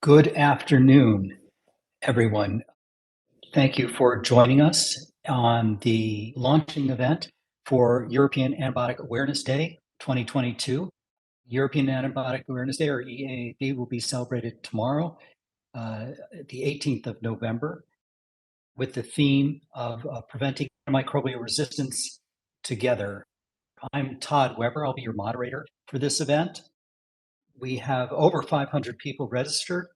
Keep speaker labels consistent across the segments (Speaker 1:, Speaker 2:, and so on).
Speaker 1: Good afternoon, everyone. Thank you for joining us on the launching event for European Antibiotic Awareness Day 2022. European Antibiotic Awareness Day, or EAAD, will be celebrated tomorrow, the 18th of November, with the theme of preventing antimicrobial resistance together. I'm Todd Weber. I'll be your moderator for this event. We have over 500 people registered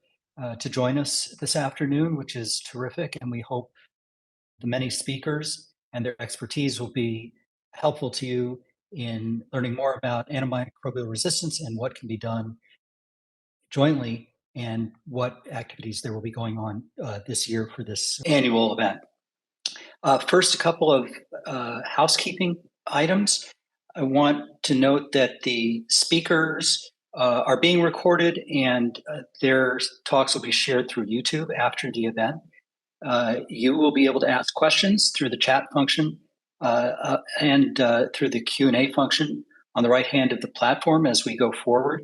Speaker 1: to join us this afternoon, which is terrific, and we hope the many speakers and their expertise will be helpful to you in learning more about antimicrobial resistance and what can be done jointly and what activities there will be going on this year for this annual event. First, a couple of housekeeping items. I want to note that the speakers are being recorded and their talks will be shared through YouTube after the event. You will be able to ask questions through the chat function and through the Q&A function on the right hand of the platform as we go forward.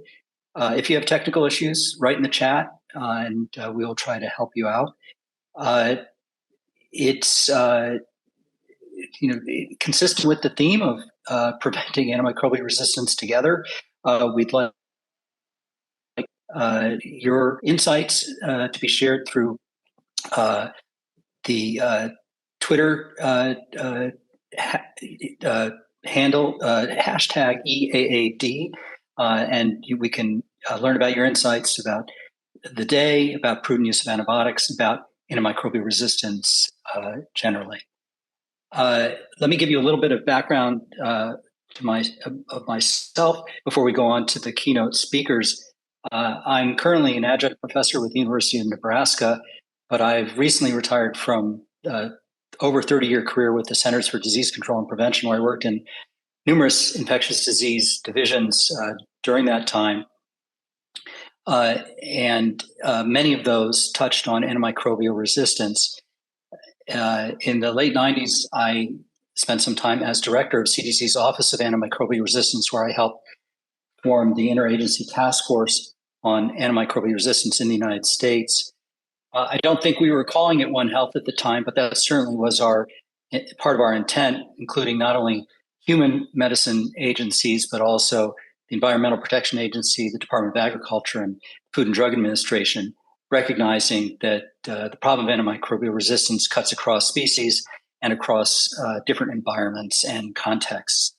Speaker 1: If you have technical issues, write in the chat and we'll try to help you out. It's consistent with the theme of preventing antimicrobial resistance together. We'd like your insights to be shared through the Twitter handle hashtag EAAD, and we can learn about your insights about the day, about prudent use of antibiotics, about antimicrobial resistance generally. Let me give you a little bit of background of myself before we go on to the keynote speakers. I'm currently an adjunct professor with the University of Nebraska, but I've recently retired from over 30-year career with the Centers for Disease Control and Prevention, where I worked in numerous infectious disease divisions during that time. And many of those touched on antimicrobial resistance. In the late 90s, I spent some time as director of CDC's Office of Antimicrobial Resistance, where I helped form the interagency task force on antimicrobial resistance in the United States. I don't think we were calling it One Health at the time, but that certainly was part of our intent, including not only human medicine agencies, but also the Environmental Protection Agency, the Department of Agriculture, and Food and Drug Administration, recognizing that the problem of antimicrobial resistance cuts across species and across different environments and contexts.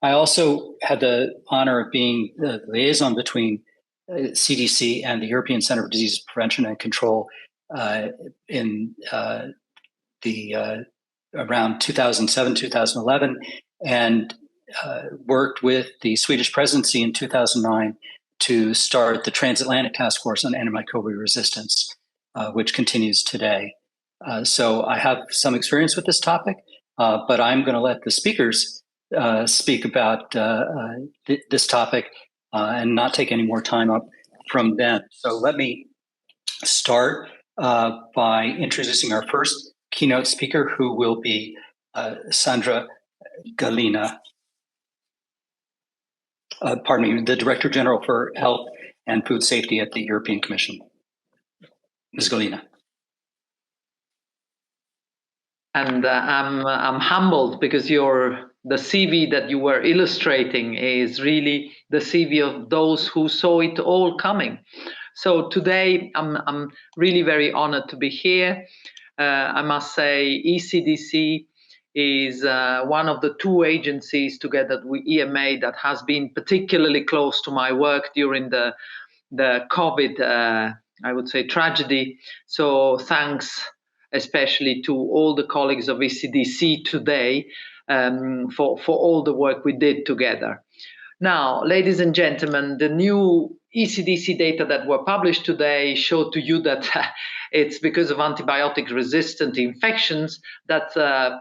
Speaker 1: I also had the honor of being the liaison between CDC and the European Center for Disease Prevention and Control in around 2007, 2011, and worked with the Swedish presidency in 2009 to start the Transatlantic Task Force on Antimicrobial Resistance, which continues today. So I have some experience with this topic, but I'm going to let the speakers speak about this topic and not take any more time up from them. So let me start by introducing our first keynote speaker, who will be Sandra Gallina, the Director General for Health and Food Safety at the European Commission. Ms. Gallina.
Speaker 2: And I'm humbled because the CV that you were illustrating is really the CV of those who saw it all coming. So today I'm really very honored to be here. I must say ECDC is one of the two agencies together with EMA that has been particularly close to my work during the COVID, I would say, tragedy. So thanks especially to all the colleagues of ECDC today for all the work we did together. Now, ladies and gentlemen, the new ECDC data that were published today show to you that it's because of antibiotic-resistant infections that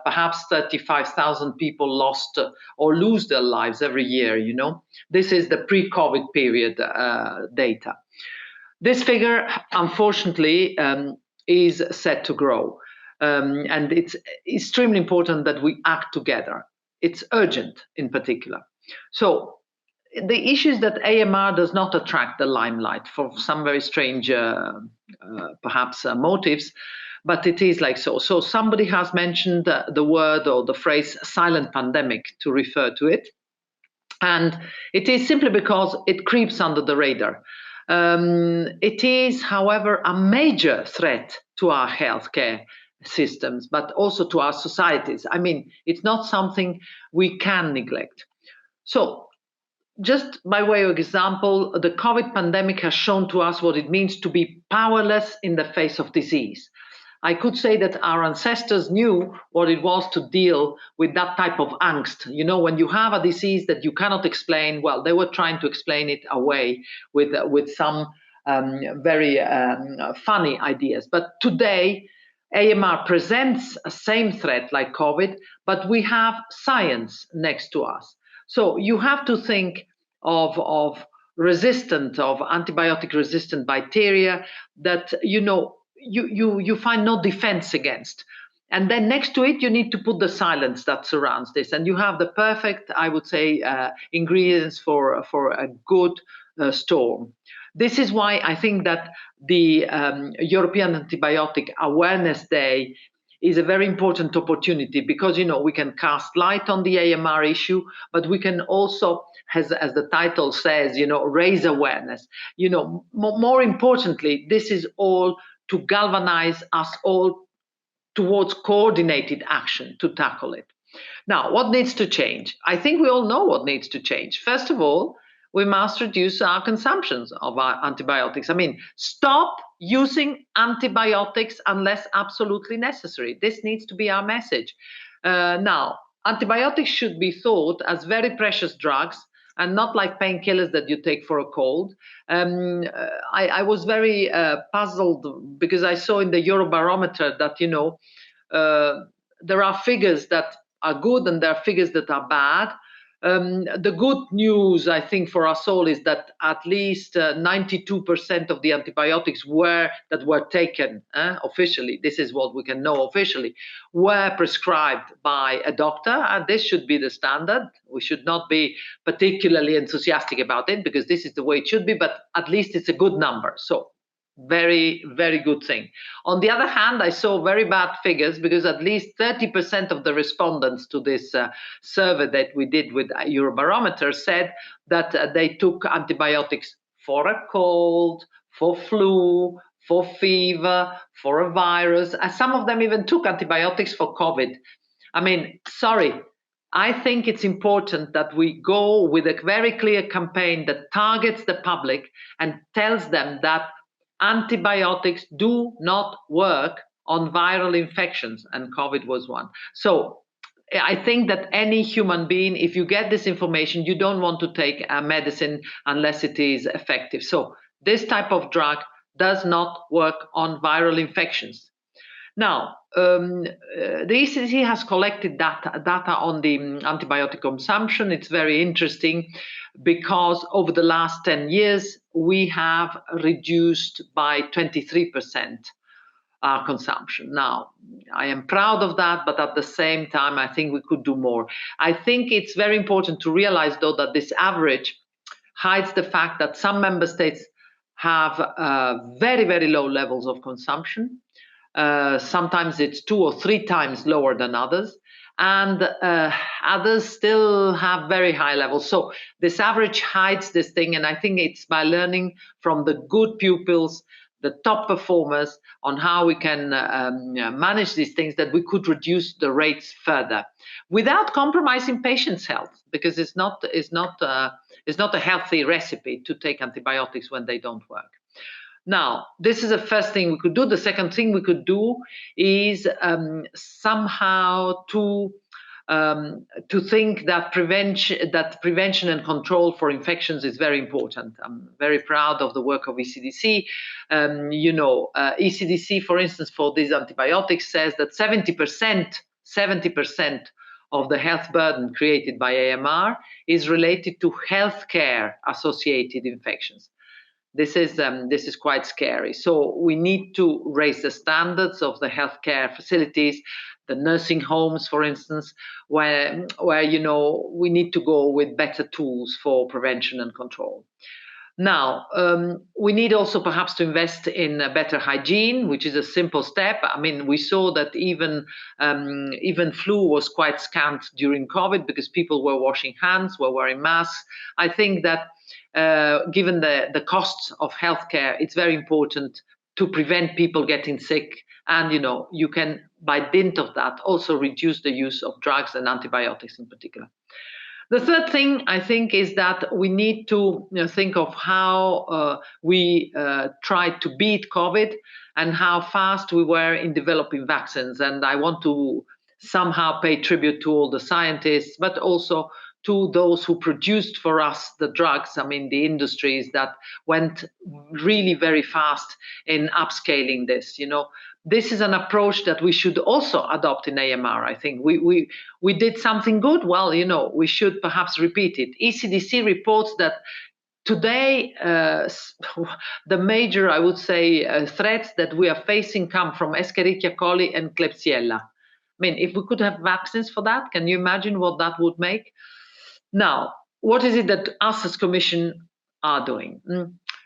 Speaker 2: perhaps 35,000 people lost or lose their lives every year, you know. This is the pre-COVID period data. This figure, unfortunately, is set to grow. And it's extremely important that we act together. It's urgent in particular. So the issue is that AMR does not attract the limelight for some very strange, perhaps motives, but it is like so. So somebody has mentioned the word or the phrase silent pandemic to refer to it. And it is simply because it creeps under the radar. It is, however, a major threat to our healthcare systems, but also to our societies. I mean, it's not something we can neglect. So, just by way of example, the COVID pandemic has shown to us what it means to be powerless in the face of disease. I could say that our ancestors knew what it was to deal with that type of angst. You know, when you have a disease that you cannot explain, well, they were trying to explain it away with some very funny ideas. But today, AMR presents a same threat like COVID, but we have science next to us. So you have to think of antibiotic resistant bacteria that, you know, you find no defense against. And then next to it, you need to put the silence that surrounds this. And you have the perfect, I would say, ingredients for a good storm. This is why I think that the European Antibiotic Awareness Day is a very important opportunity, because, you know, we can cast light on the AMR issue, but we can also, as the title says, you know, raise awareness. You know, more importantly, this is all to galvanize us all towards coordinated action to tackle it. Now, what needs to change? I think we all know what needs to change. First of all, we must reduce our consumptions of our antibiotics. I mean, stop using antibiotics unless absolutely necessary. This needs to be our message. Now, antibiotics should be thought as very precious drugs and not like painkillers that you take for a cold. I was very puzzled because I saw in the Eurobarometer that, you know, there are figures that are good and there are figures that are bad. The good news, I think, for us all is that at least 92% of the antibiotics that were taken officially, this is what we can know officially, were prescribed by a doctor, and this should be the standard. We should not be particularly enthusiastic about it because this is the way it should be, but at least it's a good number. So very, very good thing. On the other hand, I saw very bad figures because at least 30% of the respondents to this survey that we did with Eurobarometer said that they took antibiotics for a cold, for flu, for fever, for a virus. Some of them even took antibiotics for COVID. I mean, sorry. I think it's important that we go with a very clear campaign that targets the public and tells them that antibiotics do not work on viral infections, and COVID was one. So I think that any human being, if you get this information, you don't want to take a medicine unless it is effective. So this type of drug does not work on viral infections. Now, the ECDC has collected data on the antibiotic consumption. It's very interesting because over the last 10 years, we have reduced by 23% our consumption. Now, I am proud of that, but at the same time, I think we could do more. I think it's very important to realize, though, that this average hides the fact that some member states have very, very low levels of consumption. Sometimes it's 2 or 3 times lower than others, and others still have very high levels. So this average hides this thing, and I think it's by learning from the good pupils, the top performers, on how we can manage these things, that we could reduce the rates further without compromising patients' health, because it's not a healthy recipe to take antibiotics when they don't work. Now, this is the first thing we could do. The second thing we could do is somehow to think that prevention and control for infections is very important. I'm very proud of the work of ECDC. ECDC, for instance, for these antibiotics says that 70% of the health burden created by AMR is related to healthcare-associated infections. This is quite scary. So we need to raise the standards of the healthcare facilities. the nursing homes, for instance, where we need to go with better tools for prevention and control. Now, we need also perhaps to invest in better hygiene, which is a simple step. I mean, we saw that even flu was quite scant during COVID because people were washing hands, were wearing masks. I think that given the costs of healthcare, it's very important to prevent people getting sick. And, you can, by dint of that, also reduce the use of drugs and antibiotics in particular. The third thing, I think, is that we need to think of how we tried to beat COVID and how fast we were in developing vaccines. And I want to somehow pay tribute to all the scientists, but also to those who produced for us the drugs. I mean, the industries that went really very fast in upscaling this. This is an approach that we should also adopt in AMR. I think we did something good. Well, we should perhaps repeat it. ECDC reports that today the major, I would say, threats that we are facing come from Escherichia coli and Klebsiella. I mean, if we could have vaccines for that, can you imagine what that would make? Now, what is it that us as Commission are doing?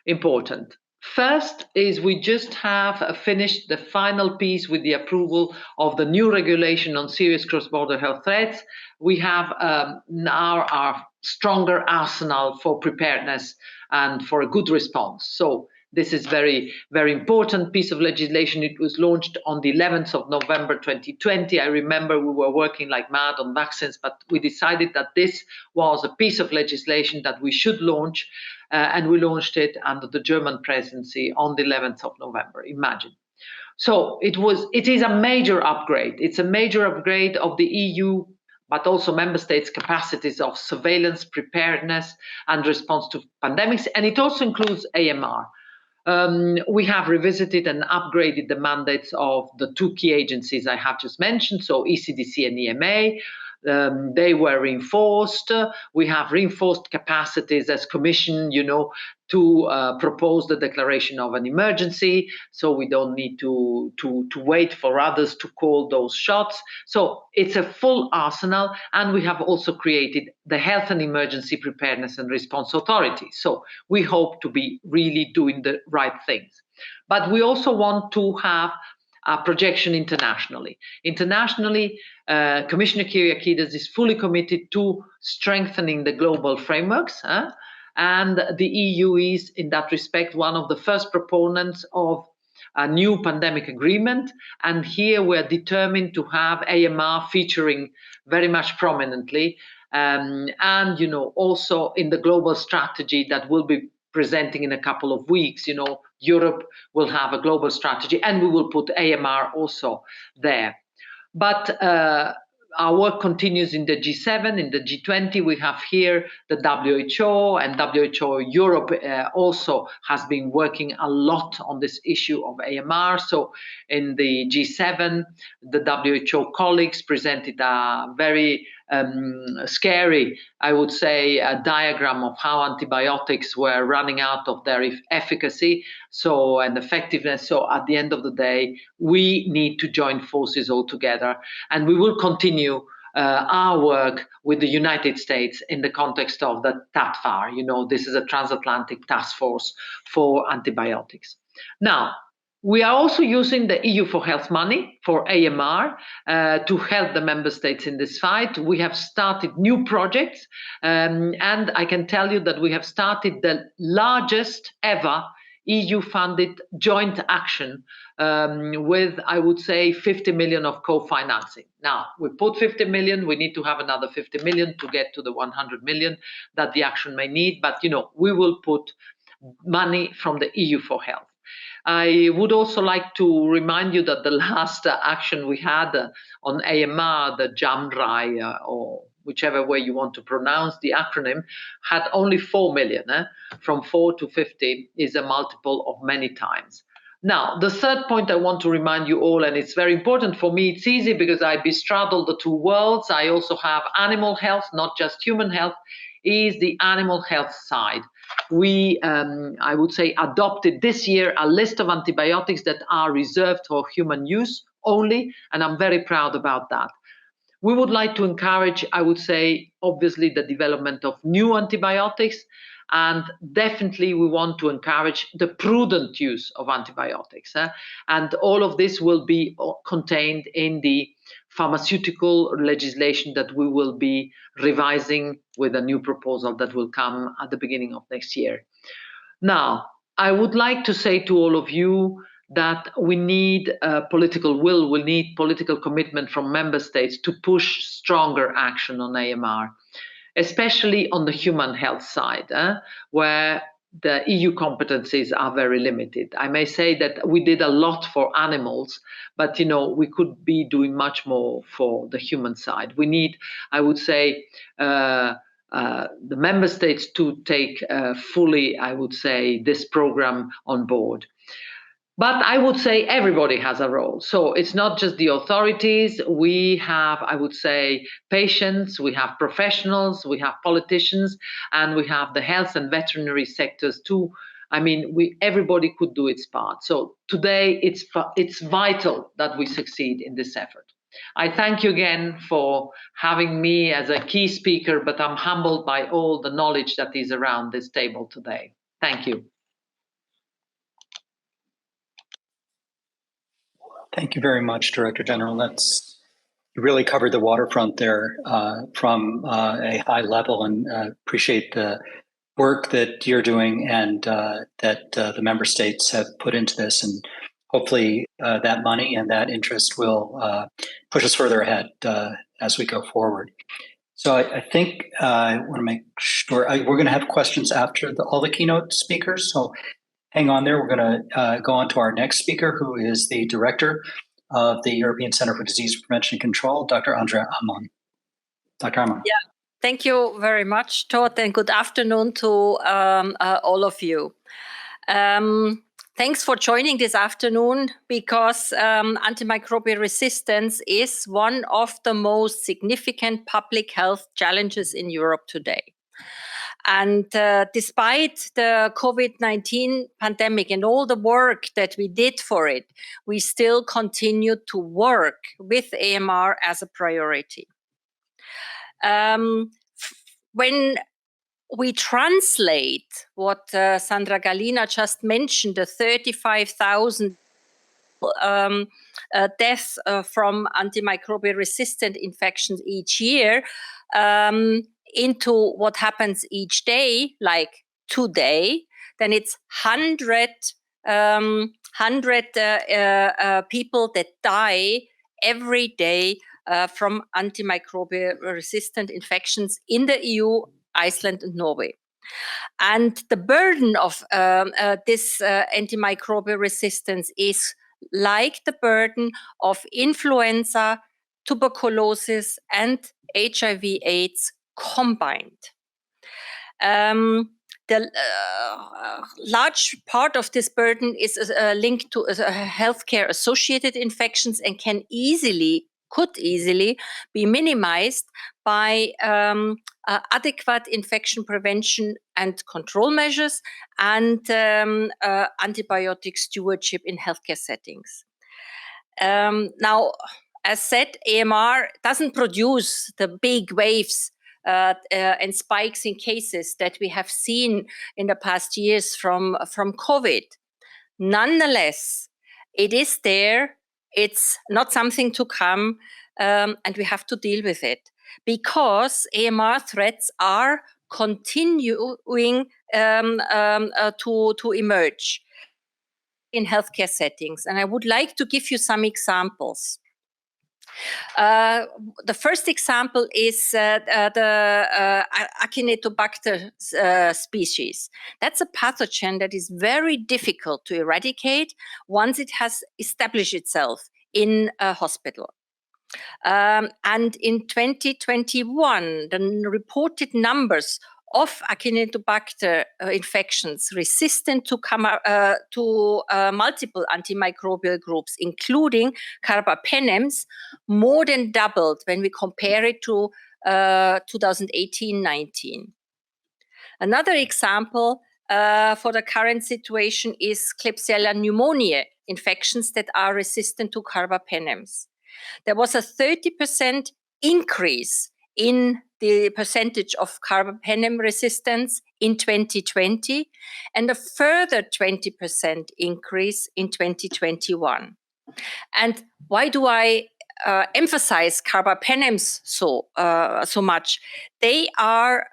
Speaker 2: Important. First is we just have finished the final piece with the approval of the new regulation on serious cross-border health threats. We have now our stronger arsenal for preparedness and for a good response. So this is very, very important piece of legislation. It was launched on the 11th of November 2020. I remember we were working like mad on vaccines, but we decided that this was a piece of legislation that we should launch. And we launched it under the German presidency on the 11th of November. Imagine. So it is a major upgrade. It's a major upgrade of the EU, but also member states' capacities of surveillance, preparedness, and response to pandemics. And it also includes AMR. We have revisited and upgraded the mandates of the two key agencies I have just mentioned, so ECDC and EMA. They were reinforced. We have reinforced capacities as Commission, to propose the declaration of an emergency, so we don't need to wait for others to call those shots. So it's a full arsenal, and we have also created the Health and Emergency Preparedness and Response Authority. So we hope to be really doing the right things. But we also want to have a projection internationally. Internationally, Commissioner Kyriakides is fully committed to strengthening the global frameworks, and the EU is, in that respect, one of the first proponents of a new pandemic agreement. And here we're determined to have AMR featuring very much prominently, and also in the global strategy that we'll be presenting in a couple of weeks. Europe will have a global strategy, and we will put AMR also there. But our work continues in the G7, in the G20. We have here the WHO, and WHO Europe also has been working a lot on this issue of AMR. So in the G7, the WHO colleagues presented a very scary, I would say, a diagram of how antibiotics were running out of their efficacy and effectiveness. So at the end of the day, we need to join forces all together, and we will continue our work with the United States in the context of the TATFAR. This is a transatlantic task force for antibiotics. Now, we are also using the EU for Health money for AMR to help the member states in this fight. We have started new projects, and I can tell you that we have started the largest ever EU-funded joint action with, I would say, 50 million of co-financing. Now, we put 50 million, we need to have another 50 million to get to the 100 million that the action may need, but we will put money from the EU for Health. I would also like to remind you that the last action we had on AMR, the JAMRAI, or whichever way you want to pronounce the acronym, had only 4 million. From 4 to 50 is a multiple of many times. Now, the third point I want to remind you all, and it's very important for me, it's easy because I bestraddle the two worlds. I also have animal health, not just human health, is the animal health side. We, I would say, adopted this year a list of antibiotics that are reserved for human use only, and I'm very proud about that. We would like to encourage, I would say, obviously, the development of new antibiotics, and definitely we want to encourage the prudent use of antibiotics. And all of this will be contained in the pharmaceutical legislation that we will be revising with a new proposal that will come at the beginning of next year. Now, I would like to say to all of you that we need political will, we need political commitment from member states to push stronger action on AMR, especially on the human health side, where the EU competencies are very limited. I may say that we did a lot for animals, but we could be doing much more for the human side. We need, I would say, the member states to take fully, I would say, this program on board. But I would say everybody has a role. So it's not just the authorities. We have, I would say, patients, we have professionals, we have politicians, and we have the health and veterinary sectors too. I mean, everybody could do its part. So today it's vital that we succeed in this effort. I thank you again for having me as a key speaker, but I'm humbled by all the knowledge that is around this table today. Thank you.
Speaker 1: Thank you very much, Director General. You really covered the waterfront there from a high level, and appreciate the work that you're doing and that the member states have put into this. And hopefully that money and that interest will push us further ahead as we go forward. So I think I want to make sure we're going to have questions after all the keynote speakers. So hang on there. We're going to go on to our next speaker, who is the director of the European Center for Disease Prevention and Control, Dr. Andrea Ammann. Dr. Ammann.
Speaker 3: Yeah, thank you very much, Todd, and good afternoon to all of you. Thanks for joining this afternoon, because antimicrobial resistance is one of the most significant public health challenges in Europe today. And despite the COVID-19 pandemic and all the work that we did for it, we still continue to work with AMR as a priority. When we translate what Sandra Gallina just mentioned, the 35,000 deaths from antimicrobial resistant infections each year, into what happens each day, like today, then it's 100 people that die every day from antimicrobial resistant infections in the EU, Iceland, and Norway. And the burden of this antimicrobial resistance is like the burden of influenza, tuberculosis, and HIV/AIDS combined. The large part of this burden is linked to healthcare associated infections and could easily be minimized by adequate infection prevention and control measures and antibiotic stewardship in healthcare settings. Now, as said, AMR doesn't produce the big waves and spikes in cases that we have seen in the past years from COVID. Nonetheless, it is there. It's not something to come, and we have to deal with it, because AMR threats are continuing to emerge in healthcare settings. And I would like to give you some examples. The first example is the Acinetobacter species. That's a pathogen that is very difficult to eradicate once it has established itself in a hospital. And in 2021, the reported numbers of Acinetobacter infections resistant to multiple antimicrobial groups, including carbapenems, more than doubled when we compare it to 2018-19. Another example for the current situation is Klebsiella pneumoniae infections that are resistant to carbapenems. There was a 30% increase in the percentage of carbapenem resistance in 2020 and a further 20% increase in 2021. And why do I emphasize carbapenems so much? They are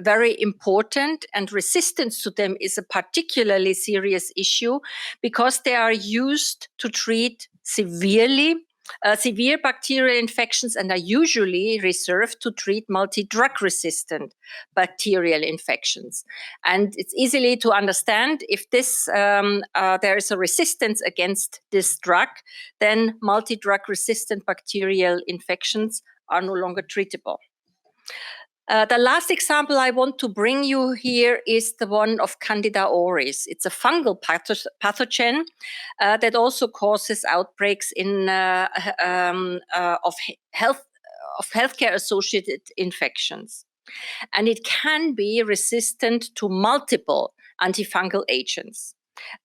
Speaker 3: very important, and resistance to them is a particularly serious issue because they are used to treat severe bacterial infections and are usually reserved to treat multi-drug resistant bacterial infections. And it's easily to understand if there is a resistance against this drug, then multi-drug resistant bacterial infections are no longer treatable. The last example I want to bring you here is the one of Candida auris. It's a fungal pathogen that also causes outbreaks of healthcare-associated infections. And it can be resistant to multiple antifungal agents.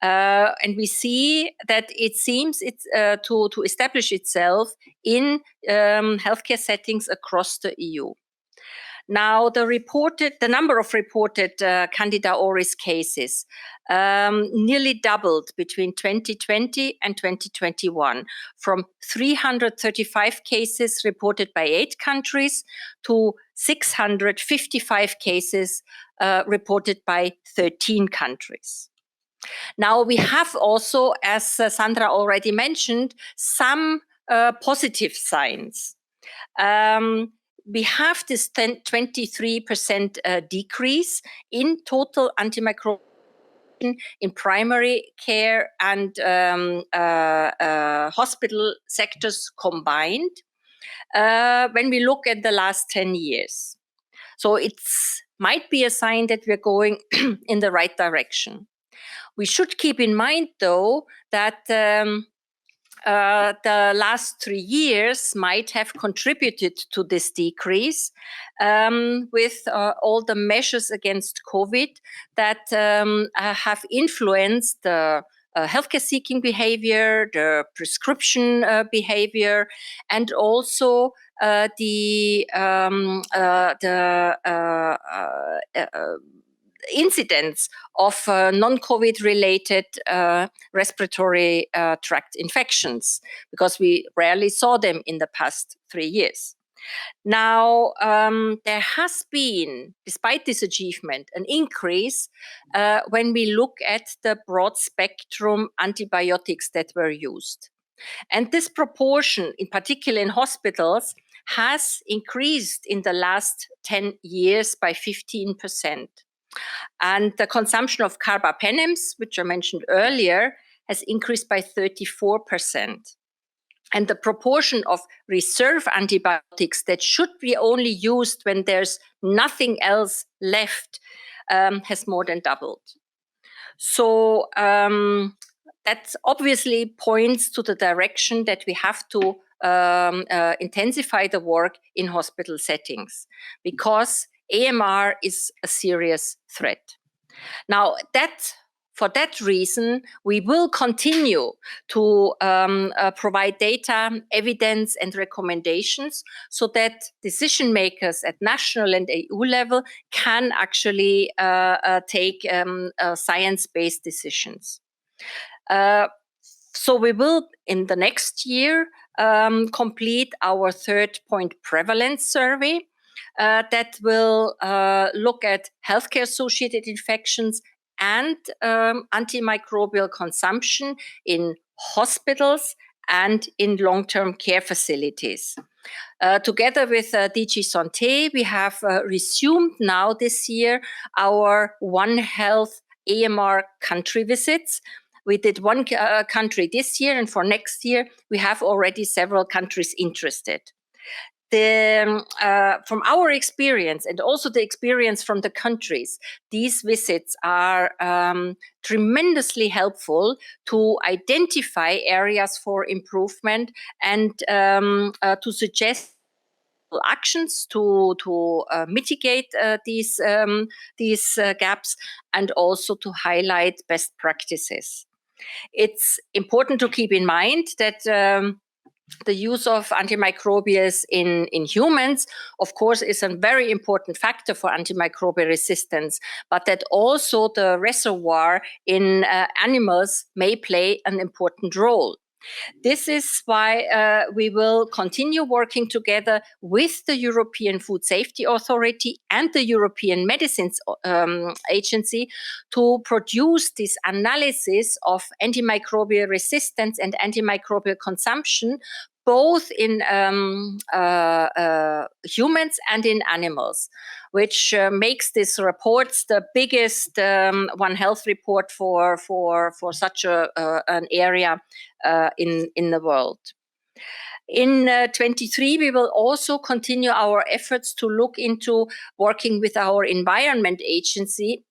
Speaker 3: And we see that it seems to establish itself in healthcare settings across the EU. Now, the number of reported Candida auris cases nearly doubled between 2020 and 2021, from 335 cases reported by 8 countries to 655 cases reported by 13 countries. Now, we have also, as Sandra already mentioned, some positive signs. We have this 23% decrease in total antimicrobial in primary care and hospital sectors combined when we look at the last 10 years. So it might be a sign that we're going in the right direction. We should keep in mind, though, that the last 3 years might have contributed to this decrease with all the measures against COVID that have influenced the healthcare seeking behavior, the prescription behavior, and also the incidence of non-COVID related respiratory tract infections, because we rarely saw them in the past 3 years. Now, there has been, despite this achievement, an increase when we look at the broad spectrum antibiotics that were used. And this proportion, in particular in hospitals, has increased in the last 10 years by 15%. And the consumption of carbapenems, which I mentioned earlier, has increased by 34%. And the proportion of reserve antibiotics that should be only used when there's nothing else left has more than doubled. So that obviously points to the direction that we have to intensify the work in hospital settings, because AMR is a serious threat. Now, for that reason, we will continue to provide data, evidence, and recommendations so that decision makers at national and EU level can actually take science-based decisions. So we will, in the next year, complete our 3rd-point prevalence survey that will look at healthcare-associated infections and antimicrobial consumption in hospitals and in long-term care facilities. Together with DG Santé, we have resumed now this year our One Health AMR country visits. We did one country this year, and for next year, we have already several countries interested. From our experience and also the experience from the countries, these visits are tremendously helpful to identify areas for improvement and to suggest actions to mitigate these gaps, and also to highlight best practices. It's important to keep in mind that the use of antimicrobials in humans, of course, is a very important factor for antimicrobial resistance, but that also the reservoir in animals may play an important role. This is why we will continue working together with the European Food Safety Authority and the European Medicines Agency to produce this analysis of antimicrobial resistance and antimicrobial consumption, both in humans and in animals, which makes these reports the biggest One Health report for such an area in the world. In 23, we will also continue our efforts to look into working with our environment agency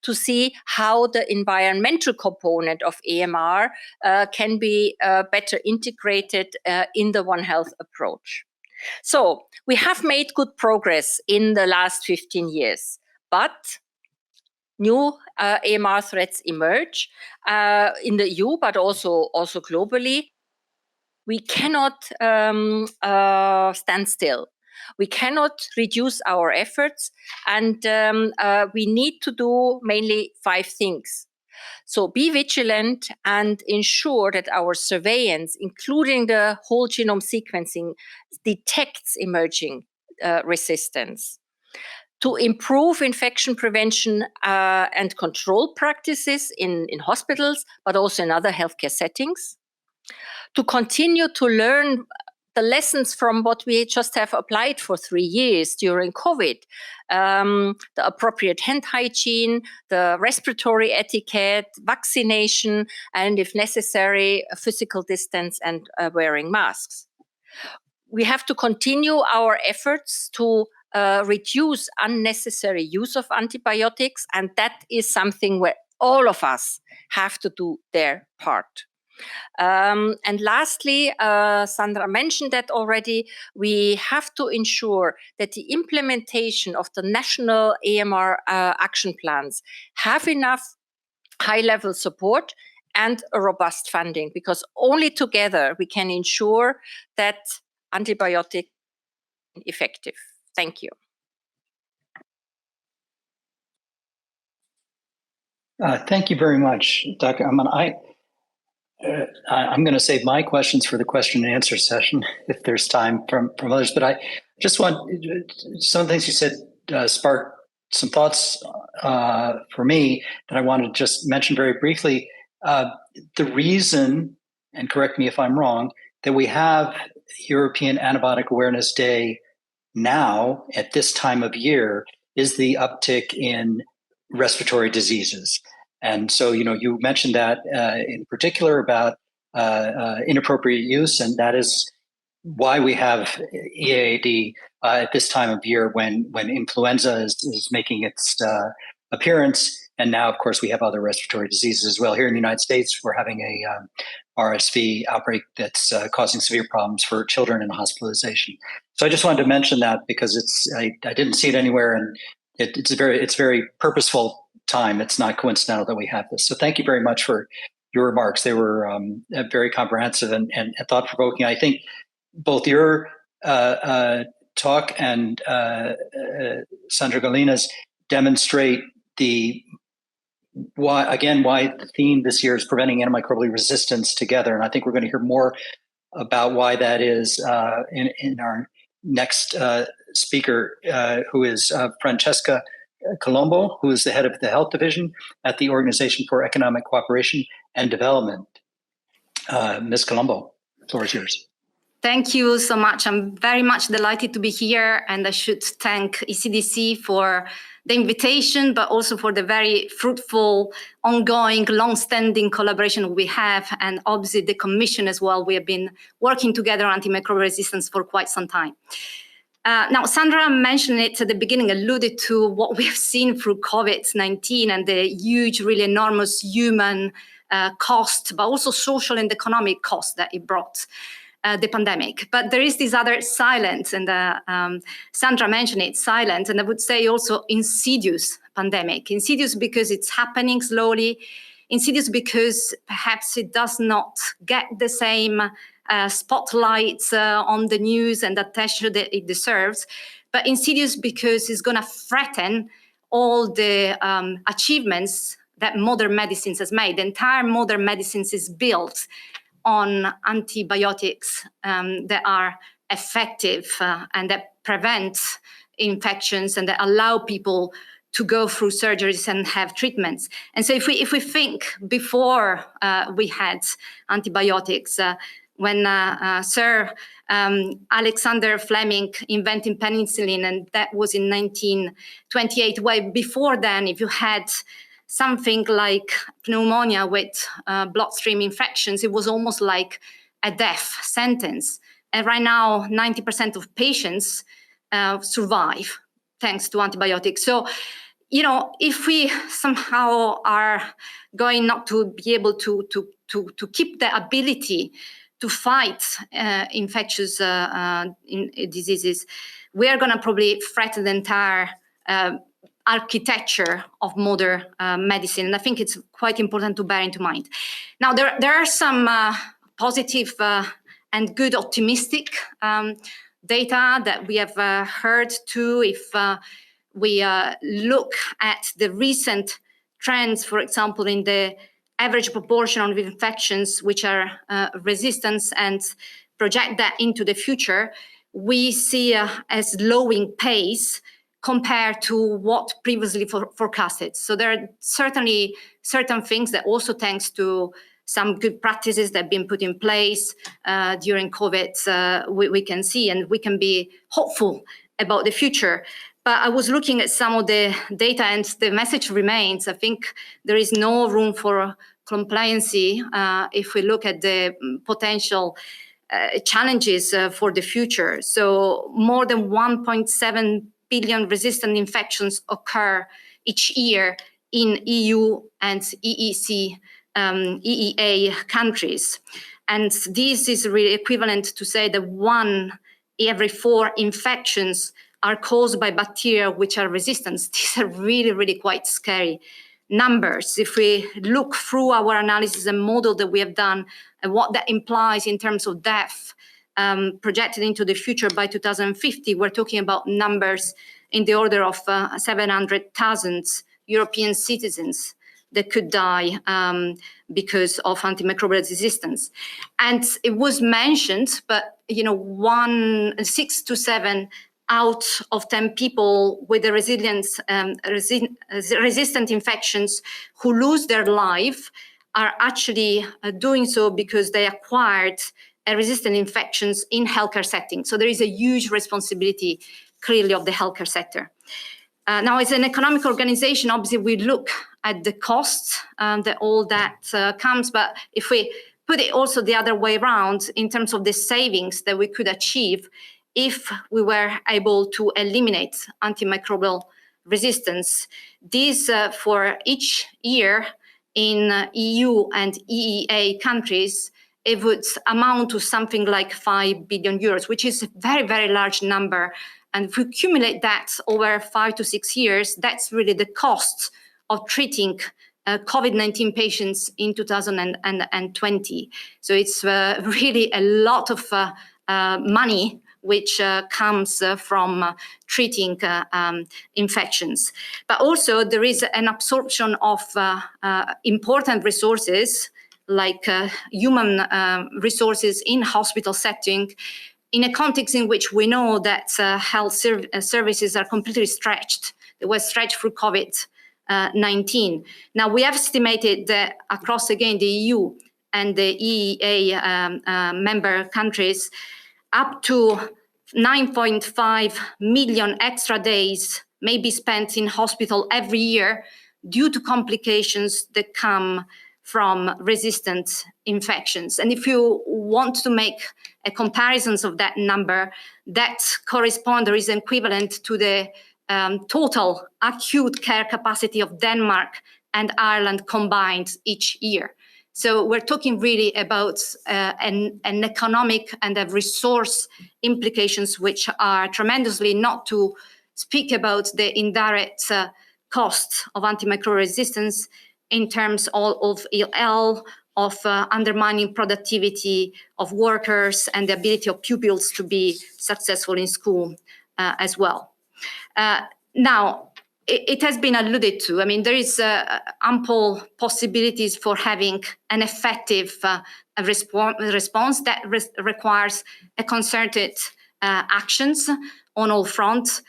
Speaker 3: to see how the environmental component of AMR can be better integrated in the One Health approach. So we have made good progress in the last 15 years, but new AMR threats emerge in the EU, but also globally. We cannot stand still. We cannot reduce our efforts, and we need to do mainly 5 things. So be vigilant and ensure that our surveillance, including the whole genome sequencing, detects emerging resistance. To improve infection prevention and control practices in hospitals, but also in other healthcare settings. To continue to learn the lessons from what we just have applied for 3 years during COVID, the appropriate hand hygiene, the respiratory etiquette, vaccination, and if necessary, physical distance and wearing masks. We have to continue our efforts to reduce unnecessary use of antibiotics, and that is something where all of us have to do their part. And lastly, Sandra mentioned that already, we have to ensure that the implementation of the national AMR action plans have enough high-level support and a robust funding, because only together we can ensure that antibiotic is effective. Thank you.
Speaker 1: Thank you very much, Dr. Ammann. I'm going to save my questions for the question and answer session if there's time from others, but I just want, some of the things you said sparked some thoughts for me that I want to just mention very briefly. The reason, and correct me if I'm wrong, that we have European Antibiotic Awareness Day now at this time of year is the uptick in respiratory diseases. And so, you mentioned that in particular about inappropriate use, and that is why we have EAAD at this time of year when influenza is making its appearance. And now, of course, we have other respiratory diseases as well. Here in the United States, we're having a RSV outbreak that's causing severe problems for children in hospitalization. So I just wanted to mention that because I didn't see it anywhere, and it's very purposeful time. It's not coincidental that we have this. So thank you very much for your remarks. They were very comprehensive and thought-provoking. I think both your talk and Sandra Galina's demonstrate why the theme this year is preventing antimicrobial resistance together. And I think we're going to hear more about why that is in our next speaker, who is Francesca Colombo, who is the head of the Health Division at the Organization for Economic Cooperation and Development. Ms. Colombo, the floor is yours.
Speaker 4: Thank you so much. I'm very much delighted to be here, and I should thank ECDC for the invitation, but also for the very fruitful, ongoing, long-standing collaboration we have, and obviously the Commission as well. We have been working together on antimicrobial resistance for quite some time. Now, Sandra mentioned it at the beginning, alluded to what we've seen through COVID-19 and the huge, really enormous human cost, but also social and economic cost that it brought. The pandemic. But there is this other silent, and Sandra mentioned it, silent, and I would say also insidious pandemic. Insidious because it's happening slowly, Insidious because perhaps it does not get the same spotlight on the news and attention that it deserves, but insidious because it's going to threaten all the achievements that modern medicines has made. The entire modern medicines is built on antibiotics that are effective and that prevent infections and that allow people to go through surgeries and have treatments. And so if we think before we had antibiotics, when Sir Alexander Fleming invented penicillin, and that was in 1928, well, before then, if you had something like pneumonia with bloodstream infections, it was almost like a death sentence. And right now, 90% of patients survive thanks to antibiotics. So, you know, if we somehow are going not to be able to keep the ability to fight infectious diseases, we are going to probably threaten the entire architecture of modern medicine. And I think it's quite important to bear into mind. Now, there are some positive and good optimistic data that we have heard too. If we look at the recent trends, for example, in the average proportion of infections which are resistant and project that into the future, we see a slowing pace compared to what previously forecasted. So there are certainly certain things that also thanks to some good practices that have been put in place during COVID, we can see, and we can be hopeful about the future. But I was looking at some of the data, and the message remains. I think there is no room for compliancy if we look at the potential challenges for the future. So more than 1.7 billion resistant infections occur each year in EU and EEA countries. And this is really equivalent to say that 1 every 4 infections are caused by bacteria which are resistant. These are really, really quite scary numbers. If we look through our analysis and model that we have done and what that implies in terms of death projected into the future by 2050, we're talking about numbers in the order of 700,000 European citizens that could die because of antimicrobial resistance. And it was mentioned, but 6 to 7 out of 10 people with the resistant infections who lose their life are actually doing so because they acquired resistant infections in healthcare settings. So there is a huge responsibility, clearly, of the healthcare sector. Now, as an economic organization, obviously, we look at the costs that all that comes. But if we put it also the other way around, in terms of the savings that we could achieve if we were able to eliminate antimicrobial resistance, this for each year in EU and EEA countries, it would amount to something like 5 billion euros, which is a very, very large number. And if we accumulate that over 5 to 6 years, that's really the cost of treating COVID-19 patients in 2020. So it's really a lot of money which comes from treating infections. But also there is an absorption of important resources like human resources in hospital setting, in a context in which we know that health services are completely stretched. They were stretched through COVID-19. Now, we have estimated that across, again, the EU and the EEA member countries, up to 9.5 million extra days may be spent in hospital every year due to complications that come from resistant infections. And if you want to make a comparison of that number, that corresponds or is equivalent to the total acute care capacity of Denmark and Ireland combined each year. So we're talking really about an economic and a resource implications which are tremendously, not to speak about the indirect costs of antimicrobial resistance in terms of ill health, of undermining productivity of workers and the ability of pupils to be successful in school as well. Now, it has been alluded to. I mean, there is ample possibilities for having an effective response that requires a concerted actions on all fronts.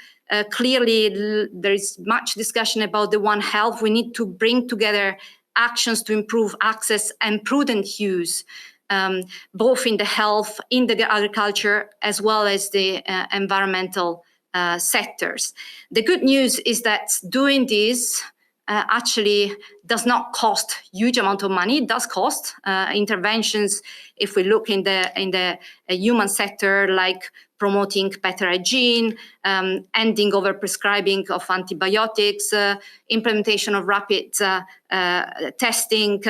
Speaker 4: Clearly, there is much discussion about the One Health. We need to bring together actions to improve access and prudent use, both in the health, in the agriculture, as well as the environmental sectors. The good news is that doing this actually does not cost huge amount of money. It does cost interventions. If we look in the human sector, like promoting better hygiene, ending overprescribing of antibiotics, implementation of rapid testing,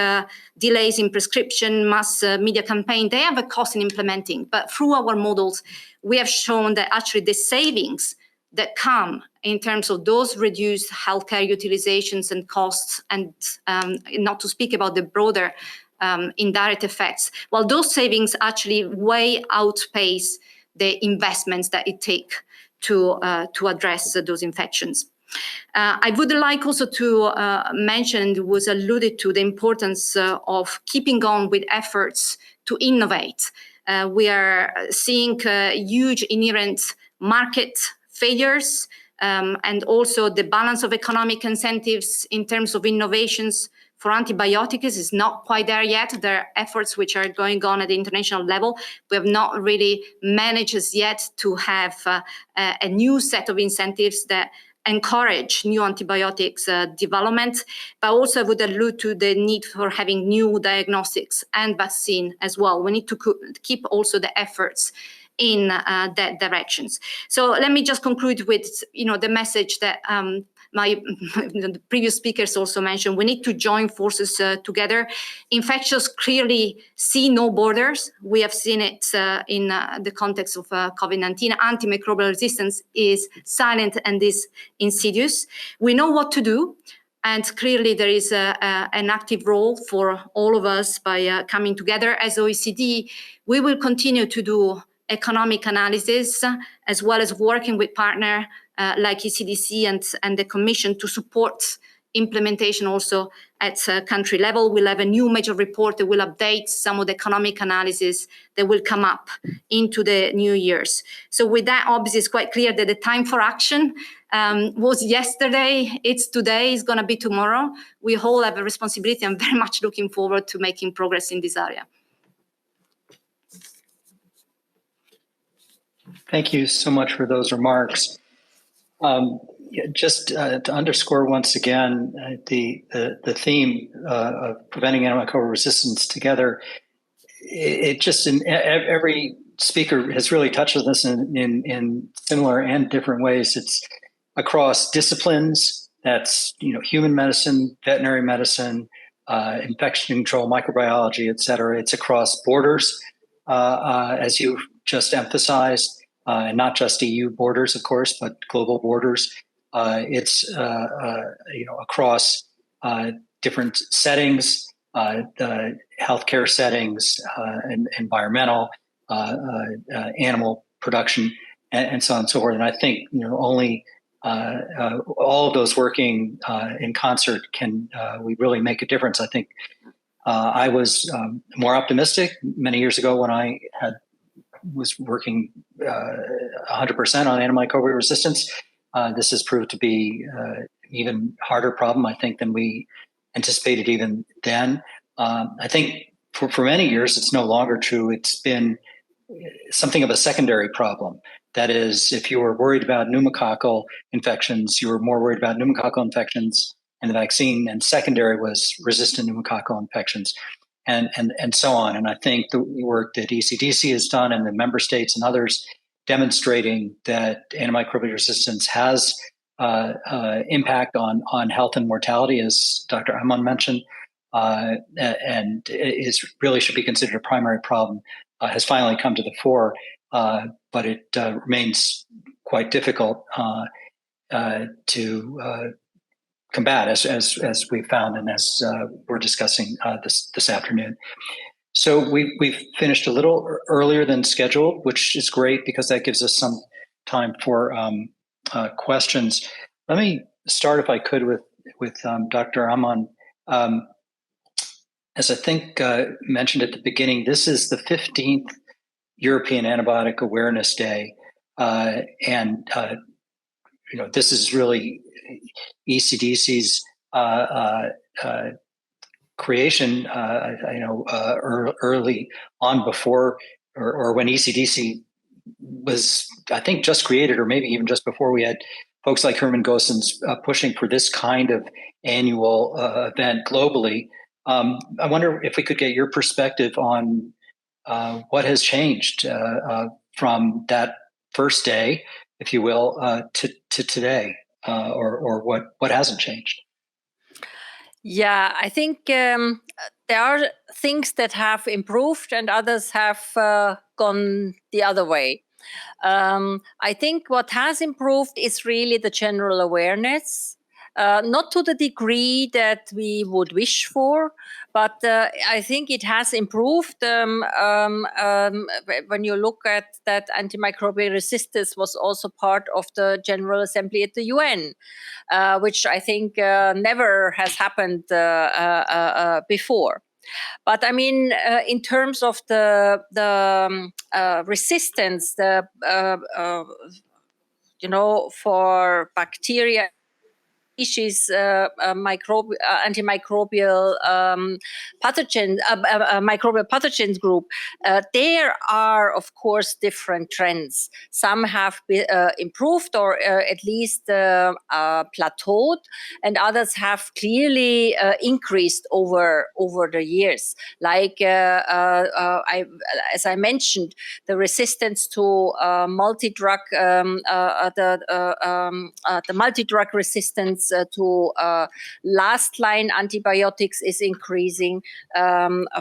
Speaker 4: delays in prescription, mass media campaign, they have a cost in implementing. But through our models, we have shown that actually the savings that come in terms of those reduced healthcare utilizations and costs, and not to speak about the broader indirect effects, well, those savings actually way outpace the investments that it takes to address those infections. I would like also to mention, it was alluded to, the importance of keeping on with efforts to innovate. We are seeing huge inherent market failures, and also the balance of economic incentives in terms of innovations for antibiotics is not quite there yet. There are efforts which are going on at the international level. We have not really managed as yet to have a new set of incentives that encourage new antibiotics development, but also would allude to the need for having new diagnostics and vaccine as well. We need to keep also the efforts in that directions. So let me just conclude with, the message that the previous speakers also mentioned. We need to join forces together. Infectious clearly see no borders. We have seen it in the context of COVID-19. Antimicrobial resistance is silent and is insidious. We know what to do. And clearly there is an active role for all of us by coming together. As OECD, we will continue to do economic analysis, as well as working with partners like ECDC and the Commission to support implementation also at country level. We'll have a new major report that will update some of the economic analysis that will come up into the new years. So with that, obviously, it's quite clear that the time for action was yesterday, it's today, it's going to be tomorrow. We all have a responsibility. I'm very much looking forward to making progress in this area.
Speaker 1: Thank you so much for those remarks. Just to underscore once again the theme of preventing antimicrobial resistance together, it just in every speaker has really touched on this in similar and different ways. It's across disciplines. That's human medicine, veterinary medicine, infection control, microbiology, et cetera. It's across borders, as you just emphasized. And not just EU borders, of course, but global borders. It's across different settings, the healthcare settings, and environmental, animal production, and so on and so forth. And I think only all of those working in concert can we really make a difference. I think I was more optimistic many years ago when I was working 100% on antimicrobial resistance. This has proved to be an even harder problem, I think, than we anticipated even then. I think for many years, it's no longer true. It's been something of a secondary problem. That is, if you were worried about pneumococcal infections, you were more worried about pneumococcal infections and the vaccine, and secondary was resistant pneumococcal infections. And so on. And I think the work that ECDC has done and the member states and others demonstrating that antimicrobial resistance has impact on health and mortality, as Dr. Amon mentioned, and really should be considered a primary problem, has finally come to the fore, but it remains quite difficult to combat, as we found and as we're discussing this afternoon. So we've finished a little earlier than scheduled, which is great because that gives us some time for questions. Let me start, if I could, with Dr. Aman. As I think mentioned at the beginning, this is the 15th European Antibiotic Awareness Day, and this is really ECDC's creation, early on, before or when ECDC was, I think, just created, or maybe even just before we had folks like Herman Goossens pushing for this kind of annual event globally. I wonder if we could get your perspective on what has changed from that first day, if you will, to today, or what hasn't changed.
Speaker 3: Yeah, I think there are things that have improved and others have gone the other way. I think what has improved is really the general awareness. Not to the degree that we would wish for, but I think it has improved. When you look at that, antimicrobial resistance was also part of the General Assembly at the UN, which I think never has happened before. But I mean, in terms of the resistance, for bacteria species, antimicrobial microbial pathogens group, there are, of course, different trends. Some have improved or at least plateaued, and others have clearly increased over the years. Like as I mentioned, the resistance to multi-drug, the multi-drug resistance to last line antibiotics is increasing,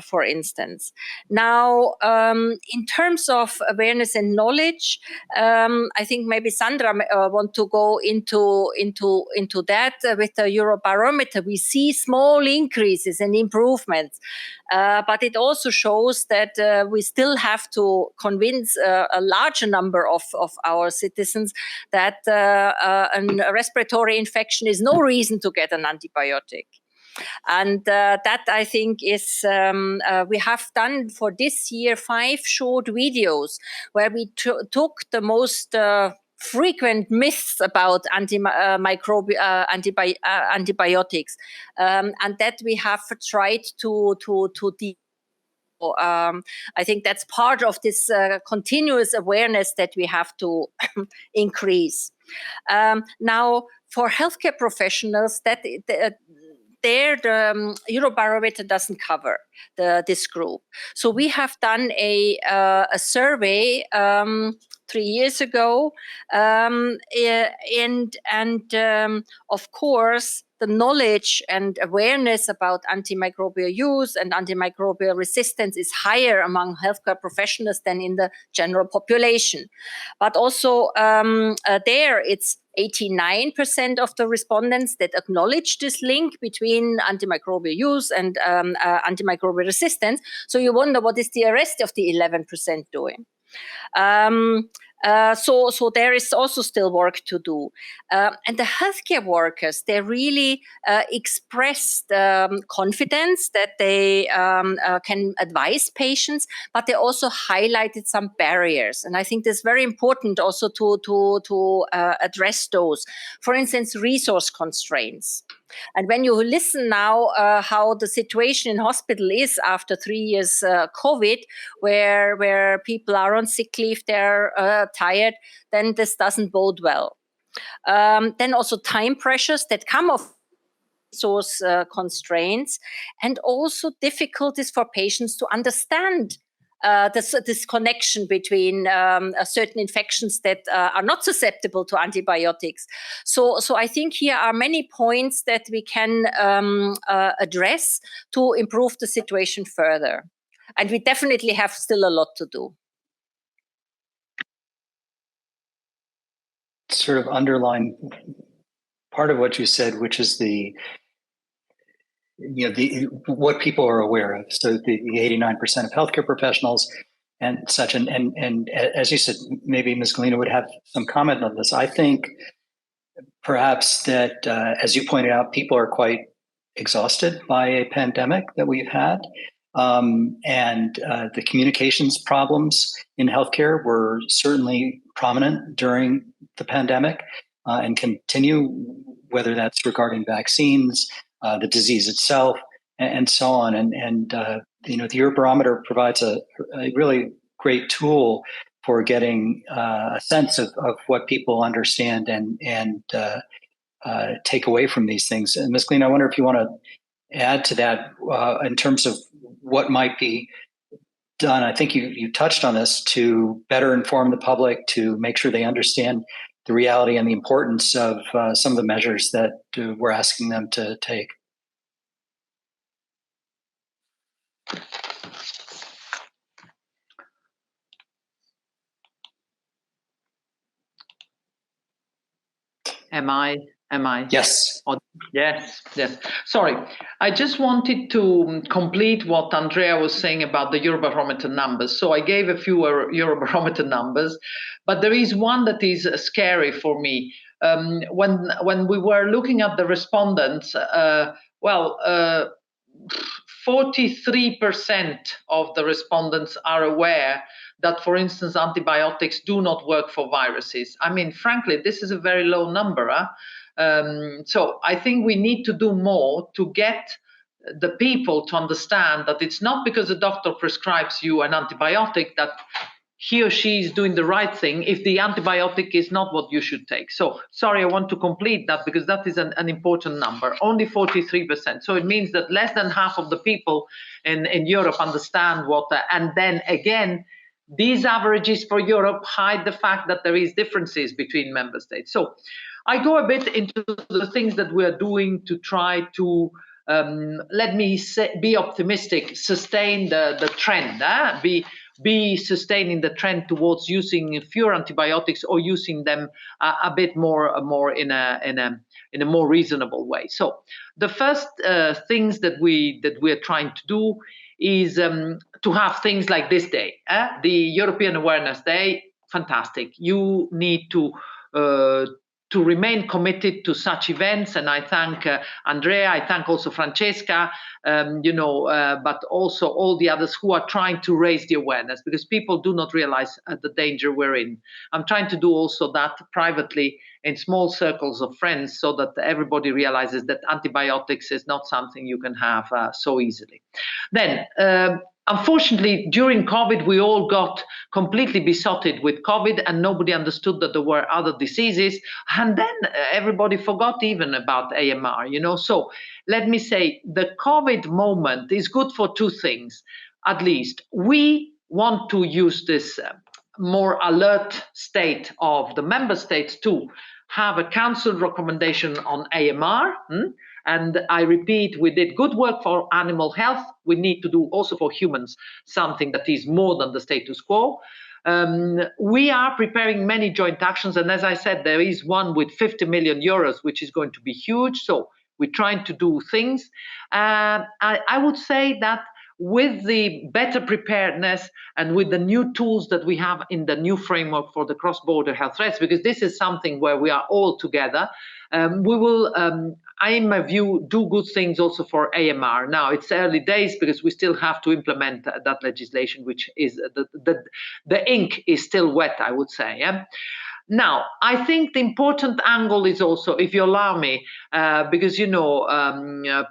Speaker 3: for instance. Now, in terms of awareness and knowledge, I think maybe Sandra want to go into that. With the Eurobarometer, we see small increases and improvements, but it also shows that we still have to convince a larger number of our citizens that a respiratory infection is no reason to get an antibiotic. And that, I think, is we have done for this year 5 short videos where we took the most frequent myths about antibiotics, and that we have tried to I think that's part of this continuous awareness that we have to increase. Now, for healthcare professionals, the Eurobarometer doesn't cover this group. So we have done a survey 3 years ago, and of course, the knowledge and awareness about antimicrobial use and antimicrobial resistance is higher among healthcare professionals than in the general population. But also there, it's 89% of the respondents that acknowledge this link between antimicrobial use and antimicrobial resistance. So you wonder, what is the rest of the 11% doing? So there is also still work to do. And the healthcare workers, they really expressed confidence that they can advise patients, but they also highlighted some barriers. And I think that's very important also to address those. For instance, resource constraints. And when you listen now how the situation in hospital is after 3 years COVID, where people are on sick leave, they're tired, then this doesn't bode well. Then also time pressures that come of resource constraints, and also difficulties for patients to understand this connection between certain infections that are not susceptible to antibiotics. So I think here are many points that we can address to improve the situation further. And we definitely have still a lot to do.
Speaker 1: Sort of underline part of what you said, which is what people are aware of. So the 89% of healthcare professionals and such, and as you said, maybe Ms. Galina would have some comment on this. I think perhaps that, as you pointed out, people are quite exhausted by a pandemic that we've had. And the communications problems in healthcare were certainly prominent during the pandemic and continue, whether that's regarding vaccines, the disease itself, and so on. And the Eurobarometer provides a really great tool for getting a sense of what people understand and take away from these things. And Ms. Galina, I wonder if you want to add to that in terms of what might be done. I think you touched on this, to better inform the public, to make sure they understand the reality and the importance of some of the measures that we're asking them to take.
Speaker 2: Am I?
Speaker 1: Yes.
Speaker 2: Yes. Sorry, I just wanted to complete what Andrea was saying about the Eurobarometer numbers. So I gave a few Eurobarometer numbers, but there is one that is scary for me. When we were looking at the respondents, 43% of the respondents are aware that, for instance, antibiotics do not work for viruses. I mean, frankly, this is a very low number. So I think we need to do more to get the people to understand that it's not because a doctor prescribes you an antibiotic that he or she is doing the right thing if the antibiotic is not what you should take. So sorry, I want to complete that because that is an important number, only 43%. So it means that less than half of the people in Europe understand what, and then again, these averages for Europe hide the fact that there is differences between member states. So I go a bit into the things that we are doing to try to, let me say, be optimistic, sustain the trend, be sustaining the trend towards using fewer antibiotics or using them a bit more in a more reasonable way. So the first things that we are trying to do is to have things like this day, the European Awareness Day. Fantastic. You need to remain committed to such events, and I thank Andrea, I thank also Francesca, but also all the others who are trying to raise the awareness, because people do not realize the danger we're in. I'm trying to do also that privately in small circles of friends, so that everybody realizes that antibiotics is not something you can have so easily. Then, unfortunately, during COVID, we all got completely besotted with COVID and nobody understood that there were other diseases. And then everybody forgot even about AMR, So let me say, the COVID moment is good for two things, at least. We want to use this more alert state of the member states to have a council recommendation on AMR. And I repeat, we did good work for animal health. We need to do also for humans something that is more than the status quo. We are preparing many joint actions. And as I said, there is one with 50 million euros, which is going to be huge. So we're trying to do things. I would say that with the better preparedness and with the new tools that we have in the new framework for the cross-border health threats, because this is something where we are all together, we will, in my view, do good things also for AMR. Now, it's early days because we still have to implement that legislation, which is the ink is still wet, I would say. Yeah? Now, I think the important angle is also, if you allow me, because,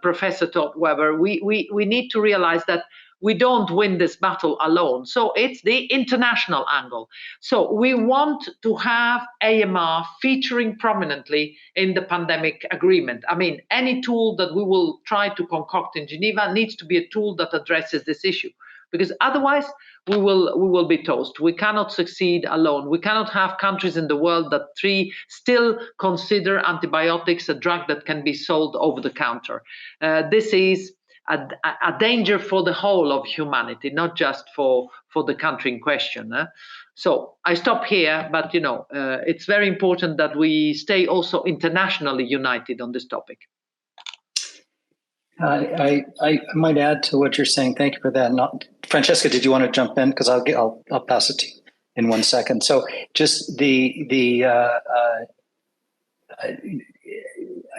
Speaker 2: Professor Todd Weber, we need to realize that we don't win this battle alone. So it's the international angle. So we want to have AMR featuring prominently in the pandemic agreement. I mean, any tool that we will try to concoct in Geneva needs to be a tool that addresses this issue, because otherwise we will be toast. We cannot succeed alone. We cannot have countries in the world that still consider antibiotics a drug that can be sold over the counter. This is a danger for the whole of humanity, not just for the country in question. So I stop here, but it's very important that we stay also internationally united on this topic.
Speaker 1: I might add to what you're saying. Thank you for that. Francesca, did you want to jump in? Because I'll pass it to you in 1 second. So just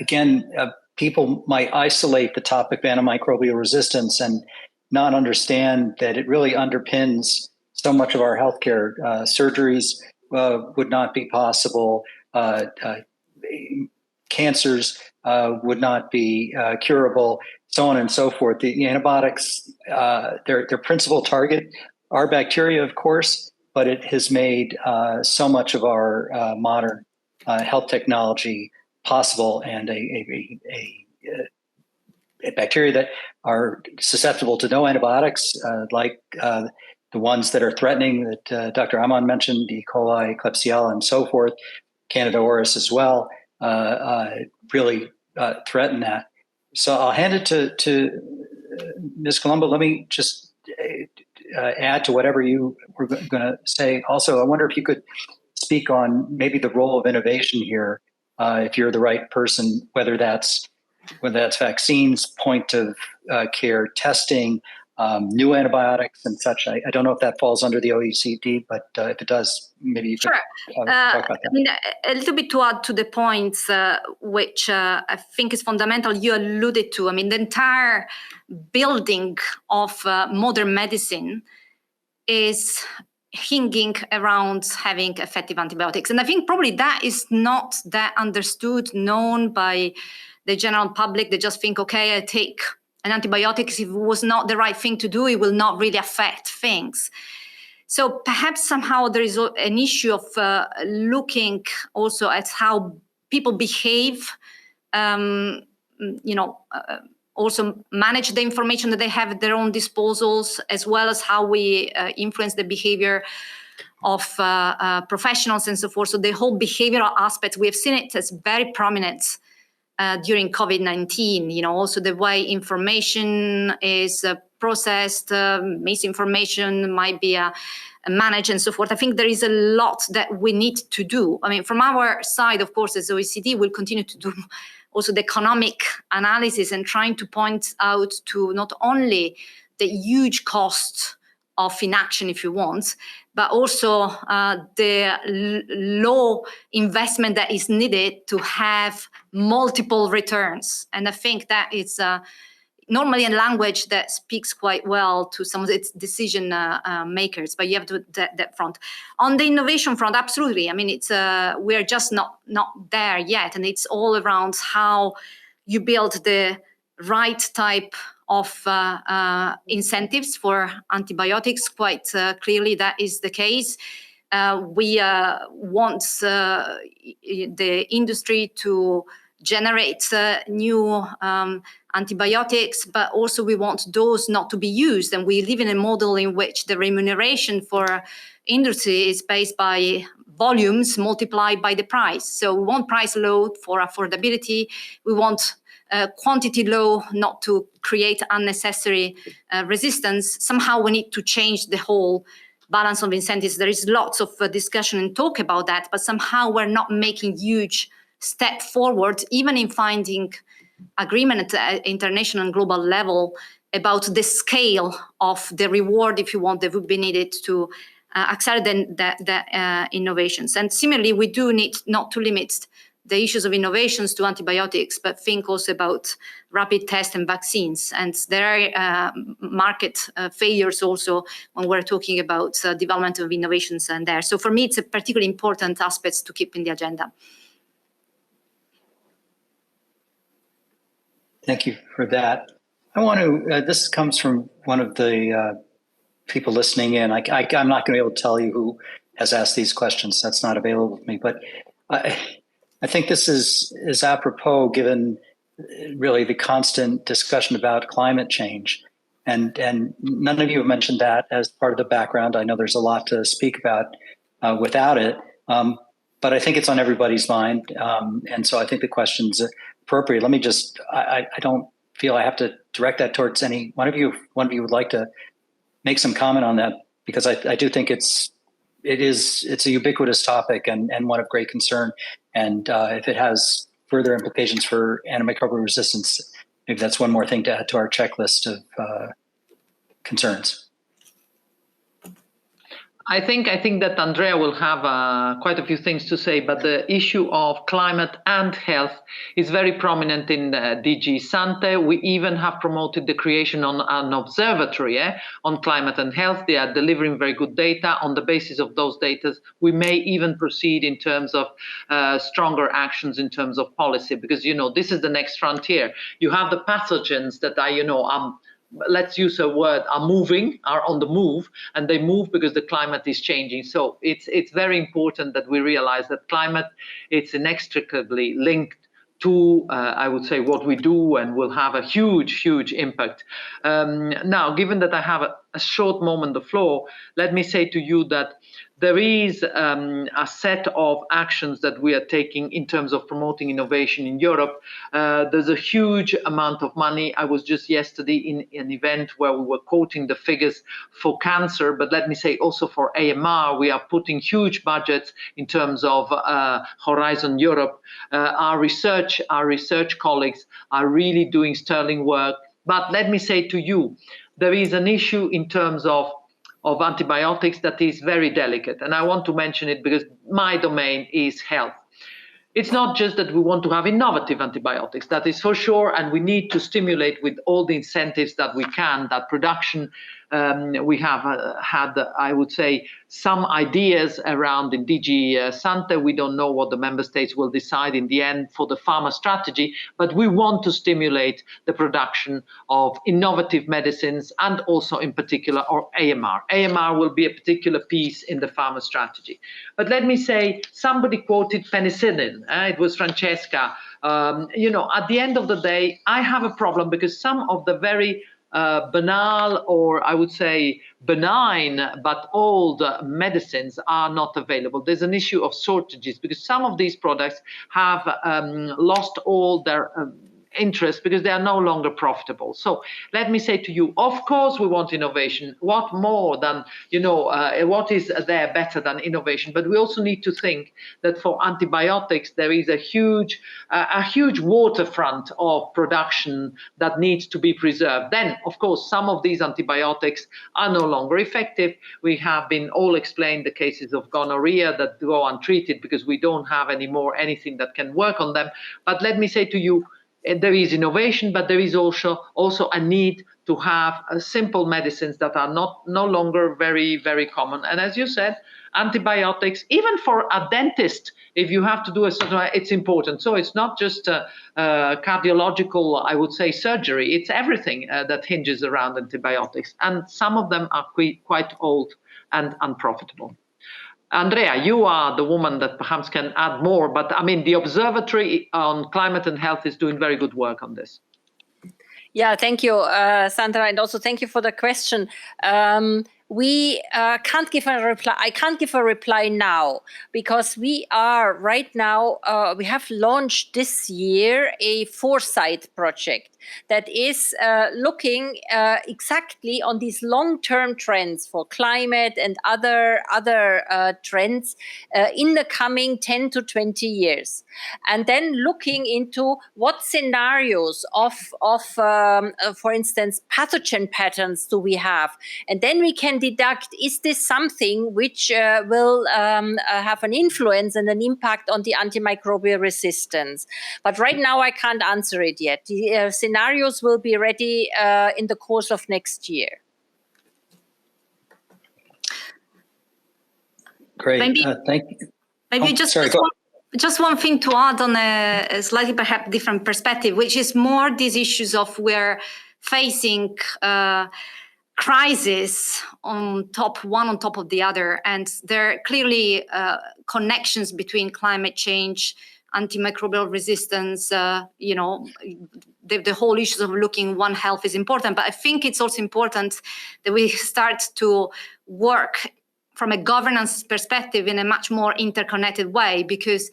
Speaker 1: again, people might isolate the topic of antimicrobial resistance and not understand that it really underpins so much of our healthcare. Surgeries would not be possible. Cancers would not be curable, so on and so forth. The antibiotics, their principal target are bacteria, of course, but it has made so much of our modern health technology possible, and a bacteria that are susceptible to no antibiotics, like the ones that are threatening that Dr. Amon mentioned, E. coli, Klebsiella, and so forth, Candida auris as well, really threaten that. So I'll hand it to Ms. Colombo. Let me just add to whatever you were going to say. Also, I wonder if you could speak on maybe the role of innovation here, if you're the right person, whether that's vaccines, point of care testing, new antibiotics and such. I don't know if that falls under the OECD, but if it does, maybe you could talk about that.
Speaker 4: I mean, a little bit to add to the points, which I think is fundamental, you alluded to. I mean, the entire building of modern medicine is hinging around having effective antibiotics. And I think probably that is not that understood, known by the general public. They just think, okay, I take an antibiotic. If it was not the right thing to do, it will not really affect things. So perhaps somehow there is an issue of looking also at how people behave, also manage the information that they have at their own disposals, as well as how we influence the behavior of professionals and so forth. So the whole behavioral aspect, we have seen it as very prominent during COVID-19, also the way information is processed, misinformation might be managed and so forth. I think there is a lot that we need to do. I mean, from our side, of course, as OECD, we'll continue to do also the economic analysis and trying to point out to not only the huge cost of inaction, if you want, but also the low investment that is needed to have multiple returns. And I think that is normally a language that speaks quite well to some of its decision makers, but you have to that front. On the innovation front, absolutely. I mean, it's we're just not there yet, and it's all around how you build the right type of incentives for antibiotics. Quite clearly, that is the case. We want the industry to generate new antibiotics, but also we want those not to be used. And we live in a model in which the remuneration for industry is based by volumes multiplied by the price. So we want price low for affordability. We want quantity low, not to create unnecessary resistance. Somehow we need to change the whole balance of incentives. There is lots of discussion and talk about that, but somehow we're not making huge step forward, even in finding agreement at international and global level about the scale of the reward, if you want, that would be needed to accelerate the innovations. And similarly, we do need not to limit the issues of innovations to antibiotics, but think also about rapid tests and vaccines. And there are market failures also when we're talking about development of innovations and there. So for me, it's a particularly important aspect to keep in the agenda.
Speaker 1: Thank you for that. I want to, this comes from one of the people listening in. I'm not going to be able to tell you who has asked these questions. That's not available to me. But I think this is apropos given really the constant discussion about climate change. And none of you have mentioned that as part of the background. I know there's a lot to speak about without it. But I think it's on everybody's mind. And so I think the question's appropriate. Let me just, I don't feel I have to direct that towards any one of you. One of you would like to make some comment on that, because I do think it's a ubiquitous topic and one of great concern. And if it has further implications for antimicrobial resistance, maybe that's one more thing to add to our checklist of concerns.
Speaker 2: I think that Andrea will have quite a few things to say, but the issue of climate and health is very prominent in DG Sante. We even have promoted the creation on an observatory on climate and health. They are delivering very good data. On the basis of those data, we may even proceed in terms of stronger actions in terms of policy, because, this is the next frontier. You have the pathogens that are, let's use a word, are on the move, and they move because the climate is changing. So it's very important that we realize that climate, it's inextricably linked to, I would say, what we do, and will have a huge impact. Now, given that I have a short moment on the floor, let me say to you that there is a set of actions that we are taking in terms of promoting innovation in Europe. There's a huge amount of money. I was just yesterday in an event where we were quoting the figures for cancer, but let me say also for AMR, we are putting huge budgets in terms of Horizon Europe. Our research colleagues are really doing sterling work. But let me say to you, there is an issue in terms of antibiotics that is very delicate. And I want to mention it because my domain is health. It's not just that we want to have innovative antibiotics, that is for sure, and we need to stimulate with all the incentives that we can, that production. We have had, I would say, some ideas around in DG Sante. We don't know what the member states will decide in the end for the pharma strategy, but we want to stimulate the production of innovative medicines, and also in particular or AMR. AMR will be a particular piece in the pharma strategy. But let me say, somebody quoted penicillin. It was Francesca. At the end of the day, I have a problem because some of the very banal, or I would say benign but old medicines are not available. There's an issue of shortages because some of these products have lost all their interest because they are no longer profitable. So let me say to you, of course we want innovation. What more than, what is there better than innovation? But we also need to think that for antibiotics, there is a huge waterfront of production that needs to be preserved. Then, of course, some of these antibiotics are no longer effective. We have been all explained the cases of gonorrhea that go untreated because we don't have anymore anything that can work on them. But let me say to you, there is innovation, but there is also a need to have simple medicines that are no longer very, very common. And as you said, antibiotics, even for a dentist, if you have to do it's important. So it's not just cardiological, I would say, surgery. It's everything that hinges around antibiotics. And some of them are quite old and unprofitable. Andrea, you are the woman that perhaps can add more, but I mean, the Observatory on Climate and Health is doing very good work on this.
Speaker 3: Yeah, thank you, Sandra, and also thank you for the question. We can't give a reply. I can't give a reply now because we are right now, we have launched this year a foresight project that is looking exactly on these long-term trends for climate and other trends in the coming 10 to 20 years. And then looking into what scenarios of for instance, pathogen patterns do we have? And then we can deduct, is this something which will have an influence and an impact on the antimicrobial resistance? But right now I can't answer it yet. The scenarios will be ready in the course of next year.
Speaker 1: Great, thank you.
Speaker 4: Maybe just one thing to add on a slightly perhaps different perspective, which is more these issues of we're facing crisis on top of the other, and there are clearly connections between climate change, antimicrobial resistance, the whole issues of looking One Health is important, but I think it's also important that we start to work from a governance perspective in a much more interconnected way, because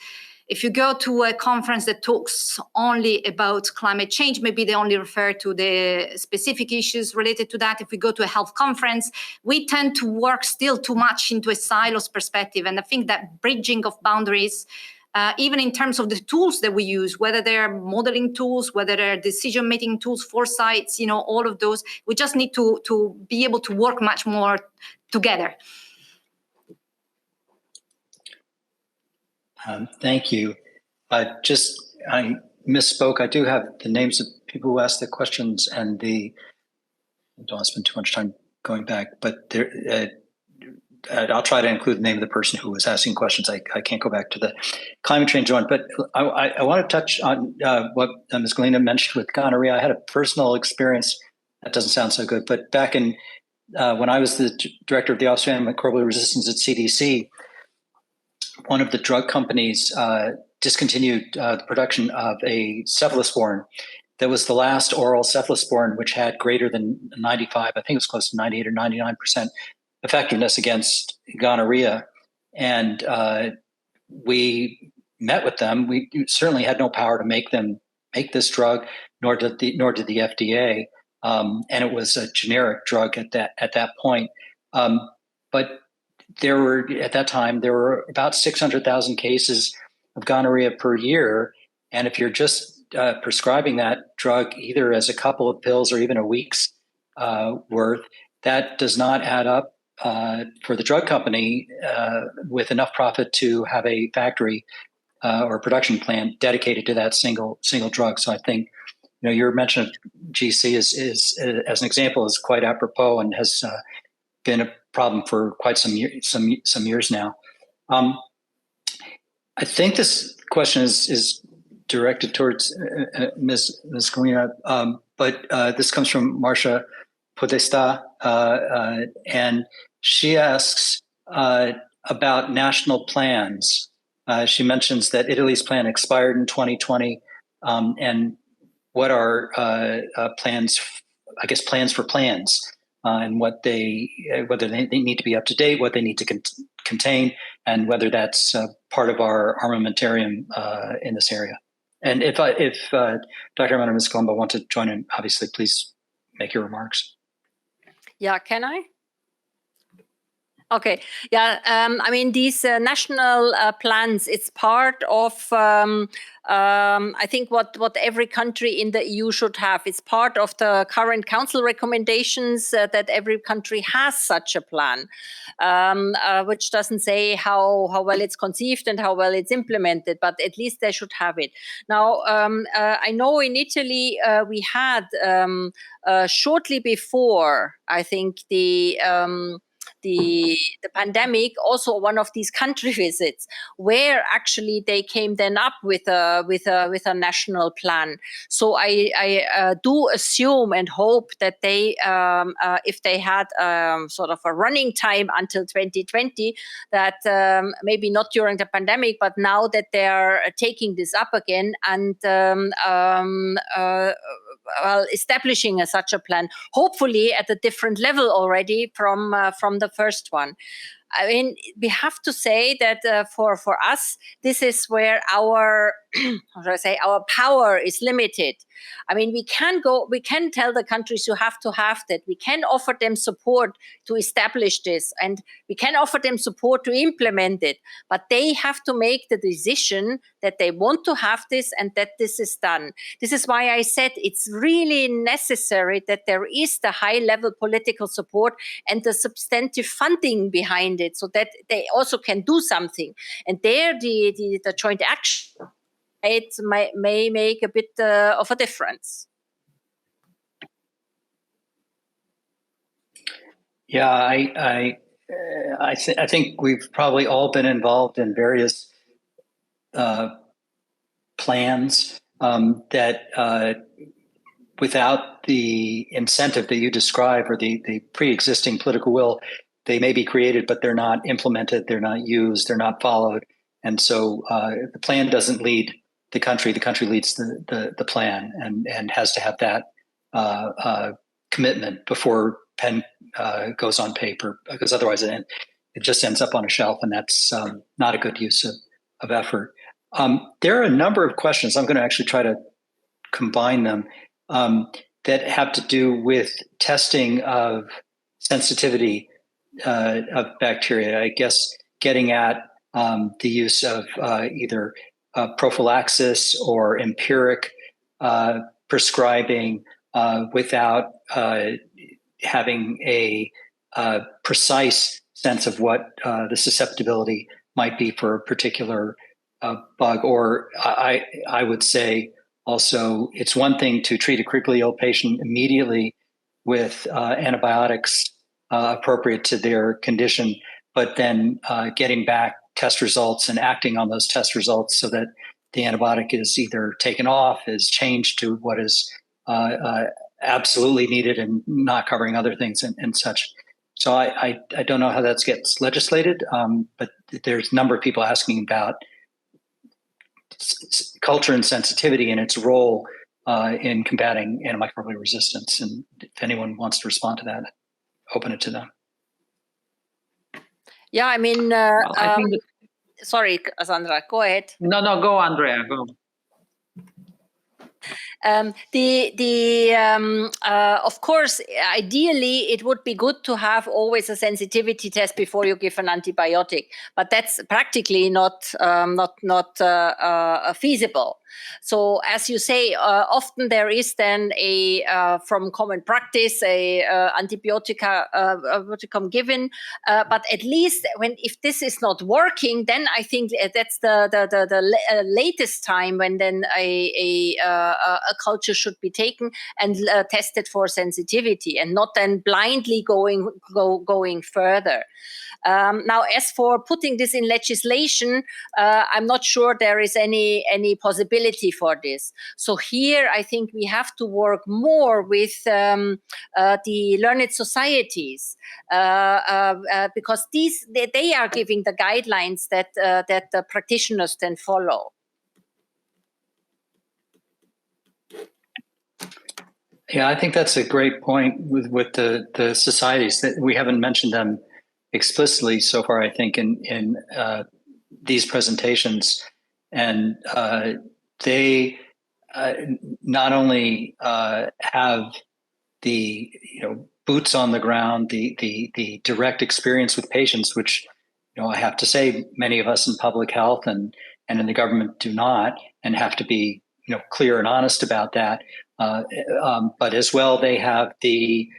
Speaker 4: If you go to a conference that talks only about climate change, maybe they only refer to the specific issues related to that. If we go to a health conference, we tend to work still too much into a silos perspective. And I think that bridging of boundaries, even in terms of the tools that we use, whether they're modeling tools, whether they're decision-making tools, foresights, all of those, we just need to be able to work much more together.
Speaker 1: Thank you. I misspoke. I do have the names of people who asked the questions, and I don't want to spend too much time going back, but I'll try to include the name of the person who was asking questions. I can't go back to the climate change one, but I want to touch on what Ms. Galina mentioned with gonorrhea. I had a personal experience. That doesn't sound so good, but back in when I was the director of the Office of Antimicrobial Resistance at CDC, one of the drug companies discontinued the production of a cephalosporin that was the last oral cephalosporin, which had greater than 95, I think it was close to 98 or 99% effectiveness against gonorrhea. And we met with them. We certainly had no power to make them make this drug, nor did the FDA. And it was a generic drug at that point. But at that time, there were about 600,000 cases of gonorrhea per year. And if you're just prescribing that drug either as a couple of pills or even a week's worth, that does not add up for the drug company with enough profit to have a factory or production plant dedicated to that single drug. So I think your mention of GC is as an example is quite apropos and has been a problem for quite some years now. I think this question is directed towards Ms. Galina, but this comes from Marcia Podesta, and she asks about national plans. She mentions that Italy's plan expired in 2020, and what are plans for plans, and whether they need to be up to date, what they need to contain, and whether that's part of our armamentarium in this area. And if Dr. Armando and Ms. Colombo want to join in, obviously, please make your remarks.
Speaker 3: Yeah, can I? Okay. Yeah. I mean, these national plans, it's part of, I think, what every country in the EU should have. It's part of the current council recommendations that every country has such a plan, which doesn't say how well it's conceived and how well it's implemented, but at least they should have it. Now, I know in Italy, we had shortly before, I think, the pandemic, also one of these country visits where actually they came then up with a national plan. So I do assume and hope that they, if they had sort of a running time until 2020, that maybe not during the pandemic, but now that they are taking this up again and establishing such a plan, hopefully at a different level already from the first one. I mean, we have to say that for us, this is where our our power is limited. I mean, we can tell the countries you have to have that. We can offer them support to establish this, and we can offer them support to implement it. But they have to make the decision that they want to have this and that this is done. This is why I said it's really necessary that there is the high-level political support and the substantive funding behind it, so that they also can do something. And there, the joint action, it may make a bit of a difference.
Speaker 1: Yeah, I think we've probably all been involved in various plans that without the incentive that you describe or the pre-existing political will, they may be created, but they're not implemented, they're not used, they're not followed. And so the plan doesn't lead the country leads the plan and has to have that commitment before pen goes on paper, because otherwise it just ends up on a shelf, and that's not a good use of effort. There are a number of questions. I'm going to actually try to combine them that have to do with testing of sensitivity of bacteria. I guess getting at the use of either prophylaxis or empiric prescribing without having a precise sense of what the susceptibility might be for a particular bug. Or I would say also, it's one thing to treat a critically ill patient immediately with antibiotics appropriate to their condition, but then getting back test results and acting on those test results so that the antibiotic is either taken off, is changed to what is absolutely needed and not covering other things and such. So I don't know how that gets legislated, but there's a number of people asking about culture and sensitivity and its role in combating antimicrobial resistance. And if anyone wants to respond to that, open it to them.
Speaker 3: Yeah, I mean,
Speaker 2: I think
Speaker 3: sorry, Sandra, go ahead.
Speaker 2: No, go, Andrea, go.
Speaker 3: Of course, ideally, it would be good to have always a sensitivity test before you give an antibiotic, but that's practically not feasible. So, as you say, often there is then from common practice, antibioticum given, but at least if this is not working, then I think that's the latest time when then a culture should be taken and tested for sensitivity, and not then blindly going further. Now, as for putting this in legislation, I'm not sure there is any possibility for this. So here, I think we have to work more with the learned societies because they are giving the guidelines that the practitioners then follow.
Speaker 1: Yeah, I think that's a great point with the societies. That we haven't mentioned them explicitly so far, I think, in these presentations. And they not only have the boots on the ground, the direct experience with patients, which I have to say many of us in public health and in the government do not, and have to be clear and honest about that. But as well, they have the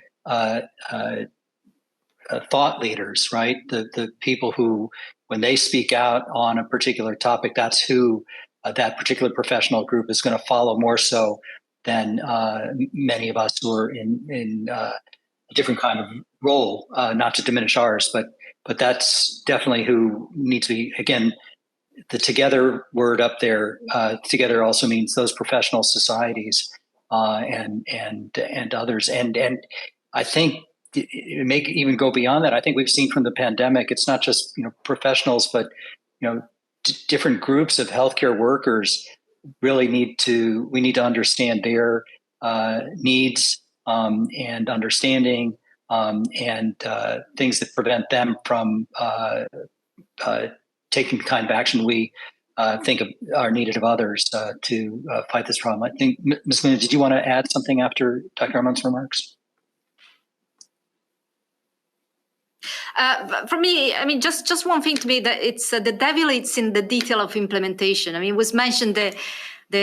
Speaker 1: thought leaders, right? The people who, when they speak out on a particular topic, that's who that particular professional group is going to follow more so than many of us who are in a different kind of role. Not to diminish ours, but that's definitely who needs to be. Again, the together word up there. Together also means those professional societies and others. And I think it may even go beyond that. I think we've seen from the pandemic, it's not just professionals, but different groups of healthcare workers really need to understand their needs and understanding and things that prevent them from taking the kind of action we think are needed of others to fight this problem. I think, Ms. Luna, did you want to add something after Dr. Armand's remarks?
Speaker 4: For me, I mean, just one thing to me, that it's the devil is in the detail of implementation. I mean, it was mentioned the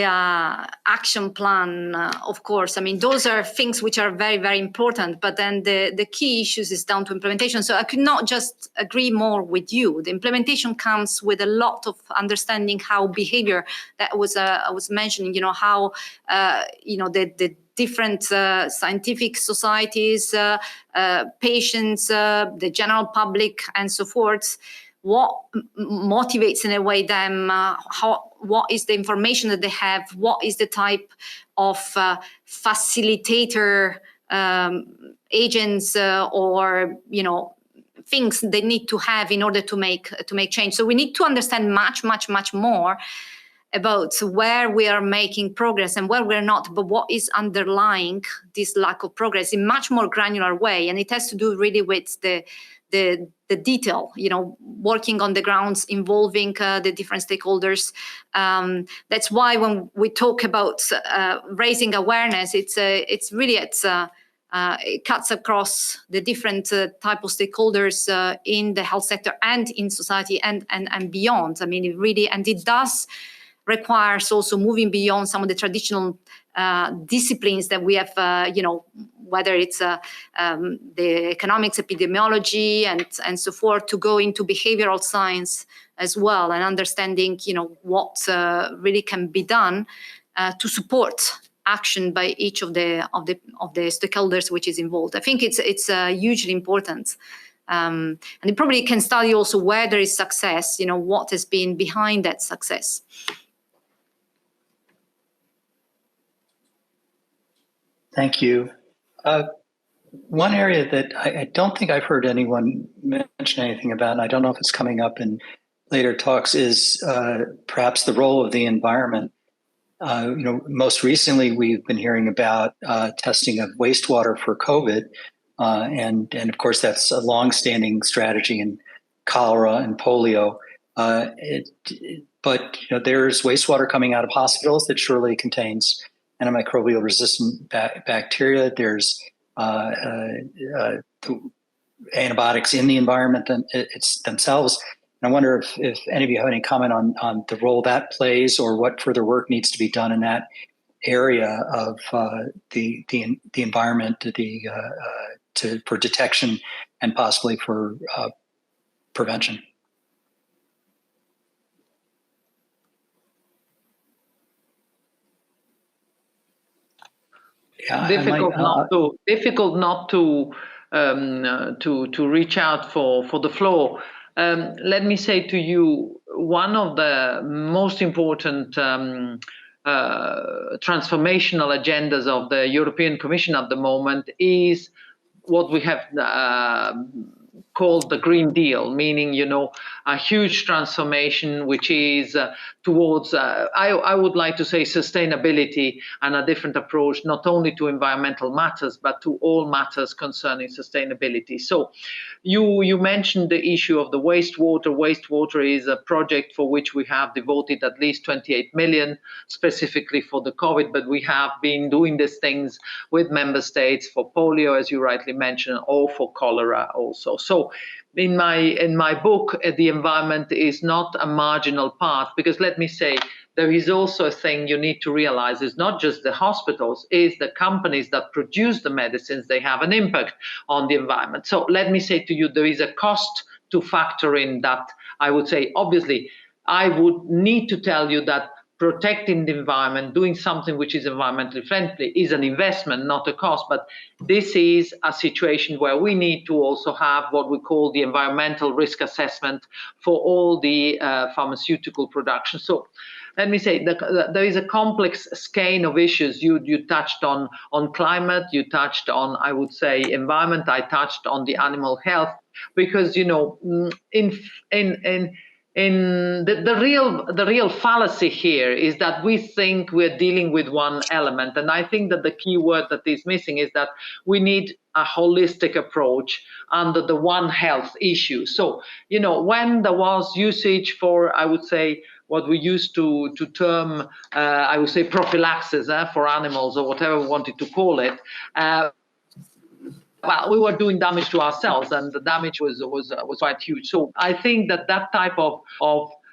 Speaker 4: action plan, of course. I mean, those are things which are very, very important, but then the key issues is down to implementation. So I could not just agree more with you. The implementation comes with a lot of understanding how behavior that was I was mentioning, how, the different scientific societies, patients, the general public, and so forth. What motivates in a way them? What is the information that they have? What is the type of facilitator agents or things they need to have in order to make change? So we need to understand much more. about where we are making progress and where we're not, but what is underlying this lack of progress in much more granular way. And it has to do really with the detail, working on the grounds, involving the different stakeholders. That's why when we talk about raising awareness, it's really it cuts across the different type of stakeholders in the health sector and in society and beyond. I mean, it does requires also moving beyond some of the traditional disciplines that we have, whether it's the economics, epidemiology, and so forth, to go into behavioral science as well, and understanding, what really can be done to support action by each of the stakeholders which is involved. I think it's hugely important. And it probably can study also where there is success, what has been behind that success.
Speaker 1: Thank you. One area that I don't think I've heard anyone mention anything about, and I don't know if it's coming up in later talks, is perhaps the role of the environment. Most recently we've been hearing about testing of wastewater for COVID, and of course that's a long-standing strategy in cholera and polio. But there's wastewater coming out of hospitals that surely contains antimicrobial resistant bacteria. There's antibiotics in the environment themselves. And I wonder if any of you have any comment on the role that plays, or what further work needs to be done in that area of the environment for detection and possibly for prevention. Yeah,
Speaker 2: difficult not to reach out for the floor. Let me say to you, one of the most important transformational agendas of the European Commission at the moment is what we have called the Green Deal, meaning, a huge transformation which is towards, I would like to say, sustainability and a different approach, not only to environmental matters, but to all matters concerning sustainability. So you mentioned the issue of the wastewater. Wastewater is a project for which we have devoted at least 28 million specifically for the COVID, but we have been doing these things with member states for polio, as you rightly mentioned, or for cholera also. So in my book, the environment is not a marginal part, because let me say, there is also a thing you need to realize is not just the hospitals, is the companies that produce the medicines, they have an impact on the environment. So let me say to you, there is a cost to factor in that. I would say, obviously, I would need to tell you that protecting the environment, doing something which is environmentally friendly, is an investment, not a cost. But this is a situation where we need to also have what we call the environmental risk assessment for all the pharmaceutical production. So let me say that there is a complex skein of issues. You touched on climate, you touched on, I would say, environment, I touched on the animal health, because the real fallacy here is that we think we're dealing with one element. And I think that the key word that is missing is that we need a holistic approach under the One Health issue. So, when there was usage for, I would say, what we used to term, I would say, prophylaxis for animals, or whatever we wanted to call it, well, we were doing damage to ourselves, and the damage was quite huge. So I think that type of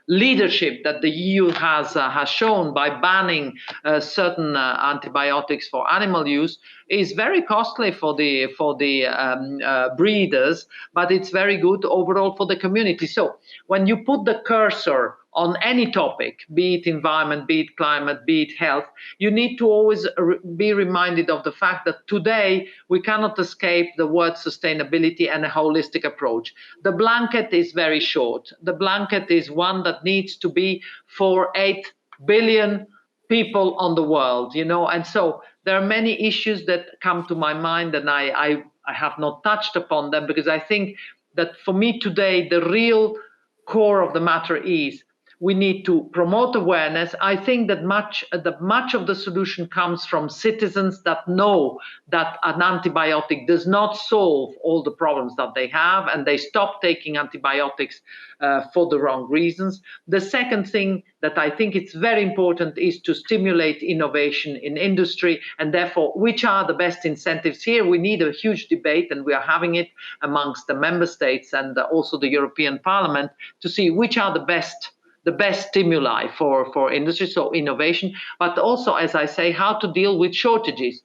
Speaker 2: leadership that the EU has shown by banning certain antibiotics for animal use is very costly for the breeders, but it's very good overall for the community. So when you put the cursor on any topic, be it environment, be it climate, be it health, you need to always be reminded of the fact that today we cannot escape the word sustainability and a holistic approach. The blanket is very short. The blanket is one that needs to be for 8 billion people on the world, and so there are many issues that come to my mind, and I have not touched upon them, because I think that for me today, the real core of the matter is, We need to promote awareness. I think that much of the solution comes from citizens that know that an antibiotic does not solve all the problems that they have, and they stop taking antibiotics for the wrong reasons. The second thing that I think it's very important is to stimulate innovation in industry, and therefore, which are the best incentives here? We need a huge debate, and we are having it amongst the member states and also the European Parliament to see which are the best stimuli for industry, so innovation, but also, as I say, how to deal with shortages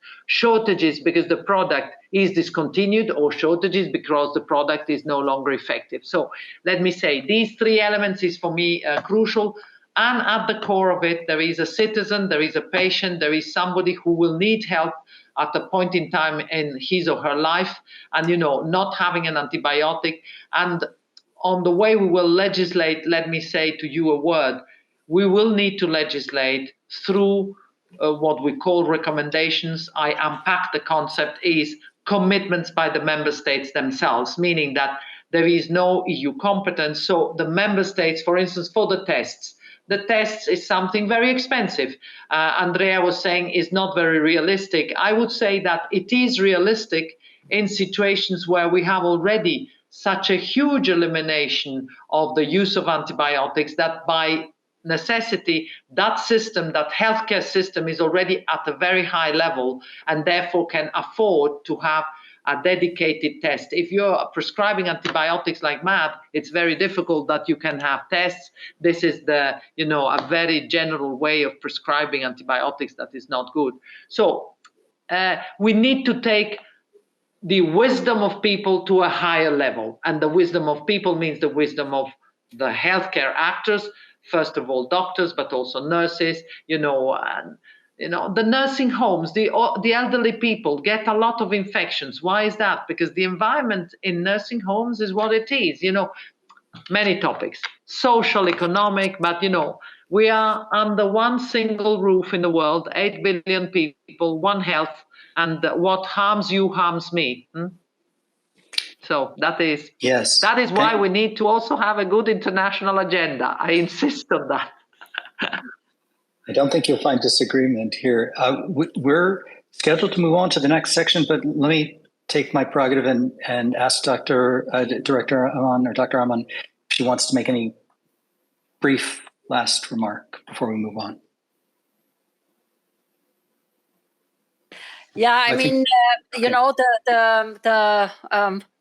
Speaker 2: because the product is discontinued, or shortages because the product is no longer effective. So let me say, these three elements is for me crucial. And at the core of it, there is a citizen, there is a patient, there is somebody who will need help at a point in time in his or her life, and not having an antibiotic. And on the way we will legislate, let me say to you a word. We will need to legislate through what we call recommendations. I unpack the concept is commitments by the member states themselves, meaning that there is no EU competence. So the member states, for instance, for the tests is something very expensive. Andrea was saying is not very realistic. I would say that it is realistic in situations where we have already such a huge elimination of the use of antibiotics that by necessity, that healthcare system is already at a very high level and therefore can afford to have a dedicated test. If you're prescribing antibiotics like mad, it's very difficult that you can have tests. This is a very general way of prescribing antibiotics that is not good. So we need to take the wisdom of people to a higher level. And the wisdom of people means the wisdom of the healthcare actors, first of all doctors, but also nurses, and the nursing homes, the elderly people get a lot of infections. Why is that? Because the environment in nursing homes is what it is, many topics, social, economic, but we are under one single roof in the world, 8 billion people, one health, and what harms you harms me. So that is why we need to also have a good international agenda. I insist on that.
Speaker 1: I don't think you'll find disagreement here. We're scheduled to move on to the next section, but let me take my prerogative and ask Director Aman, or Dr. Aman, if she wants to make any brief last remark before we move on.
Speaker 3: Yeah, I mean,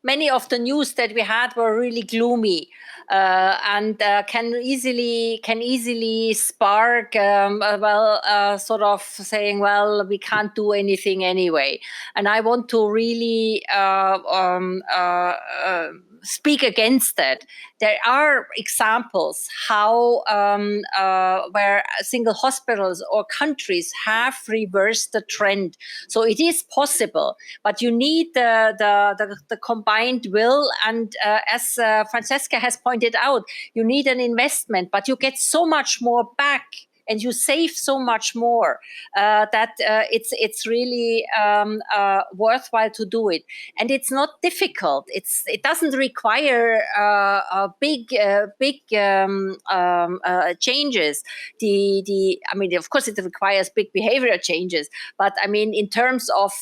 Speaker 3: many of the news that we had were really gloomy, and can easily spark, sort of saying, well, we can't do anything anyway. And I want to really speak against that. There are examples how where single hospitals or countries have reversed the trend. So it is possible, but you need the combined will. And as Francesca has pointed out, you need an investment, but you get so much more back. And you save so much more that it's really worthwhile to do it, and it's not difficult. It doesn't require big changes. I mean, of course, it requires big behavioral changes, but I mean, in terms of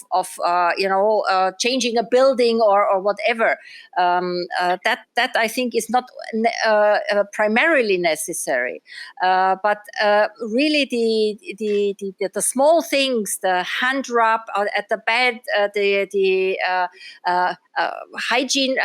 Speaker 3: changing a building or whatever, that I think is not primarily necessary, but really the small things, the hand rub at the bed, the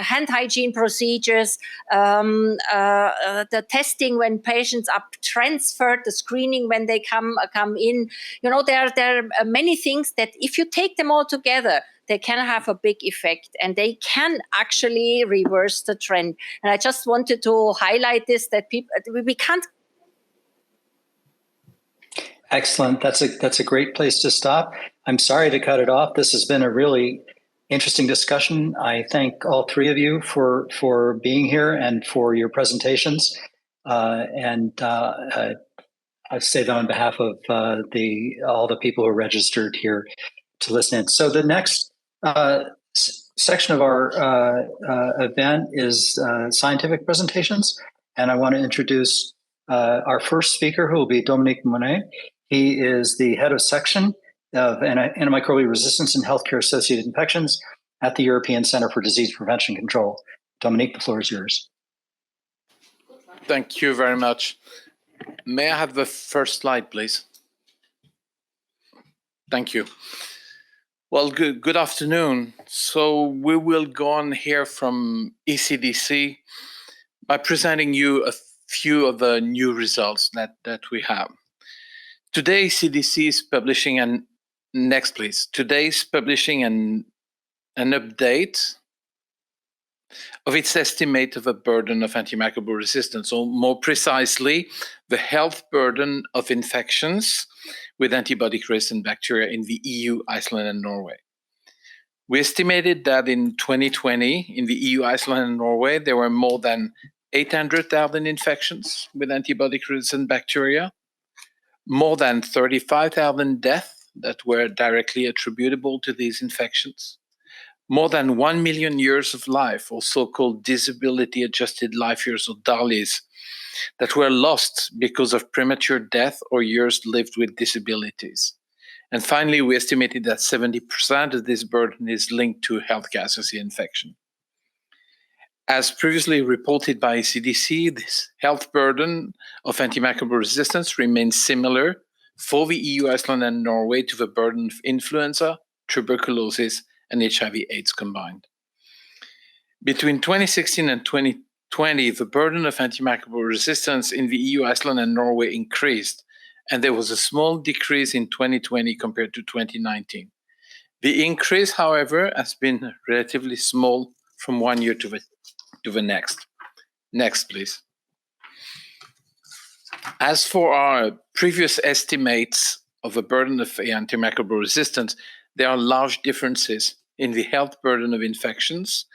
Speaker 3: hand hygiene procedures, the testing when patients are transferred, the screening when they come in. There are many things that if you take them all together, they can have a big effect, and they can actually reverse the trend. And I just wanted to highlight this, that we can't.
Speaker 1: Excellent. That's a great place to stop. I'm sorry to cut it off. This has been a really interesting discussion. I thank all three of you for being here and for your presentations. I say that on behalf of all the people who are registered here to listen in. So the next section of our event is scientific presentations, and I want to introduce our first speaker, who will be Dominique Monet. He is the head of section of Antimicrobial Resistance and Healthcare-Associated Infections at the European Center for Disease Prevention and Control. Dominique, the floor is yours.
Speaker 5: Thank you very much. May I have the first slide, please? Thank you. Well, good afternoon. So we will go on here from ECDC by presenting you a few of the new results that we have. Today, ECDC is publishing next please. Today is publishing an update of its estimate of a burden of antimicrobial resistance, or more precisely, the health burden of infections with antibiotic-resistant bacteria in the EU, Iceland, and Norway. We estimated that in 2020, in the EU, Iceland, and Norway, there were more than 800,000 infections with antibiotic-resistant bacteria, more than 35,000 deaths that were directly attributable to these infections, more than 1 million years of life, or so-called disability-adjusted life years, or DALYs, that were lost because of premature death or years lived with disabilities. And finally, we estimated that 70% of this burden is linked to healthcare-associated infection. As previously reported by ECDC, this health burden of antimicrobial resistance remains similar for the EU, Iceland, and Norway to the burden of influenza, tuberculosis, and HIV/AIDS combined. Between 2016 and 2020, the burden of antimicrobial resistance in the EU, Iceland, and Norway increased, and there was a small decrease in 2020 compared to 2019. The increase, however, has been relatively small from one year to the next. Next, please. As for our previous estimates of the burden of antimicrobial resistance, there are large differences in the health burden of infections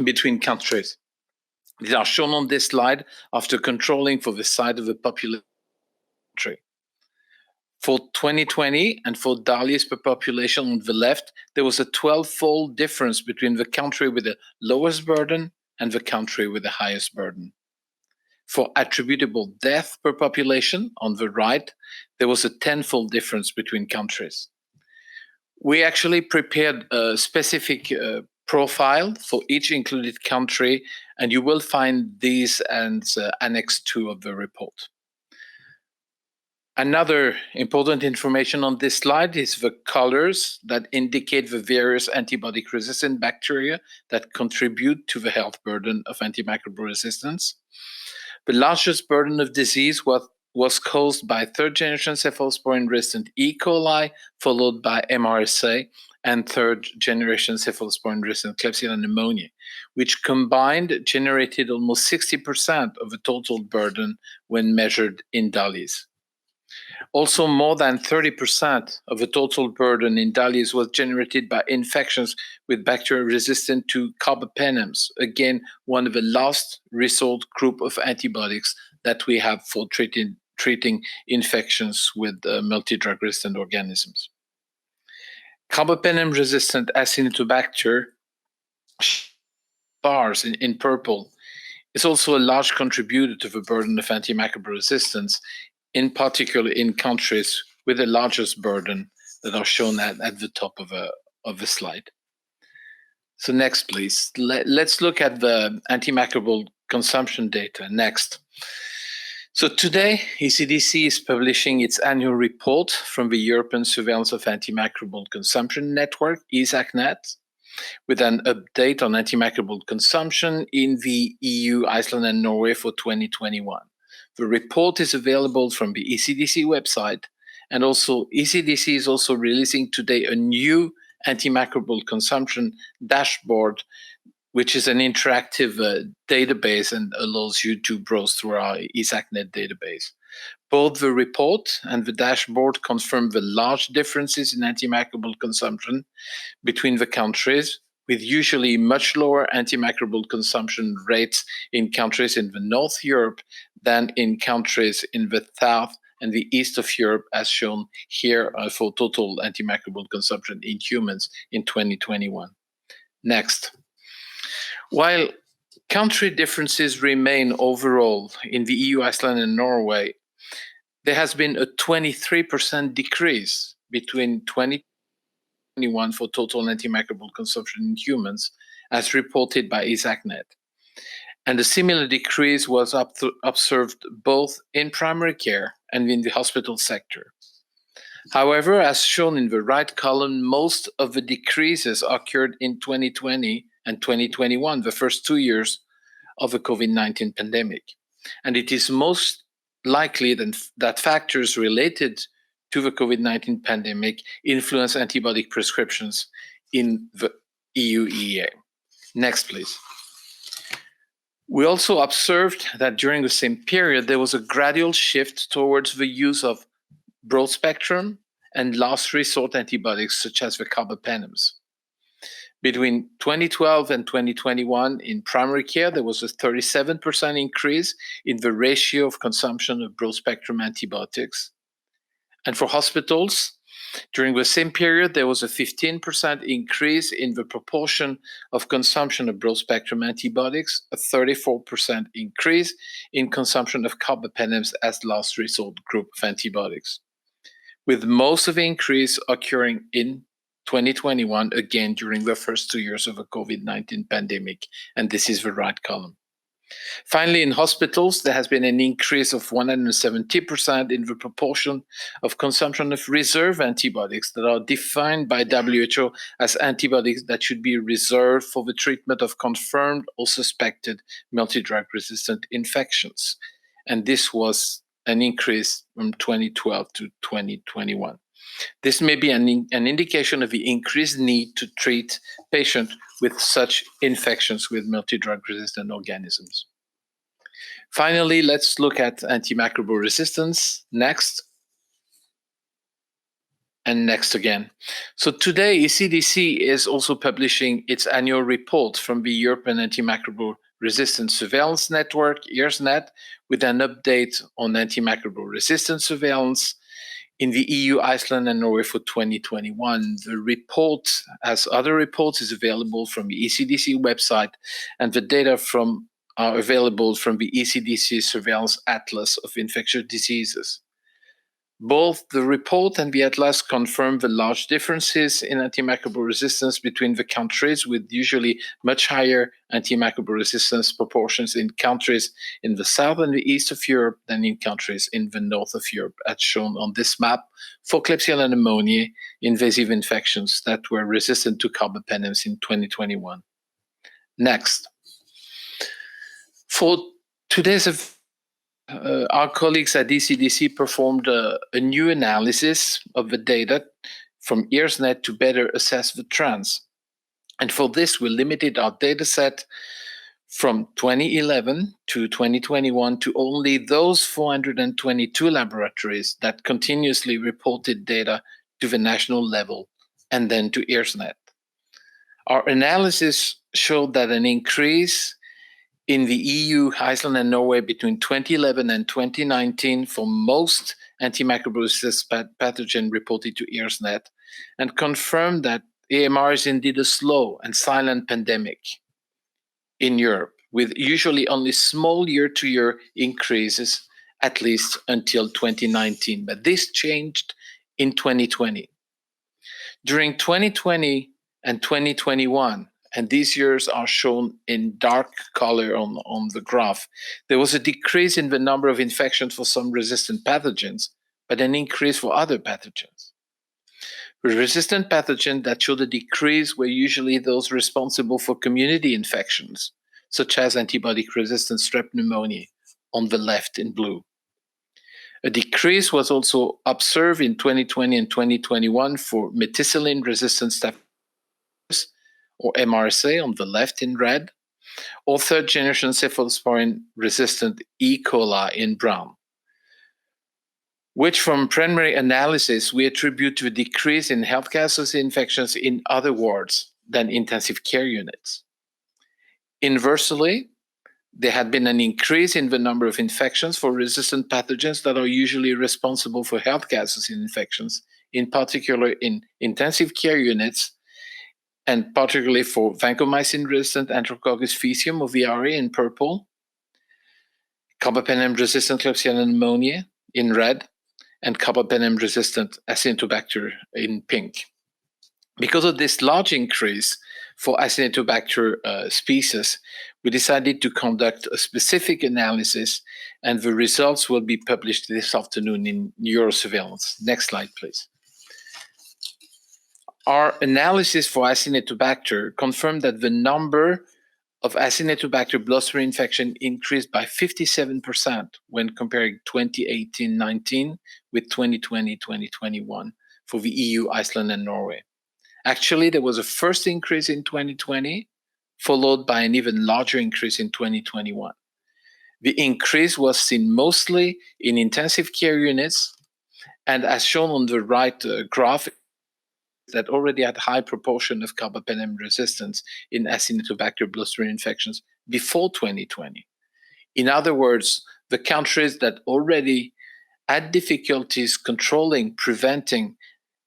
Speaker 5: between countries. These are shown on this slide after controlling for the size of the population. For 2020 and for DALYs per population on the left, there was a 12-fold difference between the country with the lowest burden and the country with the highest burden. For attributable death per population on the right, there was a 10-fold difference between countries. We actually prepared a specific profile for each included country, and you will find these as Annex 2 of the report. Another important information on this slide is the colors that indicate the various antibiotic-resistant bacteria that contribute to the health burden of antimicrobial resistance. The largest burden of disease was caused by third-generation cephalosporin-resistant E. coli, followed by MRSA, and third-generation cephalosporin-resistant Klebsiella pneumoniae, which combined generated almost 60% of the total burden when measured in DALYs. Also, more than 30% of the total burden in DALYs was generated by infections with bacteria resistant to carbapenems, again, one of the last resort group of antibiotics that we have for treating infections with multi-drug resistant organisms. Carbapenem-resistant Acinetobacter, bars in purple, is also a large contributor to the burden of antimicrobial resistance, in particular in countries with the largest burden that are shown at the top of the slide. So next, please. Let's look at the antimicrobial consumption data. Next. So today, ECDC is publishing its annual report from the European Surveillance of Antimicrobial Consumption Network, ESACnet, with an update on antimicrobial consumption in the EU, Iceland, and Norway for 2021. The report is available from the ECDC website, and also ECDC is also releasing today a new antimicrobial consumption dashboard, which is an interactive database and allows you to browse through our ESACnet database. Both the report and the dashboard confirm the large differences in antimicrobial consumption between the countries, with usually much lower antimicrobial consumption rates in countries in the North Europe than in countries in the South and the East of Europe, as shown here for total antimicrobial consumption in humans in 2021. Next. While country differences remain overall in the EU, Iceland, and Norway. There has been a 23% decrease between 2021 for total antimicrobial consumption in humans, as reported by ECDC. And a similar decrease was observed both in primary care and in the hospital sector. However, as shown in the right column, most of the decreases occurred in 2020 and 2021, the first 2 years of the COVID-19 pandemic. And it is most likely that factors related to the COVID-19 pandemic influence antibiotic prescriptions in the EU-EEA. Next, please. We also observed that during the same period, there was a gradual shift towards the use of broad-spectrum and last resort antibiotics, such as the carbapenems. Between 2012 and 2021, in primary care, there was a 37% increase in the ratio of consumption of broad-spectrum antibiotics. And for hospitals, during the same period, there was a 15% increase in the proportion of consumption of broad-spectrum antibiotics, a 34% increase in consumption of carbapenems as last resort group of antibiotics, with most of the increase occurring in 2021, again during the first 2 years of the COVID-19 pandemic, and this is the right column. Finally, in hospitals, there has been an increase of 170% in the proportion of consumption of reserve antibiotics that are defined by WHO as antibiotics that should be reserved for the treatment of confirmed or suspected multi-drug resistant infections. And this was an increase from 2012 to 2021. This may be an indication of the increased need to treat patients with such infections with multi-drug resistant organisms. Finally, let's look at antimicrobial resistance. Next. And next again. So today, ECDC is also publishing its annual report from the European Antimicrobial Resistance Surveillance Network, EARSnet, with an update on antimicrobial resistance surveillance in the EU, Iceland, and Norway for 2021. The report, as other reports, is available from the ECDC website, and the data are available from the ECDC Surveillance Atlas of Infectious Diseases. Both the report and the atlas confirm the large differences in antimicrobial resistance between the countries, with usually much higher antimicrobial resistance proportions in countries in the south and the east of Europe than in countries in the north of Europe, as shown on this map for Klebsiella pneumoniae, invasive infections that were resistant to carbapenems in 2021. Next. For today's event, our colleagues at ECDC performed a new analysis of the data from EARSnet to better assess the trends. And for this, we limited our data set from 2011 to 2021 to only those 422 laboratories that continuously reported data to the national level and then to EARSnet. Our analysis showed that an increase in the EU, Iceland, and Norway between 2011 and 2019 for most antimicrobial resistant pathogen reported to EARSnet, and confirmed that AMR is indeed a slow and silent pandemic in Europe, with usually only small year-to-year increases, at least until 2019. But this changed in 2020. During 2020 and 2021, and these years are shown in dark color on the graph, there was a decrease in the number of infections for some resistant pathogens, but an increase for other pathogens. The resistant pathogens that showed a decrease were usually those responsible for community infections, such as antibiotic-resistant strep pneumoniae, on the left in blue. A decrease was also observed in 2020 and 2021 for methicillin-resistant staphylococcus, or MRSA, on the left in red, or third-generation cephalosporin-resistant E. coli in brown, which from primary analysis we attribute to a decrease in healthcare-associated infections in other wards than intensive care units. Inversely, there had been an increase in the number of infections for resistant pathogens that are usually responsible for healthcare-associated infections, in particular in intensive care units and particularly for vancomycin-resistant Enterococcus faecium, or VRE, in purple, carbapenem-resistant Klebsiella pneumoniae in red, and carbapenem-resistant Acinetobacter in pink. Because of this large increase for Acinetobacter species, we decided to conduct a specific analysis, and the results will be published this afternoon in Neurosurveillance. Next slide, please. Our analysis for Acinetobacter confirmed that the number of Acinetobacter bloodstream infection increased by 57% when comparing 2018-19 with 2020-2021 for the EU, Iceland, and Norway. Actually, there was a first increase in 2020, followed by an even larger increase in 2021. The increase was seen mostly in intensive care units, and as shown on the right graph, that already had high proportion of carbapenem resistance in Acinetobacter bloodstream infections before 2020. In other words, the countries that already had difficulties controlling, preventing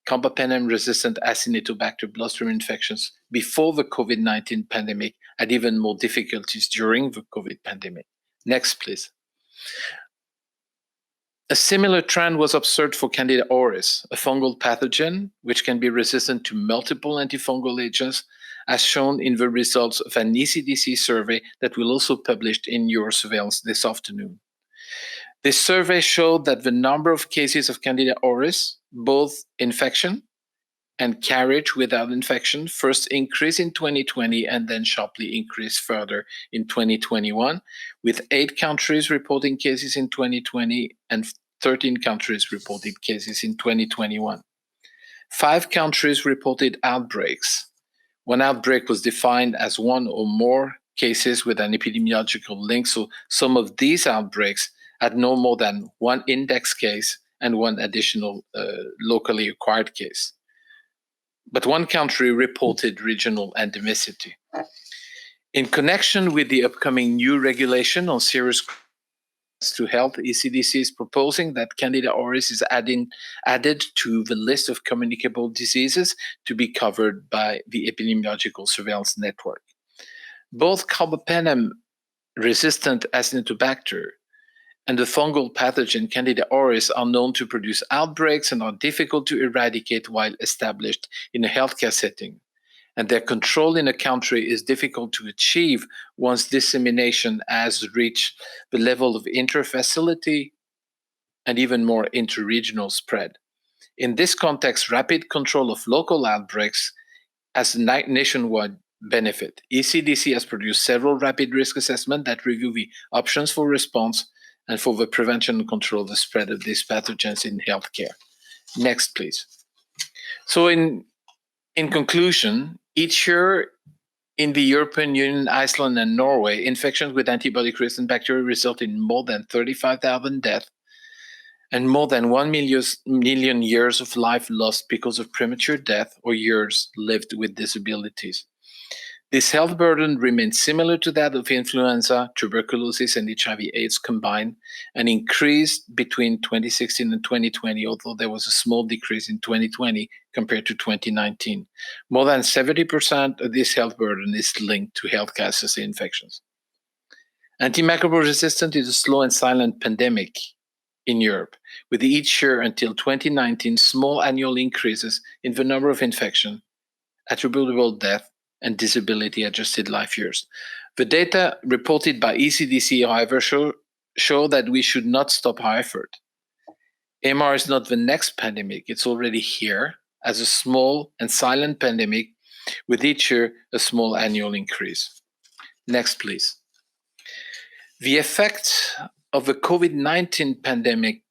Speaker 5: carbapenem-resistant Acinetobacter bloodstream infections before the COVID-19 pandemic had even more difficulties during the COVID pandemic. Next, please. A similar trend was observed for Candida auris, a fungal pathogen which can be resistant to multiple antifungal agents, as shown in the results of an ECDC survey that we'll also publish in Eurosurveillance this afternoon. This survey showed that the number of cases of Candida auris, both infection and carriage without infection, first increased in 2020 and then sharply increased further in 2021, with 8 countries reporting cases in 2020 and 13 countries reported cases in 2021. 5 countries reported outbreaks. One outbreak was defined as one or more cases with an epidemiological link, so some of these outbreaks had no more than 1 index case and 1 additional locally acquired case. But 1 country reported regional endemicity. In connection with the upcoming new regulation on serious to health, ECDC is proposing that Candida auris is added to the list of communicable diseases to be covered by the epidemiological surveillance network. Both carbapenem-resistant Acinetobacter and the fungal pathogen Candida auris are known to produce outbreaks and are difficult to eradicate while established in a healthcare setting. And their control in a country is difficult to achieve once dissemination has reached the level of inter-facility and even more inter-regional spread. In this context, rapid control of local outbreaks has a nationwide benefit. ECDC has produced several rapid risk assessments that review the options for response and for the prevention and control of the spread of these pathogens in healthcare. Next, please. So in conclusion, each year in the European Union, Iceland, and Norway, infections with antibiotic-resistant bacteria result in more than 35,000 deaths and more than 1 million years of life lost because of premature death or years lived with disabilities. This health burden remains similar to that of influenza, tuberculosis, and HIV/AIDS combined, and increased between 2016 and 2020, although there was a small decrease in 2020 compared to 2019. More than 70% of this health burden is linked to healthcare-associated infections. Antimicrobial resistance is a slow and silent pandemic in Europe, with each year until 2019 small annual increases in the number of infections, attributable death, and disability-adjusted life years. The data reported by ECDC, however, show that we should not stop our effort. AMR is not the next pandemic. It's already here as a small and silent pandemic, with each year a small annual increase. Next, please. The effect of the COVID-19 pandemic.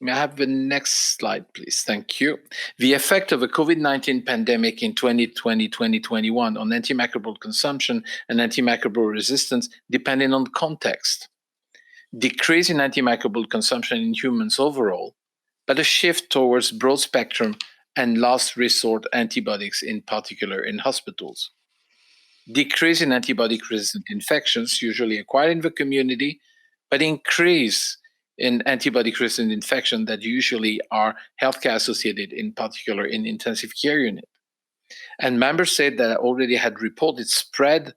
Speaker 5: May I have the next slide, please? Thank you. The effect of the COVID-19 pandemic in 2020-2021 on antimicrobial consumption and antimicrobial resistance depended on context. Decrease in antimicrobial consumption in humans overall, but a shift towards broad spectrum and last resort antibiotics, in particular in hospitals. Decrease in antibiotic-resistant infections, usually acquired in the community, but increase in antibiotic-resistant infection that usually are healthcare associated, in particular in intensive care unit. And member states that already had reported spread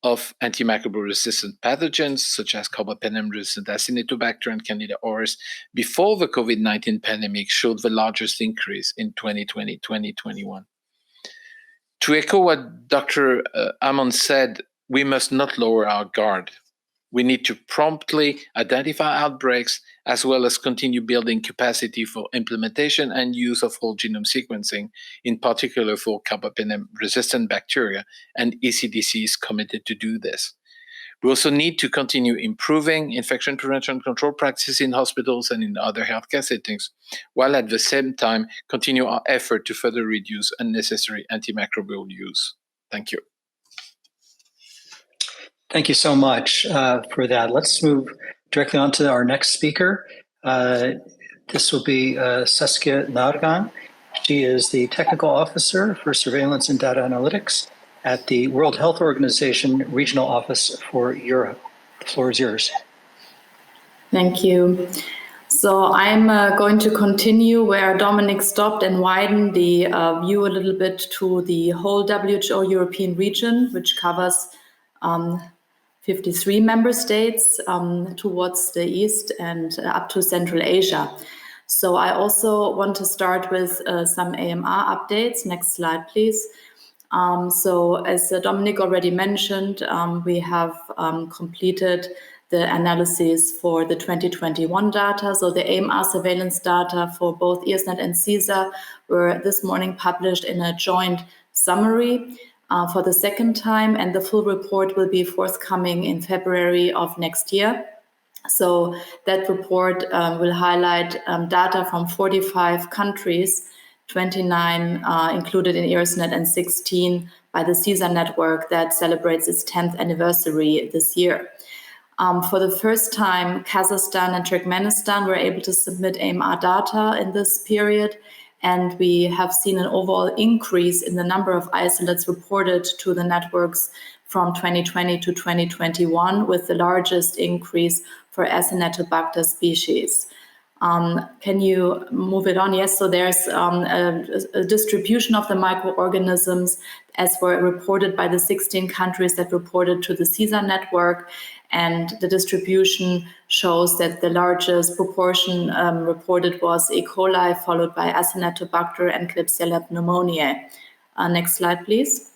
Speaker 5: of antimicrobial resistant pathogens such as carbapenem-resistant Acinetobacter and Candida auris before the COVID-19 pandemic showed the largest increase in 2020-2021. To echo what Dr. Amon said, we must not lower our guard. We need to promptly identify outbreaks as well as continue building capacity for implementation and use of whole genome sequencing, in particular for carbapenem-resistant bacteria, and ECDC is committed to do this. We also need to continue improving infection prevention control practices in hospitals and in other healthcare settings, while at the same time continue our effort to further reduce unnecessary antimicrobial use. Thank you.
Speaker 1: Thank you so much for that. Let's move directly on to our next speaker. This will be Saskia Nargan. She is the Technical Officer for Surveillance and Data Analytics at the World Health Organization Regional Office for Europe. The floor is yours.
Speaker 6: Thank you. So I'm going to continue where Dominic stopped and widen the view a little bit to the whole WHO European region, which covers 53 member states towards the east and up to Central Asia. So I also want to start with some AMR updates. Next slide, please. So as Dominic already mentioned, we have completed the analysis for the 2021 data. So the AMR surveillance data for both ESNet and CESA were this morning published in a joint summary for the second time, and the full report will be forthcoming in February of next year. So that report will highlight data from 45 countries, 29 included in ESNet and 16 by the CESA network that celebrates its 10th anniversary this year. For the first time, Kazakhstan and Turkmenistan were able to submit AMR data in this period, and we have seen an overall increase in the number of isolates reported to the networks from 2020 to 2021, with the largest increase for Acinetobacter species. Can you move it on? Yes, so there's a distribution of the microorganisms as were reported by the 16 countries that reported to the CESA network. And the distribution shows that the largest proportion reported was E. coli, followed by Acinetobacter and Klebsiella pneumoniae. Next slide, please.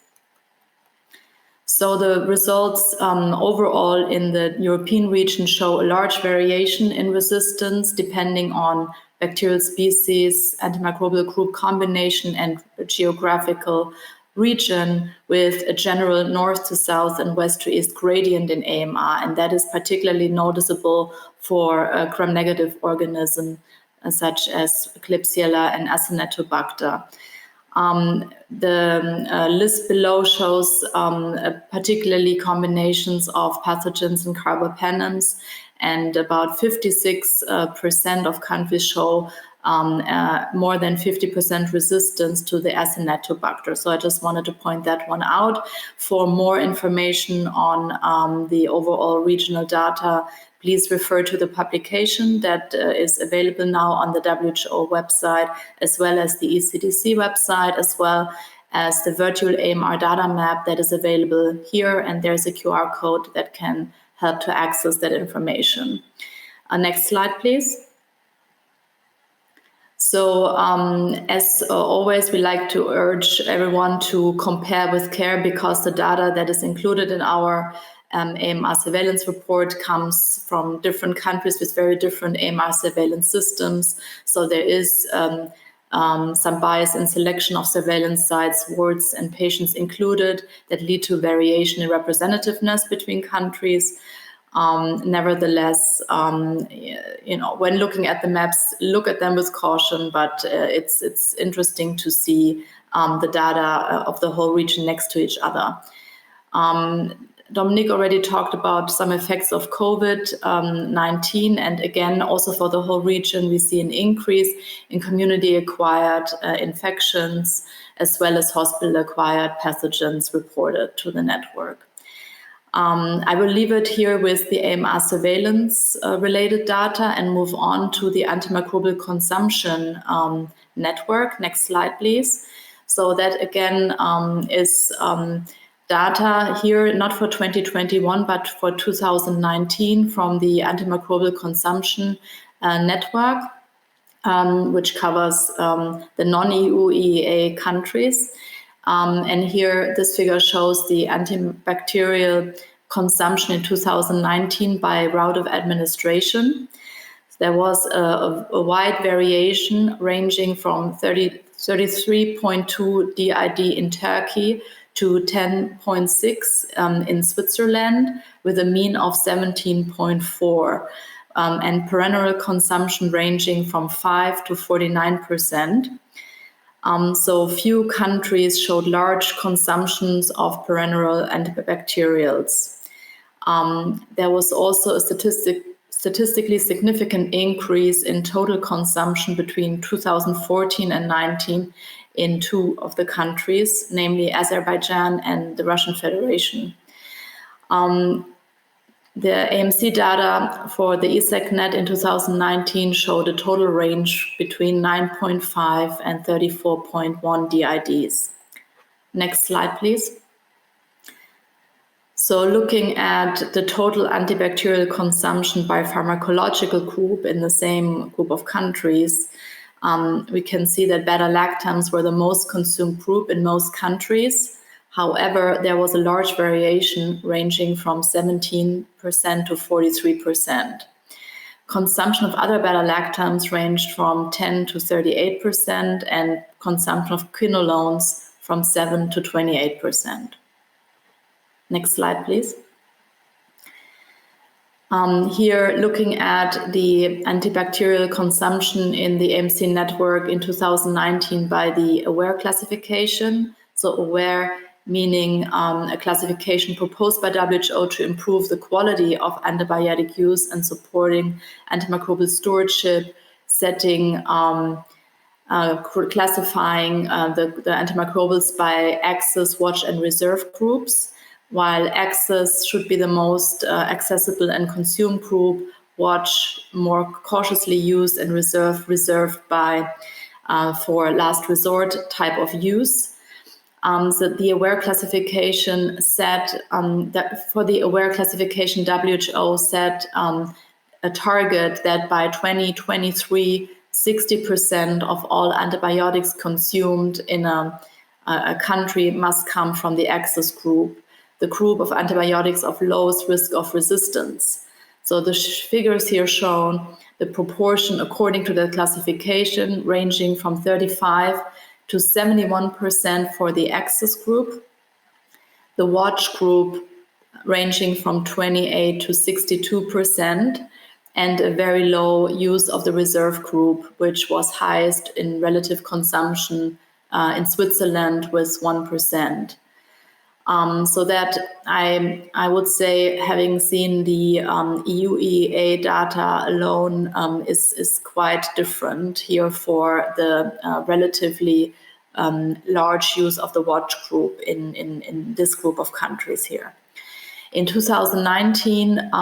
Speaker 6: So the results overall in the European region show a large variation in resistance depending on bacterial species, antimicrobial group combination, and geographical region, with a general north to south and west to east gradient in AMR, and that is particularly noticeable for gram-negative organisms such as Klebsiella and Acinetobacter. The list below shows particularly combinations of pathogens and carbapenems, and about 56% of countries show more than 50% resistance to the Acinetobacter. So I just wanted to point that one out. For more information on the overall regional data, please refer to the publication that is available now on the WHO website, as well as the ECDC website, as well as the virtual AMR data map that is available here. And there's a QR code that can help to access that information. Next slide, please. So as always, we like to urge everyone to compare with care, because the data that is included in our AMR surveillance report comes from different countries with very different AMR surveillance systems. So there is some bias in selection of surveillance sites, wards, and patients included that lead to variation in representativeness between countries. Nevertheless, when looking at the maps, look at them with caution, but it's interesting to see the data of the whole region next to each other. Dominic already talked about some effects of COVID-19, and again, also for the whole region, we see an increase in community-acquired infections, as well as hospital-acquired pathogens reported to the network. I will leave it here with the AMR surveillance related data and move on to the antimicrobial consumption network. Next slide, please. So that again is data here, not for 2021, but for 2019 from the Antimicrobial Consumption Network, which covers the non-EU EEA countries. And here, this figure shows the antibacterial consumption in 2019 by route of administration. There was a wide variation ranging from 33.2 DID in Turkey to 10.6 in Switzerland, with a mean of 17.4, and perennial consumption ranging from 5 to 49%. So few countries showed large consumptions of perennial antibacterials. There was also a statistically significant increase in total consumption between 2014 and 19 in two of the countries, namely Azerbaijan and the Russian Federation. The AMC data for the ESECnet in 2019 showed a total range between 9.5 and 34.1 DIDs. Next slide, please. So looking at the total antibacterial consumption by pharmacological group in the same group of countries, we can see that beta-lactams were the most consumed group in most countries. However, there was a large variation ranging from 17% to 43%. Consumption of other beta-lactams ranged from 10 to 38%, and consumption of quinolones from 7 to 28%. Next slide, please. Here, looking at the antibacterial consumption in the AMC network in 2019 by the AWARE classification. So AWARE meaning a classification proposed by WHO to improve the quality of antibiotic use and supporting antimicrobial stewardship, setting, classifying the antimicrobials by access, watch, and reserve groups. While access should be the most accessible and consumed group, watch more cautiously used, and reserved by for last resort type of use. So the AWARE classification set that for the AWARE classification, WHO set a target that by 2023, 60% of all antibiotics consumed in a country must come from the access group, the group of antibiotics of lowest risk of resistance. So the figures here shown the proportion according to the classification ranging from 35 to 71% for the access group, the watch group ranging from 28 to 62%, and a very low use of the reserve group, which was highest in relative consumption in Switzerland with 1%. So that I would say, having seen the EU EEA data alone is quite different here for the relatively large use of the watch group in this group of countries here. In 2019,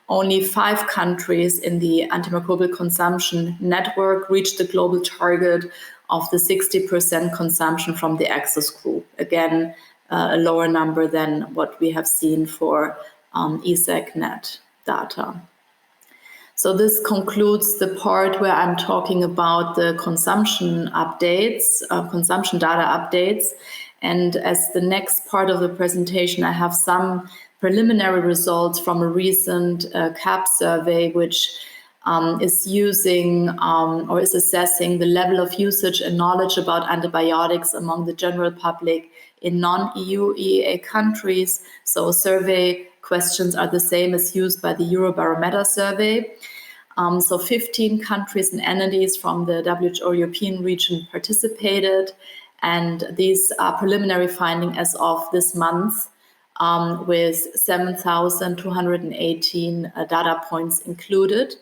Speaker 6: only 5 countries in the antimicrobial consumption network reached the global target of the 60% consumption from the access group. Again, a lower number than what we have seen for ESECnet data. So this concludes the part where I'm talking about the consumption updates, consumption data updates. And as the next part of the presentation, I have some preliminary results from a recent CAP survey, which is using or is assessing the level of usage and knowledge about antibiotics among the general public in non-EU EEA countries. So survey questions are the same as used by the Eurobarometer survey. So 15 countries and entities from the WHO European region participated, and these are preliminary findings as of this month, with 7,218 data points included.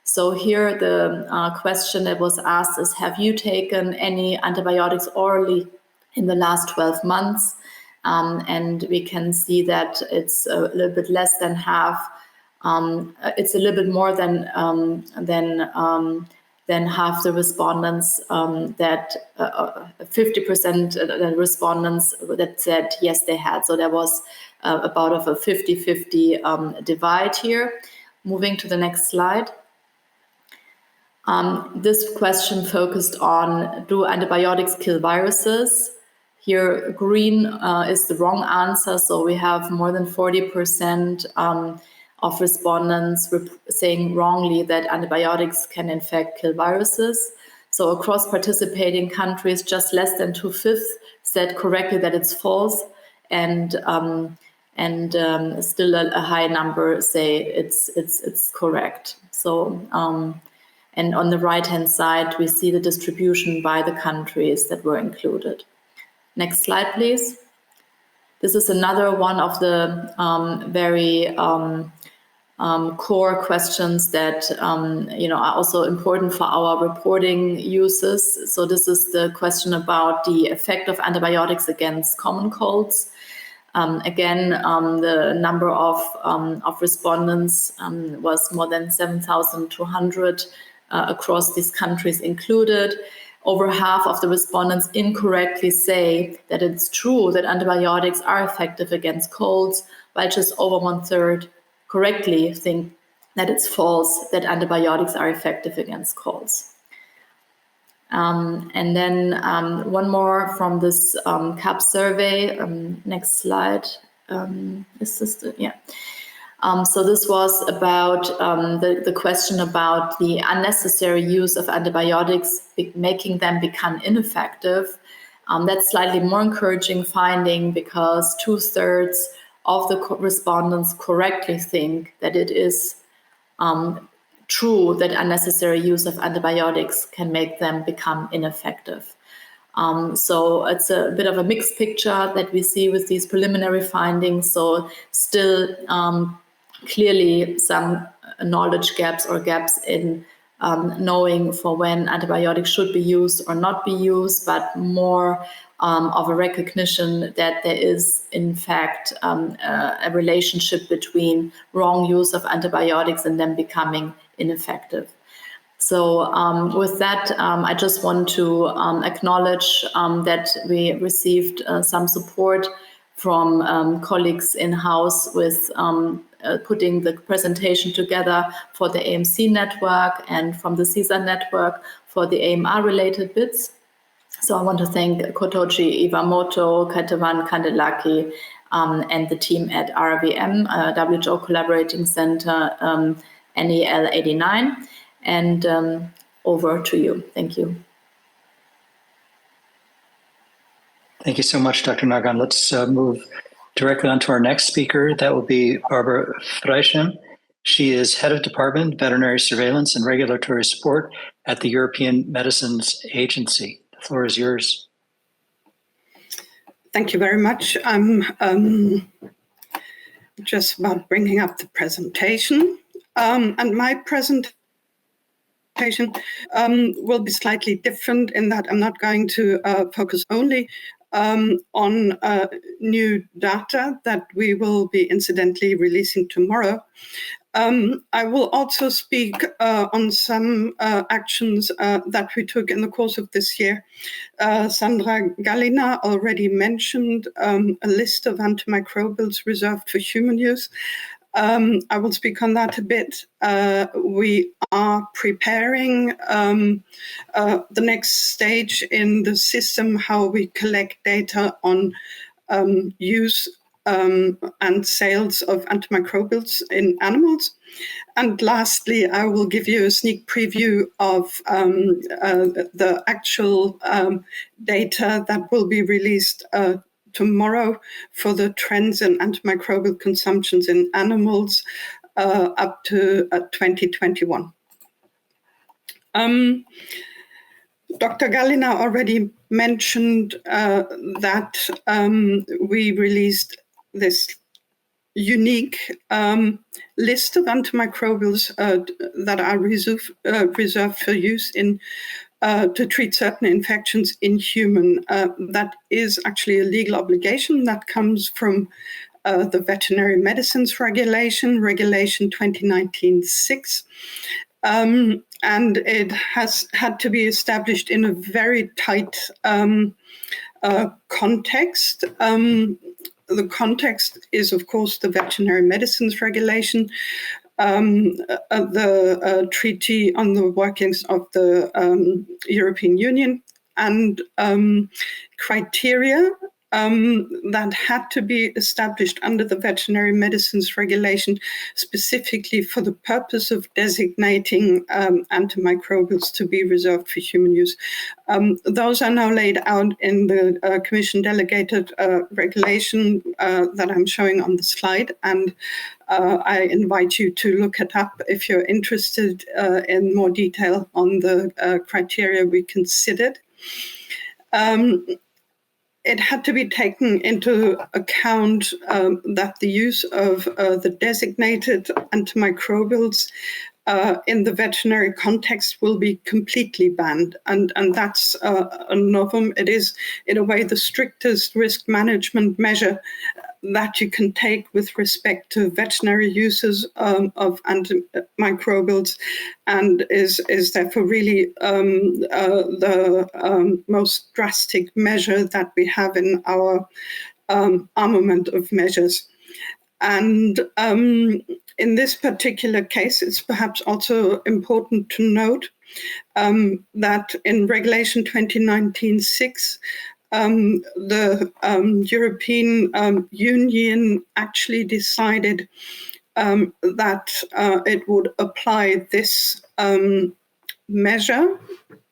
Speaker 6: So here the question that was asked is, have you taken any antibiotics orally in the last 12 months? And we can see that it's a little bit less than half. It's a little bit more than than half the respondents 50% the respondents that said yes, they had. So there was about of a 50-50 divide here. Moving to the next slide. This question focused on, do antibiotics kill viruses? Here, green is the wrong answer. So we have more than 40% of respondents saying wrongly that antibiotics can in fact kill viruses. So across participating countries, just less than 2/5 said correctly that it's false, and still a high number say it's correct. So and on the right-hand side, we see the distribution by the countries that were included. Next slide, please. This is another one of the very core questions that are also important for our reporting uses. So this is the question about the effect of antibiotics against common colds. Again, the number of respondents was more than 7,200 across these countries included. Over half of the respondents incorrectly say that it's true that antibiotics are effective against colds, while just over 1/3 correctly think that it's false that antibiotics are effective against colds. And then one more from this CAP survey. Next slide. Is this the, yeah. So this was about the question about the unnecessary use of antibiotics, making them become ineffective. That's slightly more encouraging finding, because 2/3 of the respondents correctly think that it is true that unnecessary use of antibiotics can make them become ineffective. So it's a bit of a mixed picture that we see with these preliminary findings. So still clearly some knowledge gaps or gaps in knowing for when antibiotics should be used or not be used, but more of a recognition that there is in fact a relationship between wrong use of antibiotics and them becoming ineffective. So with that, I just want to acknowledge that we received some support from colleagues in-house with putting the presentation together for the AMC network, and from the CSER network for the AMR-related bits. So I want to thank Kotoji Iwamoto, Ketevan Kandelaki, and the team at RVM, WHO Collaborating Center, NEL 89. And over to you. Thank you.
Speaker 1: Thank you so much, Dr. Nagan. Let's move directly on to our next speaker. That will be Barbara Freischem. She is Head of Department, Veterinary Surveillance and Regulatory Support at the European Medicines Agency. The floor is yours.
Speaker 7: Thank you very much. I'm just about bringing up the presentation. And my presentation will be slightly different in that I'm not going to focus only on new data that we will be incidentally releasing tomorrow. I will also speak on some actions that we took in the course of this year. Sandra Gallina already mentioned a list of antimicrobials reserved for human use. I will speak on that a bit. We are preparing the next stage in the system, how we collect data on use and sales of antimicrobials in animals. And lastly, I will give you a sneak preview of the actual data that will be released tomorrow for the trends in antimicrobial consumptions in animals up to 2021. Dr. Gallina already mentioned that we released this unique list of antimicrobials that are reserved for use in to treat certain infections in human. That is actually a legal obligation that comes from the Veterinary Medicines Regulation, Regulation 2019-6. and it has had to be established in a very tight context. The context is, of course, the Veterinary Medicines Regulation, the Treaty on the Workings of the European Union, and criteria that had to be established under the Veterinary Medicines Regulation specifically for the purpose of designating antimicrobials to be reserved for human use. Those are now laid out in the Commission delegated regulation that I'm showing on the slide, and I invite you to look it up if you're interested in more detail on the criteria we considered. It had to be taken into account that the use of the designated antimicrobials in the veterinary context will be completely banned. And that's a novum. It is, in a way, the strictest risk management measure that you can take with respect to veterinary uses of antimicrobials, and is therefore really the most drastic measure that we have in our armament of measures. And in this particular case, it's perhaps also important to note that in Regulation 2019-6, the European Union actually decided that it would apply this measure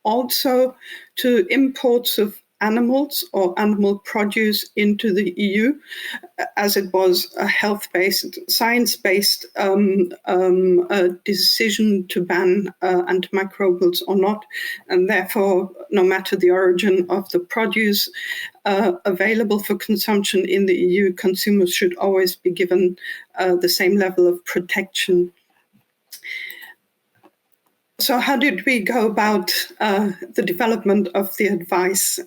Speaker 7: also to imports of animals or animal produce into the EU, as it was a health-based, science-based decision to ban antimicrobials or not. And therefore, no matter the origin of the produce available for consumption in the EU, consumers should always be given the same level of protection. So how did we go about the development of the advice?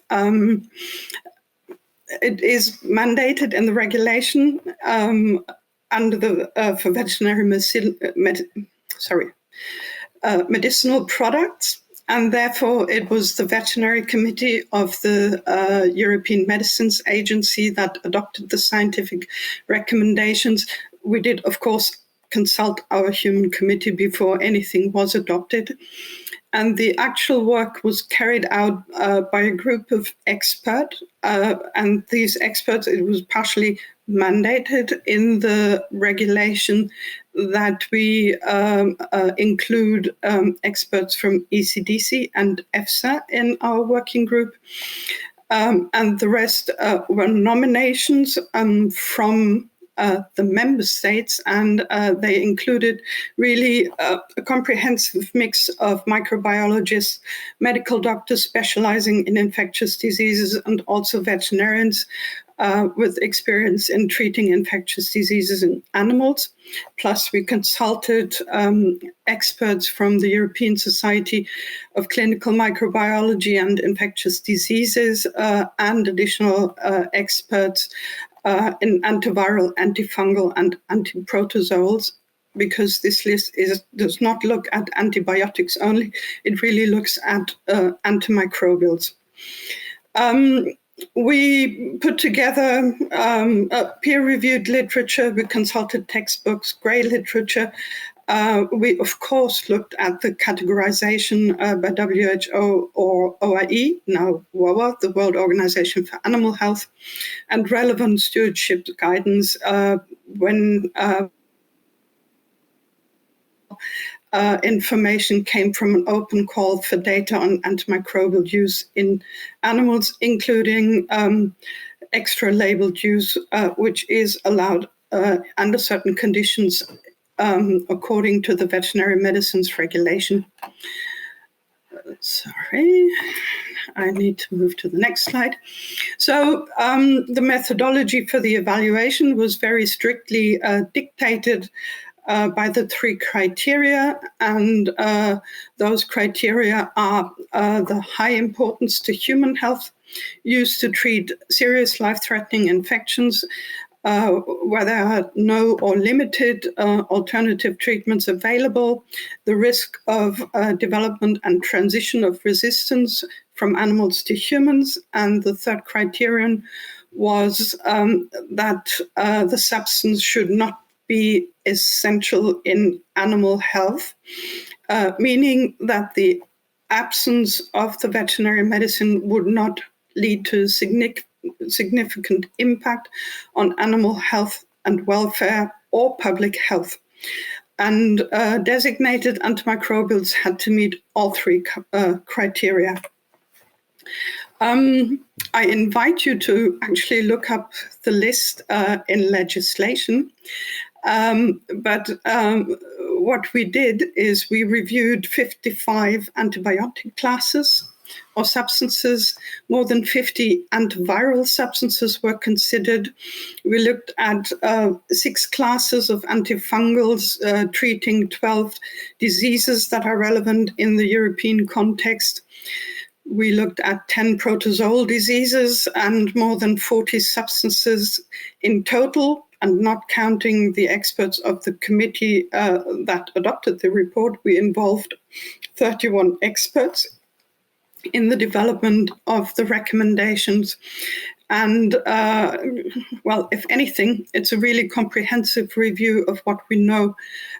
Speaker 7: It is mandated in the regulation under the for veterinary medicinal products, and therefore it was the Veterinary Committee of the European Medicines Agency that adopted the scientific recommendations. We did, of course, consult our human committee before anything was adopted. And the actual work was carried out by a group of experts. And these experts, it was partially mandated in the regulation that we include experts from ECDC and EFSA in our working group. And the rest were nominations from the member states, and they included really a comprehensive mix of microbiologists, medical doctors specializing in infectious diseases, and also veterinarians with experience in treating infectious diseases in animals. Plus, we consulted experts from the European Society of Clinical Microbiology and Infectious Diseases and additional experts in antiviral, antifungal, and antiprotozoals, because this list does not look at antibiotics only. It really looks at antimicrobials. We put together peer-reviewed literature. We consulted textbooks, grey literature. We, of course, looked at the categorization by WHO or OIE, now WOA, the World Organization for Animal Health, and relevant stewardship guidance when information came from an open call for data on antimicrobial use in animals, including extra labeled use, which is allowed under certain conditions according to the Veterinary Medicines Regulation. Sorry, I need to move to the next slide. So the methodology for the evaluation was very strictly dictated by the three criteria, and those criteria are the high importance to human health, used to treat serious life-threatening infections, where there are no or limited alternative treatments available, the risk of development and transition of resistance from animals to humans, and the third criterion was that the substance should not be essential in animal health, meaning that the absence of the veterinary medicine would not lead to significant impact on animal health and welfare or public health. And designated antimicrobials had to meet all three criteria. I invite you to actually look up the list in legislation. But what we did is we reviewed 55 antibiotic classes or substances. More than 50 antiviral substances were considered. We looked at 6 classes of antifungals treating 12 diseases that are relevant in the European context. We looked at 10 protozoal diseases and more than 40 substances in total, and not counting the experts of the committee that adopted the report. We involved 31 experts in the development of the recommendations. And, well, if anything, it's a really comprehensive review of what we know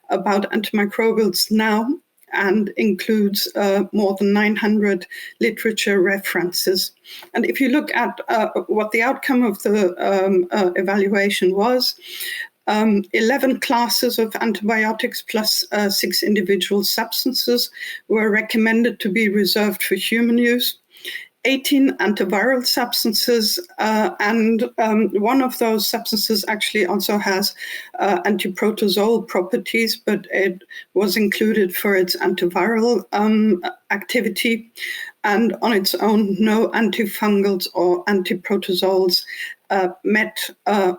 Speaker 7: about antimicrobials now, and includes more than 900 literature references. And if you look at what the outcome of the evaluation was, 11 classes of antibiotics plus 6 individual substances were recommended to be reserved for human use. 18 antiviral substances, and one of those substances actually also has antiprotozoal properties, but it was included for its antiviral activity, and on its own, no antifungals or antiprotozoals met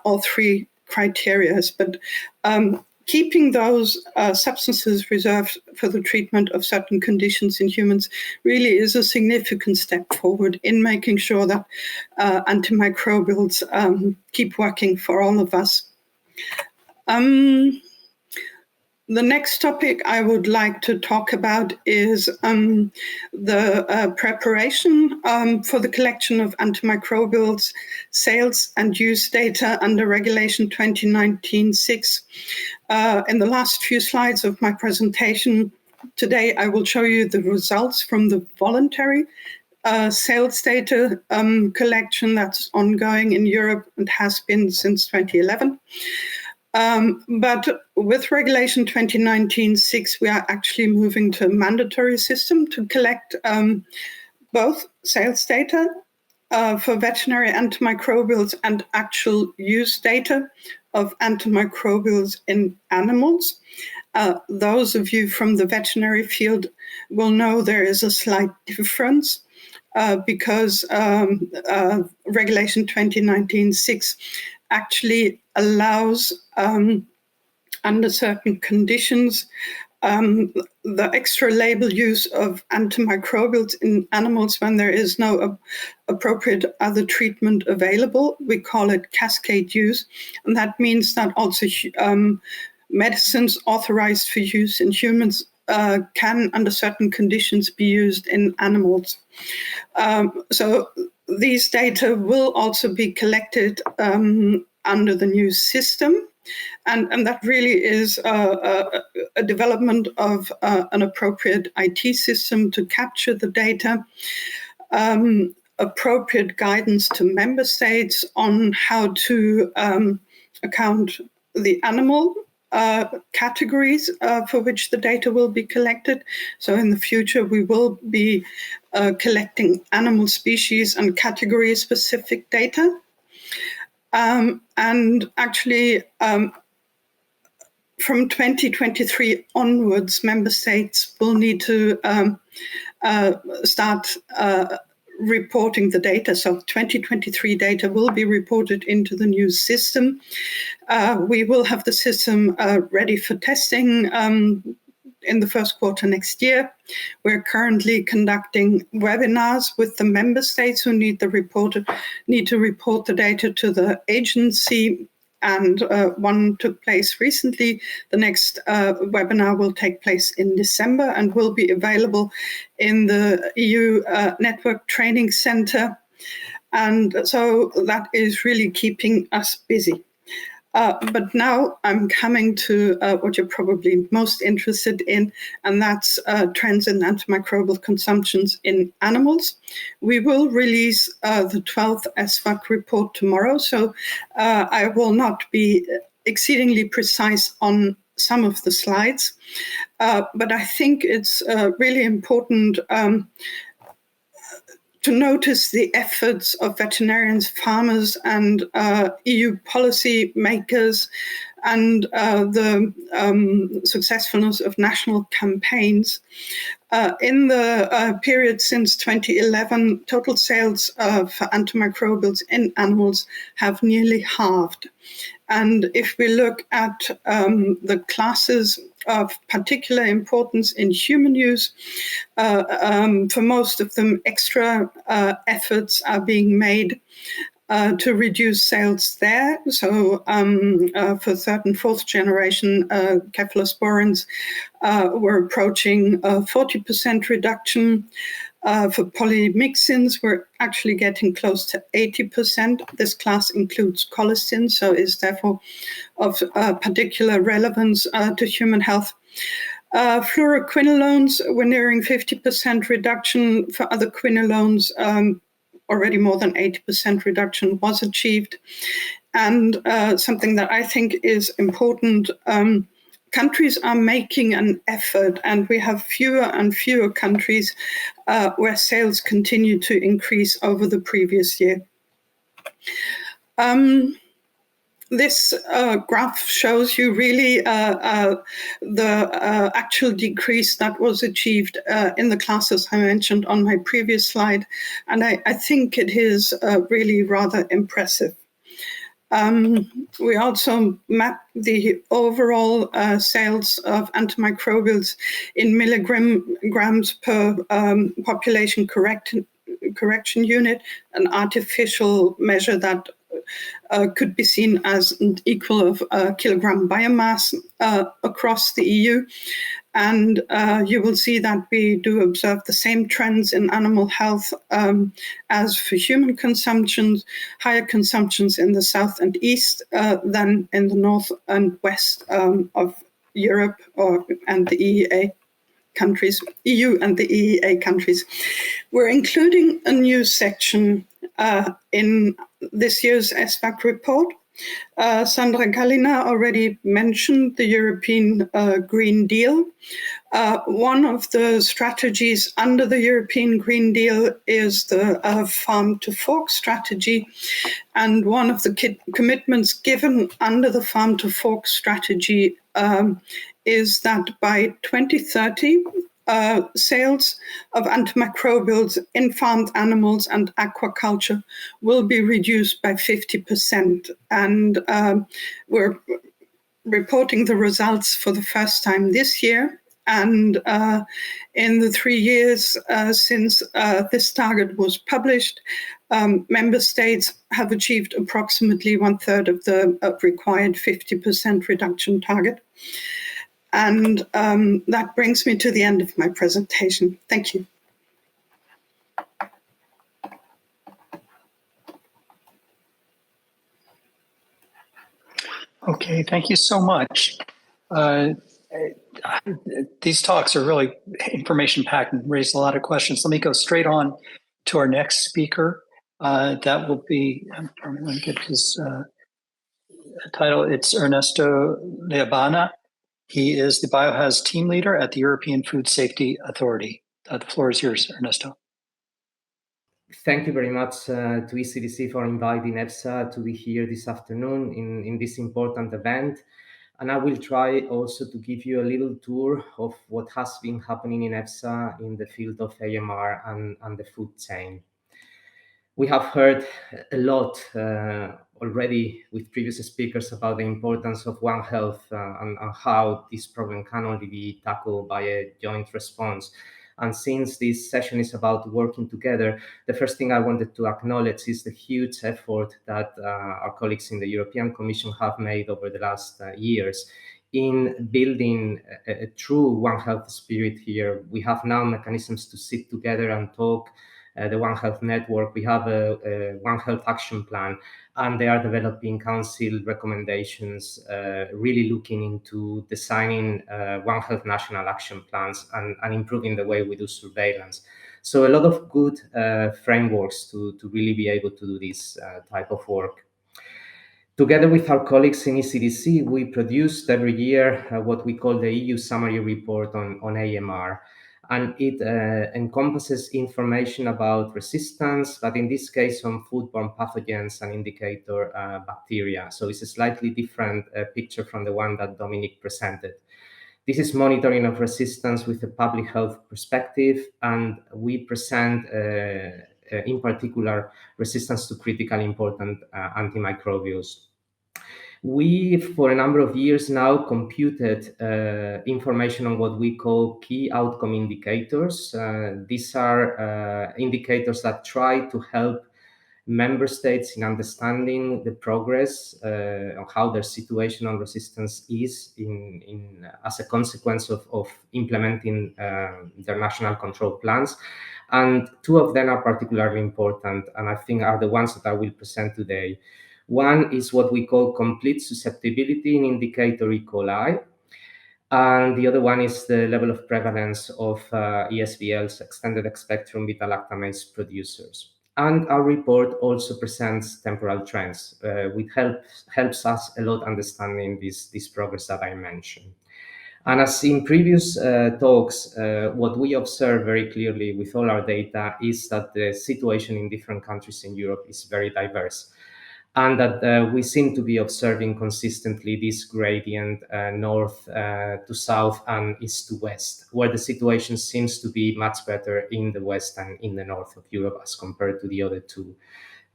Speaker 7: all 3 criteria. But keeping those substances reserved for the treatment of certain conditions in humans really is a significant step forward in making sure that antimicrobials keep working for all of us. The next topic I would like to talk about is the preparation for the collection of antimicrobials, sales and use data under Regulation 2019-6. In the last few slides of my presentation today, I will show you the results from the voluntary sales data collection that's ongoing in Europe and has been since 2011. But with Regulation 2019-6, we are actually moving to a mandatory system to collect both sales data for veterinary antimicrobials and actual use data of antimicrobials in animals. Those of you from the veterinary field will know there is a slight difference because Regulation 2019-6 actually allows, under certain conditions, the extra label use of antimicrobials in animals when there is no appropriate other treatment available. We call it cascade use, and that means that also medicines authorized for use in humans can, under certain conditions, be used in animals. So these data will also be collected under the new system. And that really is a development of an appropriate IT system to capture the data, appropriate guidance to member states on how to account the animal categories for which the data will be collected. So in the future, we will be collecting animal species and category-specific data. And actually, from 2023 onwards, member states will need to start reporting the data. So 2023 data will be reported into the new system. We will have the system ready for testing in the first quarter next year. We're currently conducting webinars with the member states who need to report the data to the agency. and one took place recently. The next webinar will take place in December and will be available in the EU Network Training Center. And so that is really keeping us busy. But now I'm coming to what you're probably most interested in, and that's trends in antimicrobial consumptions in animals. We will release the 12th SFAC report tomorrow, so I will not be exceedingly precise on some of the slides, but I think it's really important to notice the efforts of veterinarians, farmers, and EU policy makers, and the successfulness of national campaigns. In the period since 2011, total sales for antimicrobials in animals have nearly halved. And if we look at the classes of particular importance in human use, for most of them, extra efforts are being made to reduce sales there. So for third and fourth generation cephalosporins, we're approaching 40% reduction. For polymyxins, we're actually getting close to 80%. This class includes colistin, so is therefore of particular relevance to human health. Fluoroquinolones, we're nearing 50% reduction. For other quinolones, already more than 80% reduction was achieved. And something that I think is important, countries are making an effort, and we have fewer and fewer countries where sales continue to increase over the previous year. This graph shows you really the actual decrease that was achieved in the classes I mentioned on my previous slide, and I think it is really rather impressive. We also map the overall sales of antimicrobials in milligrams per population correction unit, an artificial measure that could be seen as an equal of kilogram biomass across the EU. And you will see that we do observe the same trends in animal health as for human consumptions, higher consumptions in the south and east than in the north and west of Europe and the EEA countries, EU and the EEA countries. We're including a new section in this year's SFAC report. Sandra Gallina already mentioned the European Green Deal. One of the strategies under the European Green Deal is the farm to fork strategy. And one of the commitments given under the farm to fork strategy is that by 2030, sales of antimicrobials in farmed animals and aquaculture will be reduced by 50%. And we're reporting the results for the first time this year. And in the 3 years since this target was published, member states have achieved approximately 1/3 of the required 50% reduction target. And that brings me to the end of my presentation. Thank you.
Speaker 1: Okay, thank you so much. These talks are really information-packed and raise a lot of questions. Let me go straight on to our next speaker. That will be, I'm going to get his title. It's Ernesto Leabana. He is the Biohaz team leader at the European Food Safety Authority. The floor is yours, Ernesto.
Speaker 8: Thank you very much to ECDC for inviting EFSA to be here this afternoon in this important event. And I will try also to give you a little tour of what has been happening in EFSA in the field of AMR and the food chain. We have heard a lot already with previous speakers about the importance of One Health and how this problem can only be tackled by a joint response. And since this session is about working together, the first thing I wanted to acknowledge is the huge effort that our colleagues in the European Commission have made over the last years in building a true One Health spirit here. We have now mechanisms to sit together and talk. The One Health Network, we have a One Health action plan, and they are developing council recommendations, really looking into designing One Health national action plans and improving the way we do surveillance. So a lot of good frameworks to really be able to do this type of work. Together with our colleagues in ECDC, we produced every year what we call the EU Summary Report on AMR. And it encompasses information about resistance, but in this case on foodborne pathogens and indicator bacteria. So it's a slightly different picture from the one that Dominic presented. This is monitoring of resistance with a public health perspective, and we present in particular resistance to critically important antimicrobials. We, for a number of years now, computed information on what we call key outcome indicators. These are indicators that try to help member states in understanding the progress on how their situation on resistance is as a consequence of implementing their national control plans. And two of them are particularly important, and I think are the ones that I will present today. One is what we call complete susceptibility in indicator E. coli, and the other one is the level of prevalence of ESBLs, extended spectrum beta-lactamase producers. And our report also presents temporal trends, which helps us a lot understanding this progress that I mentioned. And as in previous talks, what we observe very clearly with all our data is that the situation in different countries in Europe is very diverse, and that we seem to be observing consistently this gradient north to south and east to west, where the situation seems to be much better in the west and in the north of Europe as compared to the other two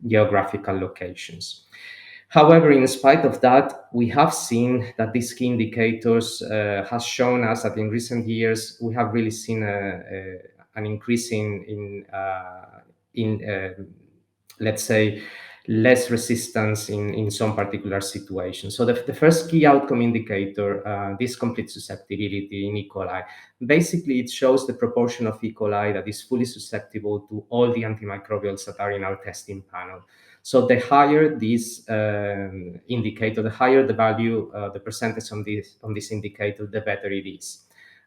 Speaker 8: geographical locations. However, in spite of that, we have seen that these key indicators has shown us that in recent years we have really seen an increase in let's say, less resistance in some particular situations. So the first key outcome indicator, this complete susceptibility in E. coli, basically it shows the proportion of E. coli that is fully susceptible to all the antimicrobials that are in our testing panel. So the higher this indicator, the higher the value, the percentage on this indicator, the better it is.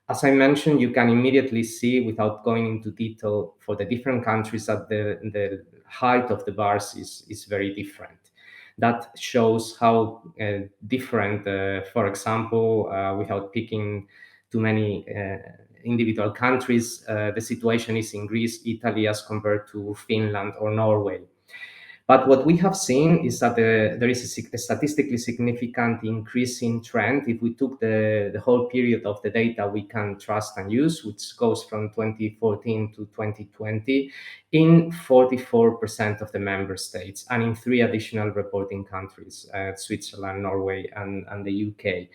Speaker 8: As I mentioned, you can immediately see, without going into detail for the different countries, that the height of the bars is very different. That shows how different, for example, without picking too many individual countries, the situation is in Greece, Italy, as compared to Finland or Norway. But what we have seen is that there is a statistically significant increasing trend. If we took the whole period of the data we can trust and use, which goes from 2014 to 2020, in 44% of the member states, and in 3 additional reporting countries, Switzerland, Norway, and the UK.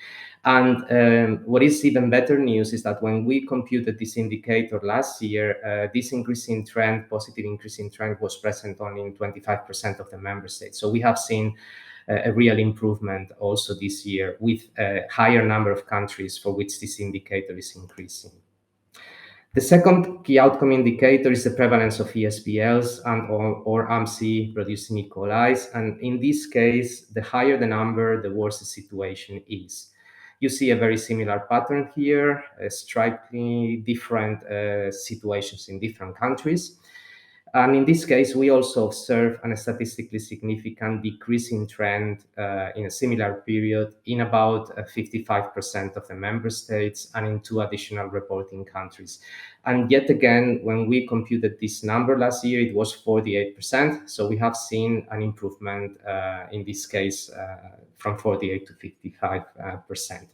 Speaker 8: And what is even better news is that when we computed this indicator last year, this increasing trend, positive increasing trend, was present only in 25% of the member states. So we have seen a real improvement also this year, with a higher number of countries for which this indicator is increasing. The second key outcome indicator is the prevalence of ESBLs and or AMC producing E. coli. And in this case, the higher the number, the worse the situation is. You see a very similar pattern here, strikingly different situations in different countries. And in this case, we also observe a statistically significant decreasing trend in a similar period in about 55% of the member states and in 2 additional reporting countries. And yet again, when we computed this number last year, it was 48%. So we have seen an improvement in this case from 48 to 55%.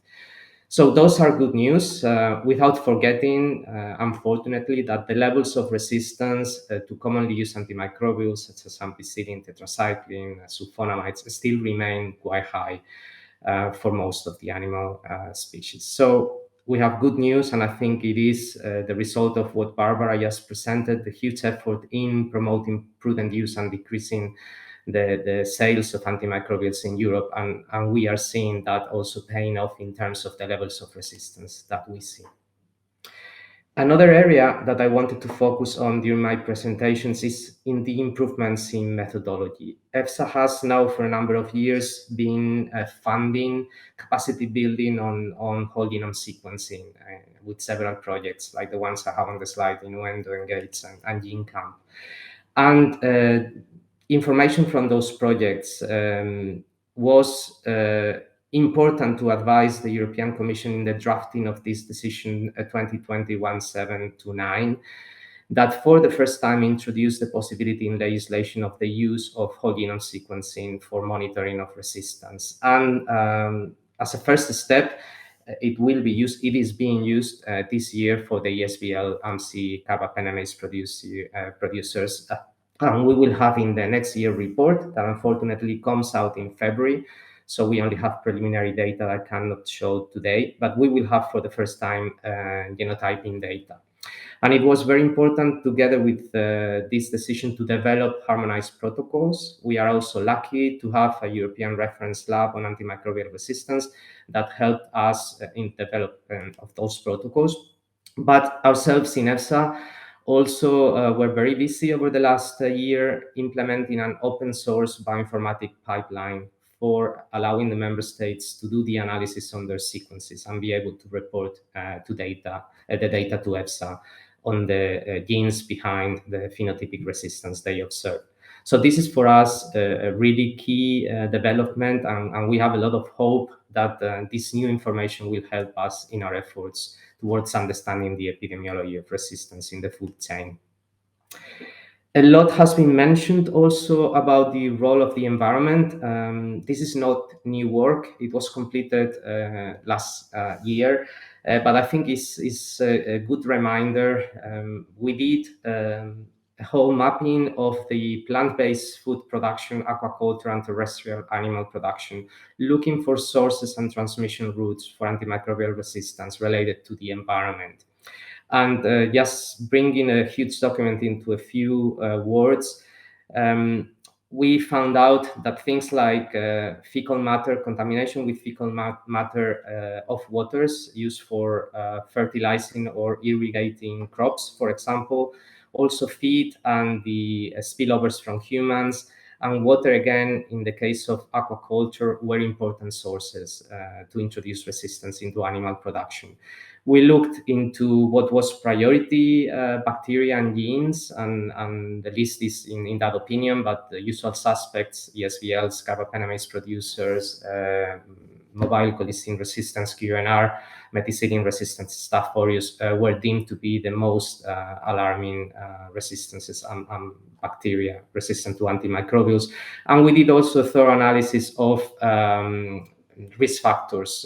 Speaker 8: So those are good news, without forgetting, unfortunately, that the levels of resistance to commonly used antimicrobials such as ampicillin, tetracycline, sulfonamides still remain quite high for most of the animal species. So we have good news, and I think it is the result of what Barbara just presented, the huge effort in promoting prudent use and decreasing the sales of antimicrobials in Europe, and we are seeing that also paying off in terms of the levels of resistance that we see. Another area that I wanted to focus on during my presentations is in the improvements in methodology. EFSA has now for a number of years been funding capacity building on whole genome sequencing with several projects like the ones I have on the slide, Innuendo, Engage, and GeneCamp. And information from those projects was important to advise the European Commission in the drafting of this decision 2020-1729, that for the first time introduced the possibility in legislation of the use of whole genome sequencing for monitoring of resistance. And as a first step, it is being used this year for the ESBL AMC carbapenemase producers. And we will have in the next year report that unfortunately comes out in February. So we only have preliminary data I cannot show today, but we will have for the first time genotyping data. And it was very important together with this decision to develop harmonized protocols. We are also lucky to have a European reference lab on antimicrobial resistance that helped us in development of those protocols. But ourselves in EFSA also were very busy over the last year implementing an open source bioinformatic pipeline for allowing the member states to do the analysis on their sequences and be able to report the data to EFSA on the genes behind the phenotypic resistance they observe. So this is for us a really key development, and we have a lot of hope that this new information will help us in our efforts towards understanding the epidemiology of resistance in the food chain. A lot has been mentioned also about the role of the environment. This is not new work. It was completed last year, but I think it's a good reminder. We did a whole mapping of the plant-based food production, aquaculture, and terrestrial animal production, looking for sources and transmission routes for antimicrobial resistance related to the environment. And just bringing a huge document into a few words, we found out that things like fecal matter, contamination with fecal matter of waters used for fertilizing or irrigating crops, for example, also feed and the spillovers from humans, and water, again, in the case of aquaculture, were important sources to introduce resistance into animal production. We looked into what was priority bacteria and genes, and the list is in that opinion, but the usual suspects, ESBLs, carbapenemase producers, mobile colistin resistance, QNR, methicillin resistant Staph aureus were deemed to be the most alarming resistances and bacteria resistant to antimicrobials. And we did also a thorough analysis of risk factors,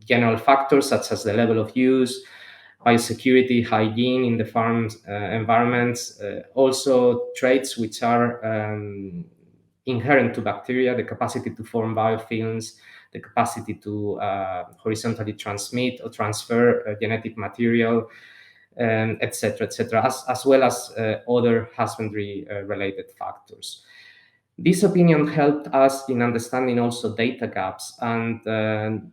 Speaker 8: general factors such as the level of use, biosecurity, hygiene in the farm environments, also traits which are inherent to bacteria, the capacity to form biofilms, the capacity to horizontally transmit or transfer genetic material, etc., as well as other husbandry-related factors. This opinion helped us in understanding also data gaps, and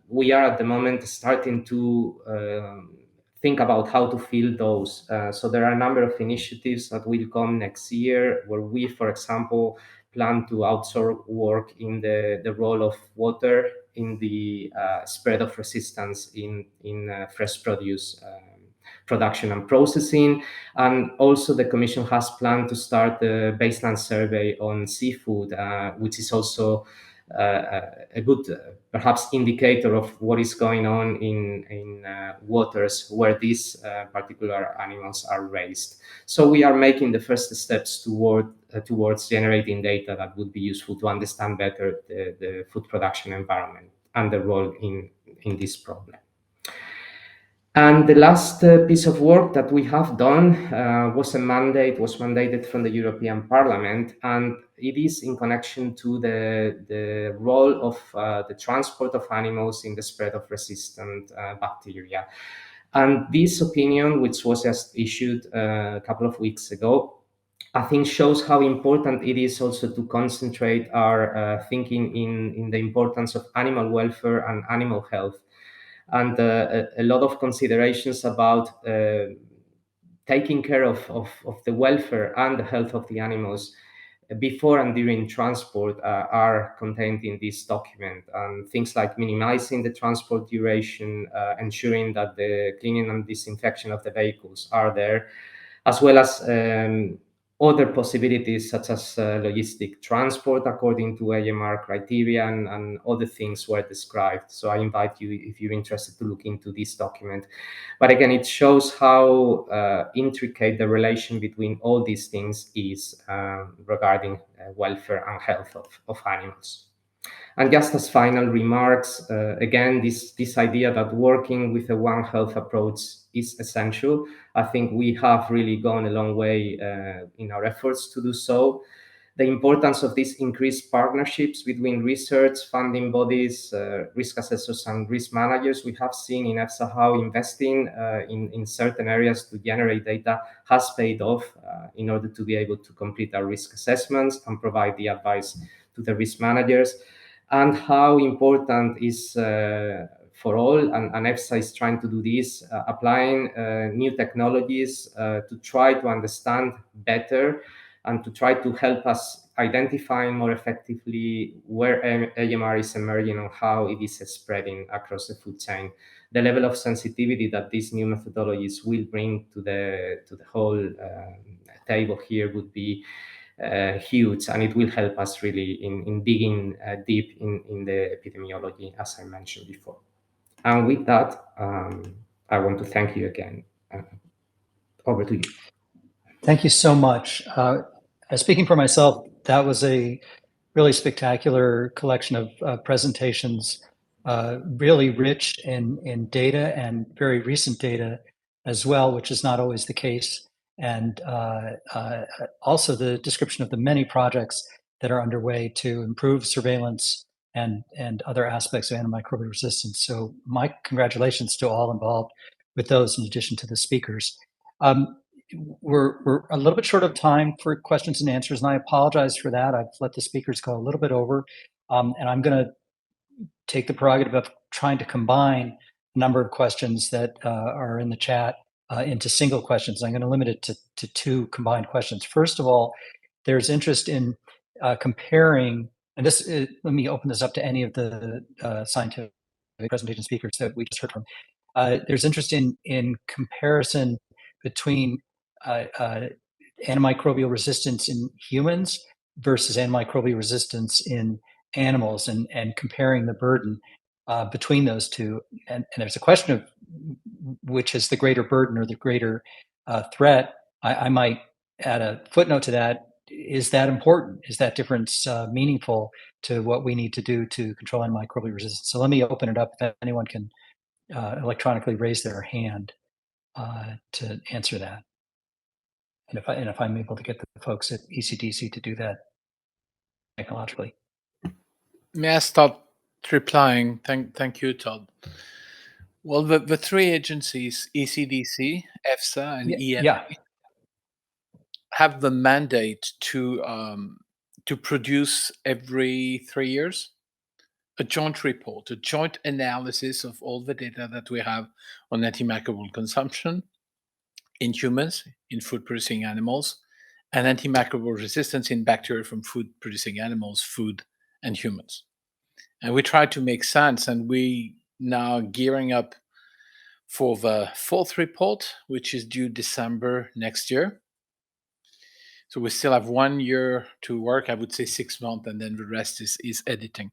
Speaker 8: we are at the moment starting to think about how to fill those. So there are a number of initiatives that will come next year where we, for example, plan to outsource work in the role of water in the spread of resistance in fresh produce production and processing. And also the Commission has planned to start a baseline survey on seafood, which is also a good perhaps indicator of what is going on in waters where these particular animals are raised. So we are making the first steps towards generating data that would be useful to understand better the food production environment and the role in this problem. And the last piece of work that we have done was mandated from the European Parliament, and it is in connection to the role of the transport of animals in the spread of resistant bacteria. And this opinion, which was just issued a couple of weeks ago, I think shows how important it is also to concentrate our thinking in the importance of animal welfare and animal health, and a lot of considerations about taking care of the welfare and the health of the animals before and during transport are contained in this document. And things like minimizing the transport duration, ensuring that the cleaning and disinfection of the vehicles are there, as well as other possibilities such as logistic transport according to AMR criteria, and other things were described. So I invite you, if you're interested, to look into this document. But again, it shows how intricate the relation between all these things is regarding welfare and health of animals. And just as final remarks, again, this idea that working with a One Health approach is essential. I think we have really gone a long way in our efforts to do so. The importance of these increased partnerships between research, funding bodies, risk assessors, and risk managers. We have seen in EFSA how investing in certain areas to generate data has paid off in order to be able to complete our risk assessments and provide the advice to the risk managers, and how important is for all, and EFSA is trying to do this, applying new technologies to try to understand better and to try to help us identify more effectively where AMR is emerging and how it is spreading across the food chain. The level of sensitivity that these new methodologies will bring to the whole table here would be huge, and it will help us really in digging deep in the epidemiology, as I mentioned before. And with that, I want to thank you again. Over to you.
Speaker 1: Thank you so much. Speaking for myself, that was a really spectacular collection of presentations, really rich in data and very recent data as well, which is not always the case. And also the description of the many projects that are underway to improve surveillance and other aspects of antimicrobial resistance. So my congratulations to all involved with those, in addition to the speakers. We're a little bit short of time for questions and answers, and I apologize for that. I've let the speakers go a little bit over, and I'm going to take the prerogative of trying to combine a number of questions that are in the chat into single questions. I'm going to limit it to two combined questions. First of all, there's interest in comparing, and this let me open this up to any of the scientific presentation speakers that we just heard from. There's interest in comparison between antimicrobial resistance in humans versus antimicrobial resistance in animals, and comparing the burden between those two. And there's a question of which is the greater burden or the greater threat. I might add a footnote to that. Is that important? Is that difference meaningful to what we need to do to control antimicrobial resistance? So let me open it up if anyone can electronically raise their hand to answer that. And if I'm able to get the folks at ECDC to do that technologically.
Speaker 5: May I start replying? Thank you, Todd. Well, the three agencies, ECDC, EFSA, and EMA, have the mandate to produce every 3 years a joint report, a joint analysis of all the data that we have on antimicrobial consumption in humans, in food-producing animals, and antimicrobial resistance in bacteria from food-producing animals, food, and humans. And we try to make sense, and we now gearing up for the fourth report, which is due December next year. So we still have 1 year to work, I would say 6 months, and then the rest is editing.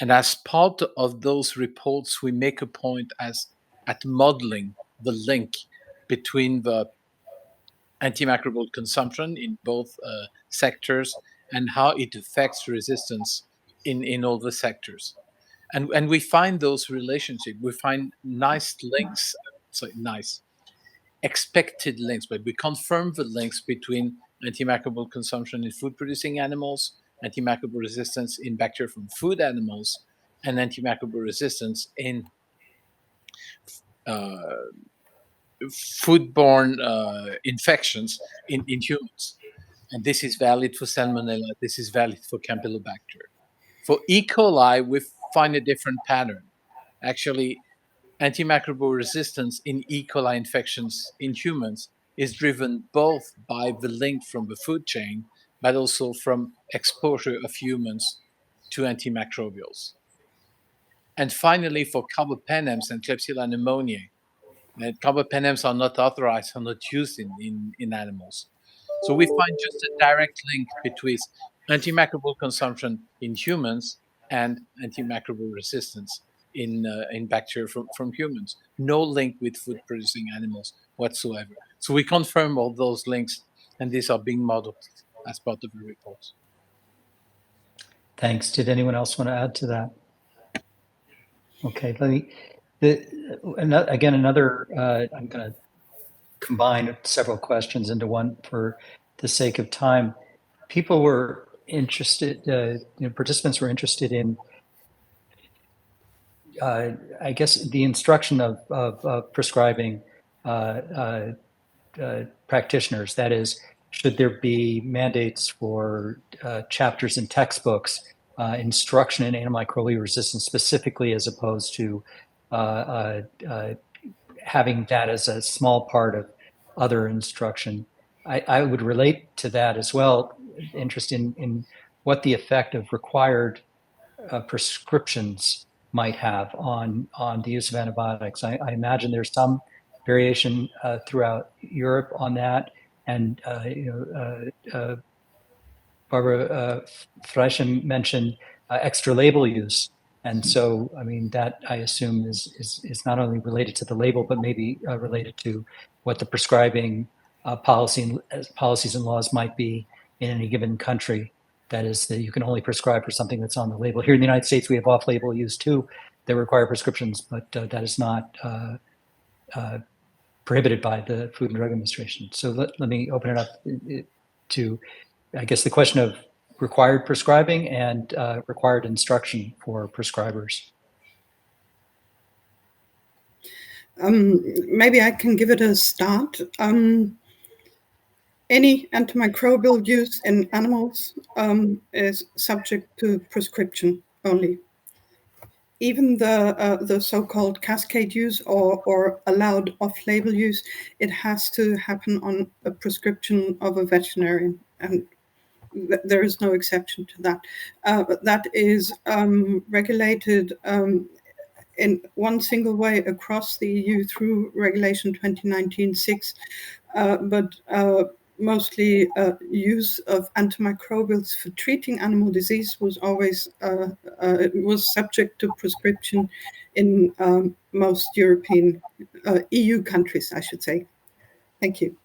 Speaker 5: And as part of those reports, we make a point at modeling the link between the antimicrobial consumption in both sectors and how it affects resistance in all the sectors. And we find those relationships, we find nice links so nice expected links, but we confirm the links between antimicrobial consumption in food-producing animals, antimicrobial resistance in bacteria from food animals, and antimicrobial resistance in foodborne infections in humans. And this is valid for Salmonella, this is valid for Campylobacter. For E. coli, we find a different pattern. Actually, antimicrobial resistance in E. coli infections in humans is driven both by the link from the food chain, but also from exposure of humans to antimicrobials. And finally, for carbapenems and Klebsiella pneumoniae, carbapenems are not authorized, are not used in animals. So we find just a direct link between antimicrobial consumption in humans and antimicrobial resistance in bacteria from humans. No link with food-producing animals whatsoever. So we confirm all those links, and these are being modeled as part of the report.
Speaker 1: Thanks. Did anyone else want to add to that? Okay, let me, another, I'm going to combine several questions into one for the sake of time. People were interested, participants were interested in, I guess, the instruction of prescribing practitioners. That is, should there be mandates for chapters in textbooks, instruction in antimicrobial resistance specifically, as opposed to having that as a small part of other instruction? I would relate to that as well, interest in what the effect of required prescriptions might have on the use of antibiotics. I imagine there's some variation throughout Europe on that, and Barbara Freischem mentioned extra label use, and so I mean that I assume is not only related to the label, but maybe related to what the prescribing policies and laws might be in any given country. That is, that you can only prescribe for something that's on the label. Here in the United States, we have off-label use too that require prescriptions, but that is not prohibited by the Food and Drug Administration. So let me open it up to, I guess, the question of required prescribing and required instruction for prescribers.
Speaker 7: Maybe I can give it a start. Any antimicrobial use in animals is subject to prescription only. Even the so-called cascade use or allowed off-label use, it has to happen on a prescription of a veterinarian, and there is no exception to that. That is regulated in one single way across the EU through Regulation 2019/6, but mostly use of antimicrobials for treating animal disease was always was subject to prescription in most European EU countries, I should say. Thank you.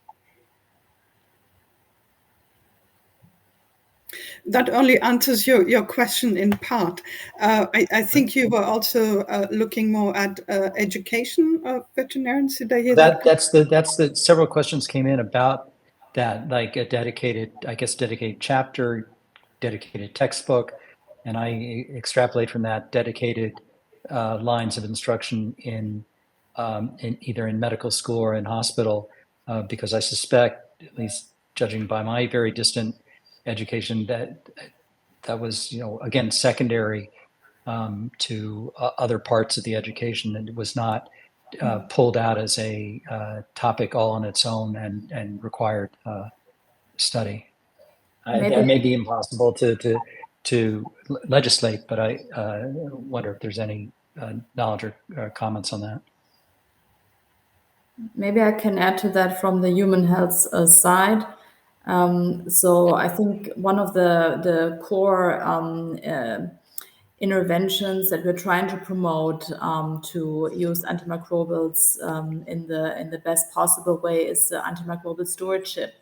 Speaker 7: That only answers your question in part. I think you were also looking more at education of veterinarians. Did I hear that?
Speaker 1: That's the several questions came in about that, like a dedicated chapter, dedicated textbook, and I extrapolate from that dedicated lines of instruction in either in medical school or in hospital, because I suspect, at least judging by my very distant education, that was, again, secondary to other parts of the education, and it was not pulled out as a topic all on its own and required study. That may be impossible to legislate, but I wonder if there's any knowledge or comments on that.
Speaker 6: Maybe I can add to that from the human health side. So I think one of the core interventions that we're trying to promote to use antimicrobials in the best possible way is antimicrobial stewardship.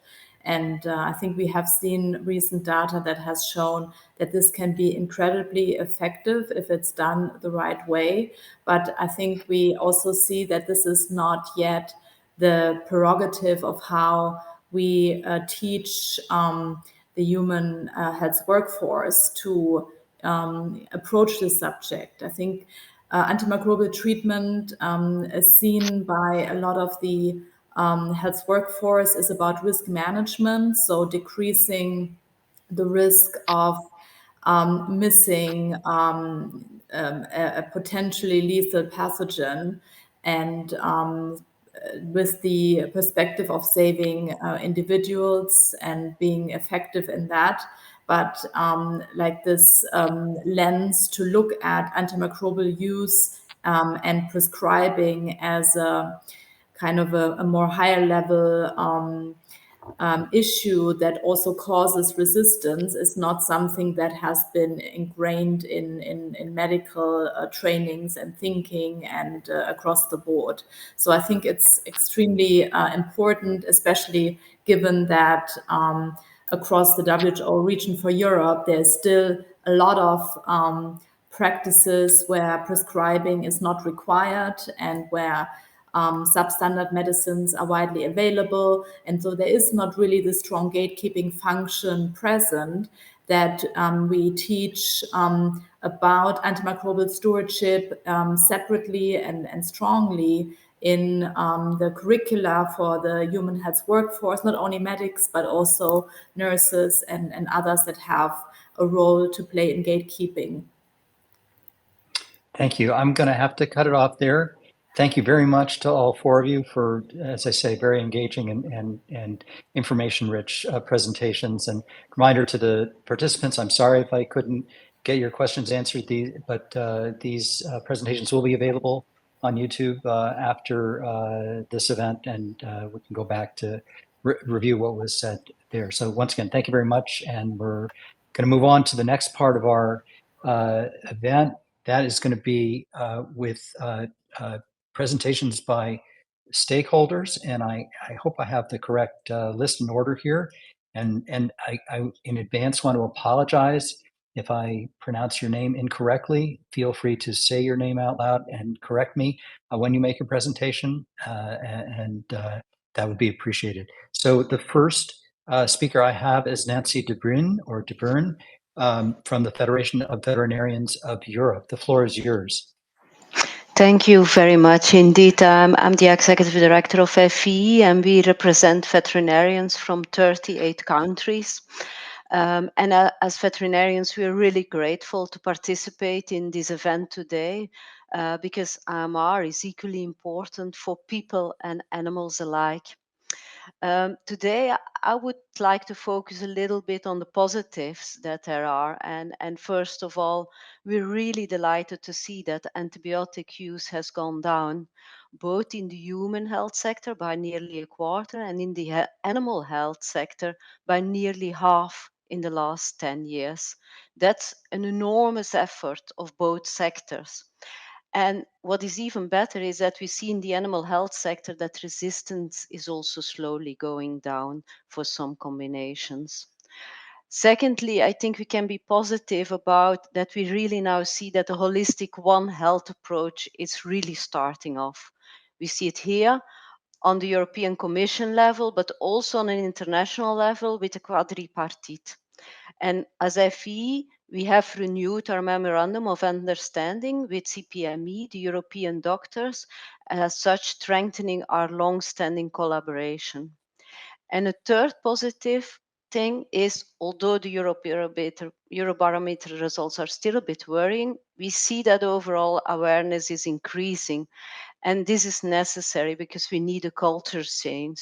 Speaker 6: And I think we have seen recent data that has shown that this can be incredibly effective if it's done the right way. But I think we also see that this is not yet the prerogative of how we teach the human health workforce to approach this subject. I think antimicrobial treatment is seen by a lot of the health workforce is about risk management, so decreasing the risk of missing a potentially lethal pathogen, and with the perspective of saving individuals and being effective in that. But like this lens to look at antimicrobial use and prescribing as a kind of a more higher level issue that also causes resistance is not something that has been ingrained in medical trainings and thinking and across the board. So I think it's extremely important, especially given that across the WHO region for Europe, there's still a lot of practices where prescribing is not required and where substandard medicines are widely available. And so there is not really the strong gatekeeping function present that we teach about antimicrobial stewardship separately and strongly in the curricula for the human health workforce, not only medics, but also nurses and others that have a role to play in gatekeeping.
Speaker 1: Thank you. I'm going to have to cut it off there. Thank you very much to all four of you for, as I say, very engaging and information-rich presentations. And reminder to the participants, I'm sorry if I couldn't get your questions answered, but these presentations will be available on YouTube after this event, and we can go back to review what was said there. So once again, thank you very much. And we're going to move on to the next part of our event. That is going to be with presentations by stakeholders, and I hope I have the correct list and order here. And I in advance want to apologize if I pronounce your name incorrectly. Feel free to say your name out loud and correct me when you make a presentation, and that would be appreciated. So the first speaker I have is Nancy de Bruyn, or de Bruyn, from the Federation of Veterinarians of Europe. The floor is yours.
Speaker 9: Thank you very much indeed. I'm the Executive Director of FVE, and we represent veterinarians from 38 countries. As veterinarians, we're really grateful to participate in this event today because AMR is equally important for people and animals alike. Today, I would like to focus a little bit on the positives that there are. And first of all, we're really delighted to see that antibiotic use has gone down, both in the human health sector by nearly a quarter and in the animal health sector by nearly half in the last 10 years. That's an enormous effort of both sectors. And what is even better is that we see in the animal health sector that resistance is also slowly going down for some combinations. Secondly, I think we can be positive about that we really now see that the holistic One Health approach is really starting off. We see it here on the European Commission level, but also on an international level with a quadripartite. And as FE, we have renewed our memorandum of understanding with CPME, the European doctors, and as such strengthening our long-standing collaboration. And a third positive thing is, although the Eurobarometer results are still a bit worrying, we see that overall awareness is increasing. And this is necessary because we need a culture change.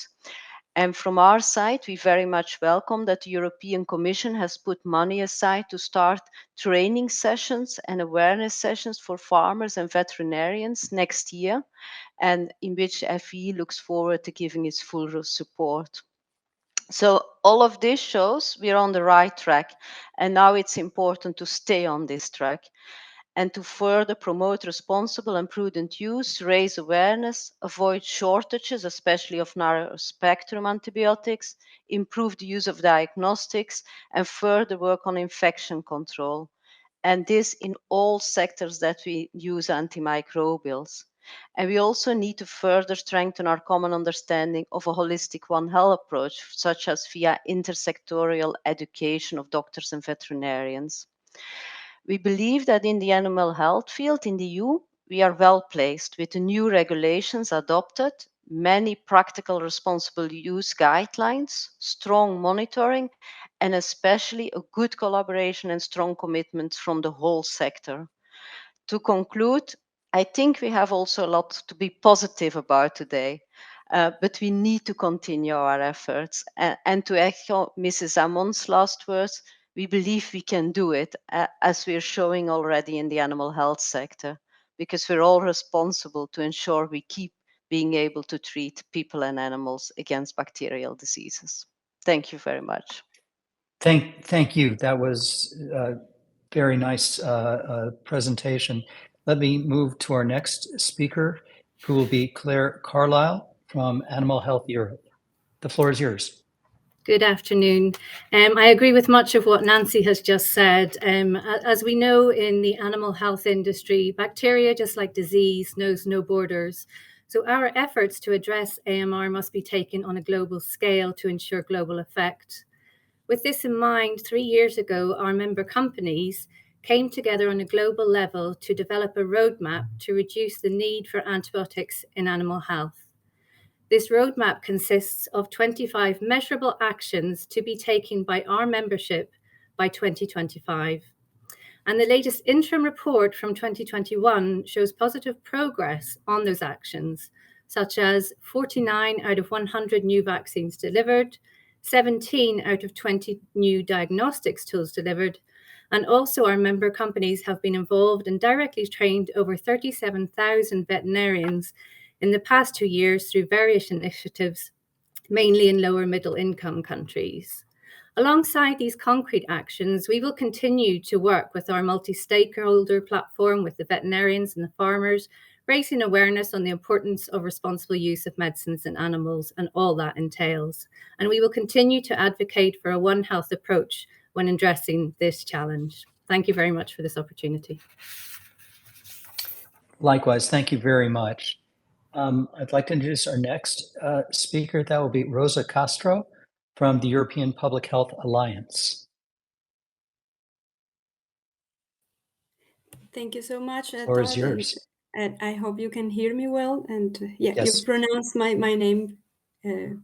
Speaker 9: And from our side, we very much welcome that the European Commission has put money aside to start training sessions and awareness sessions for farmers and veterinarians next year, and in which FE looks forward to giving its full support. So all of this shows we're on the right track, and now it's important to stay on this track. and to further promote responsible and prudent use, raise awareness, avoid shortages, especially of narrow-spectrum antibiotics, improve the use of diagnostics, and further work on infection control. And this in all sectors that we use antimicrobials. And we also need to further strengthen our common understanding of a holistic One Health approach, such as via intersectorial education of doctors and veterinarians. We believe that in the animal health field in the EU, we are well placed with the new regulations adopted, many practical responsible use guidelines, strong monitoring, and especially a good collaboration and strong commitment from the whole sector. To conclude, I think we have also a lot to be positive about today, but we need to continue our efforts. And to echo Mrs. Amon's last words, we believe we can do it, as we're showing already in the animal health sector, because we're all responsible to ensure we keep being able to treat people and animals against bacterial diseases. Thank you very much.
Speaker 1: Thank you. That was a very nice presentation. Let me move to our next speaker, who will be Claire Carlisle from Animal Health Europe. The floor is yours.
Speaker 10: Good afternoon. I agree with much of what Nancy has just said. As we know in the animal health industry, bacteria, just like disease, knows no borders. So our efforts to address AMR must be taken on a global scale to ensure global effect. With this in mind, 3 years ago, our member companies came together on a global level to develop a roadmap to reduce the need for antibiotics in animal health. This roadmap consists of 25 measurable actions to be taken by our membership by 2025. And the latest interim report from 2021 shows positive progress on those actions, such as 49 out of 100 new vaccines delivered, 17 out of 20 new diagnostics tools delivered, and also our member companies have been involved and directly trained over 37,000 veterinarians in the past 2 years through various initiatives, mainly in lower middle income countries. Alongside these concrete actions, we will continue to work with our multi-stakeholder platform with the veterinarians and the farmers, raising awareness on the importance of responsible use of medicines in animals and all that entails. And we will continue to advocate for a One Health approach when addressing this challenge. Thank you very much for this opportunity.
Speaker 1: Likewise, thank you very much. I'd like to introduce our next speaker. That will be Rosa Castro from the European Public Health Alliance.
Speaker 11: Thank you so much,
Speaker 1: The floor is yours.
Speaker 11: and I hope you can hear me well. And yeah,
Speaker 1: Yes.
Speaker 11: you pronounced my name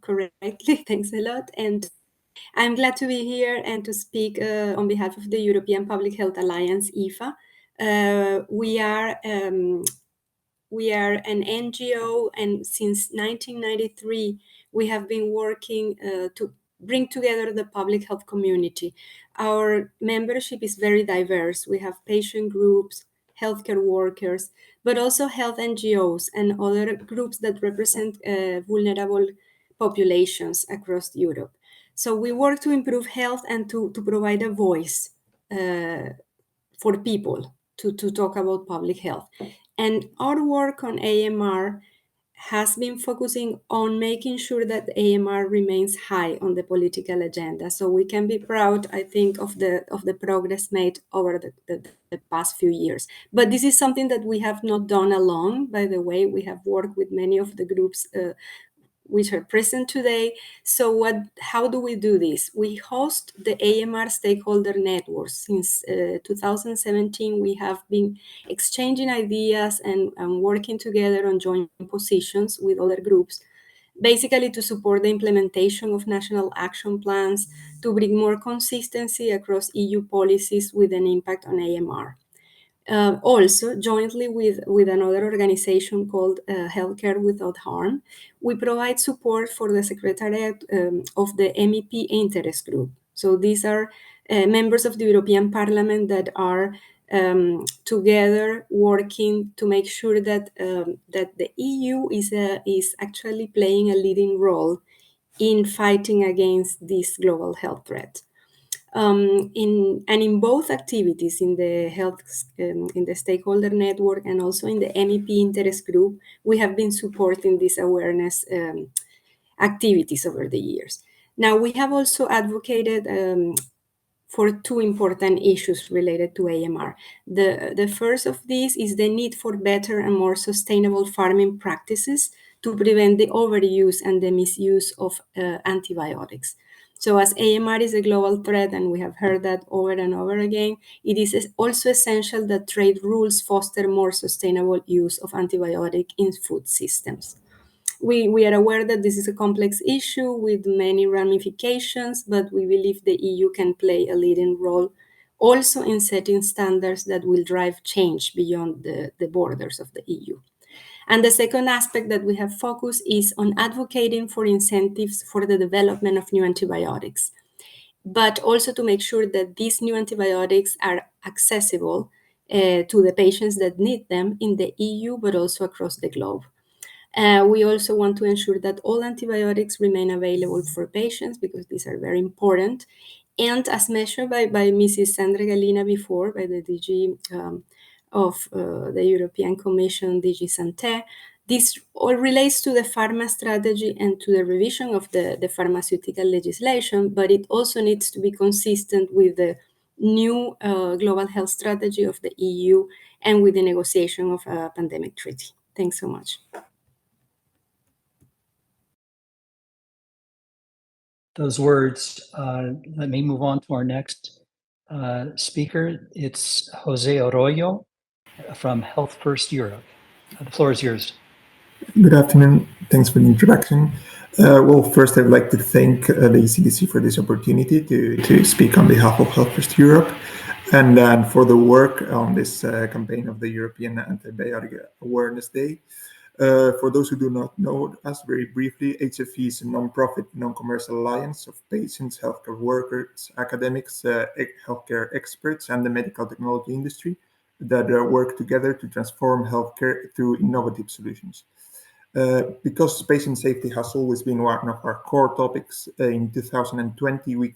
Speaker 11: correctly. Thanks a lot. And I'm glad to be here and to speak on behalf of the European Public Health Alliance, EPHA. We are an NGO, and since 1993, we have been working to bring together the public health community. Our membership is very diverse. We have patient groups, healthcare workers, but also health NGOs and other groups that represent vulnerable populations across Europe. So we work to improve health and to provide a voice for people to talk about public health. And our work on AMR has been focusing on making sure that AMR remains high on the political agenda. So we can be proud, I think, of the progress made over the past few years. But this is something that we have not done alone. By the way, we have worked with many of the groups which are present today. So how do we do this? We host the AMR stakeholder network. Since 2017, we have been exchanging ideas and working together on joint positions with other groups, basically to support the implementation of national action plans, to bring more consistency across EU policies with an impact on AMR. Also, jointly with another organization called Healthcare Without Harm, we provide support for the Secretariat of the MEP Interest Group. So these are members of the European Parliament that are together working to make sure that the EU is actually playing a leading role in fighting against this global health threat. In both activities, in the health, in the stakeholder network, and also in the MEP interest group, we have been supporting these awareness activities over the years. Now, we have also advocated for two important issues related to AMR. The first of these is the need for better and more sustainable farming practices to prevent the overuse and the misuse of antibiotics. So as AMR is a global threat, and we have heard that over and over again, it is also essential that trade rules foster more sustainable use of antibiotic in food systems. We are aware that this is a complex issue with many ramifications, but we believe the EU can play a leading role also in setting standards that will drive change beyond the borders of the EU. And the second aspect that we have focused is on advocating for incentives for the development of new antibiotics, but also to make sure that these new antibiotics are accessible to the patients that need them in the EU, but also across the globe. We also want to ensure that all antibiotics remain available for patients, because these are very important. And as mentioned by Mrs. Sandra Gallina before, by the DG of the European Commission, DG Santé, this all relates to the pharma strategy and to the revision of the pharmaceutical legislation, but it also needs to be consistent with the new global health strategy of the EU and with the negotiation of a pandemic treaty. Thanks so much.
Speaker 1: Those words. Let me move on to our next speaker. It's Jose Arroyo from Health First Europe. The floor is yours.
Speaker 12: Good afternoon. Thanks for the introduction. Well, first, I'd like to thank the ECDC for this opportunity to speak on behalf of Health First Europe, and for the work on this campaign of the European Antibiotic Awareness Day. For those who do not know us, very briefly, HFE is a non-profit, non-commercial alliance of patients, healthcare workers, academics, healthcare experts, and the medical technology industry that work together to transform healthcare through innovative solutions. Because patient safety has always been one of our core topics, in 2020 we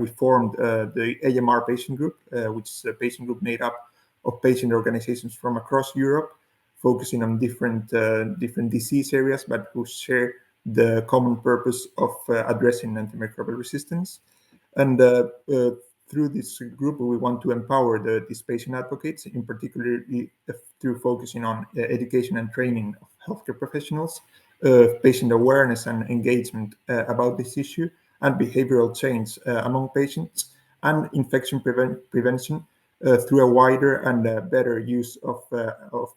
Speaker 12: formed the AMR patient group, which is a patient group made up of patient organizations from across Europe, focusing on different disease areas, but who share the common purpose of addressing antimicrobial resistance. And through this group, we want to empower these patient advocates, in particular through focusing on education and training of healthcare professionals, patient awareness and engagement about this issue, and behavioral change among patients, and infection prevention through a wider and better use of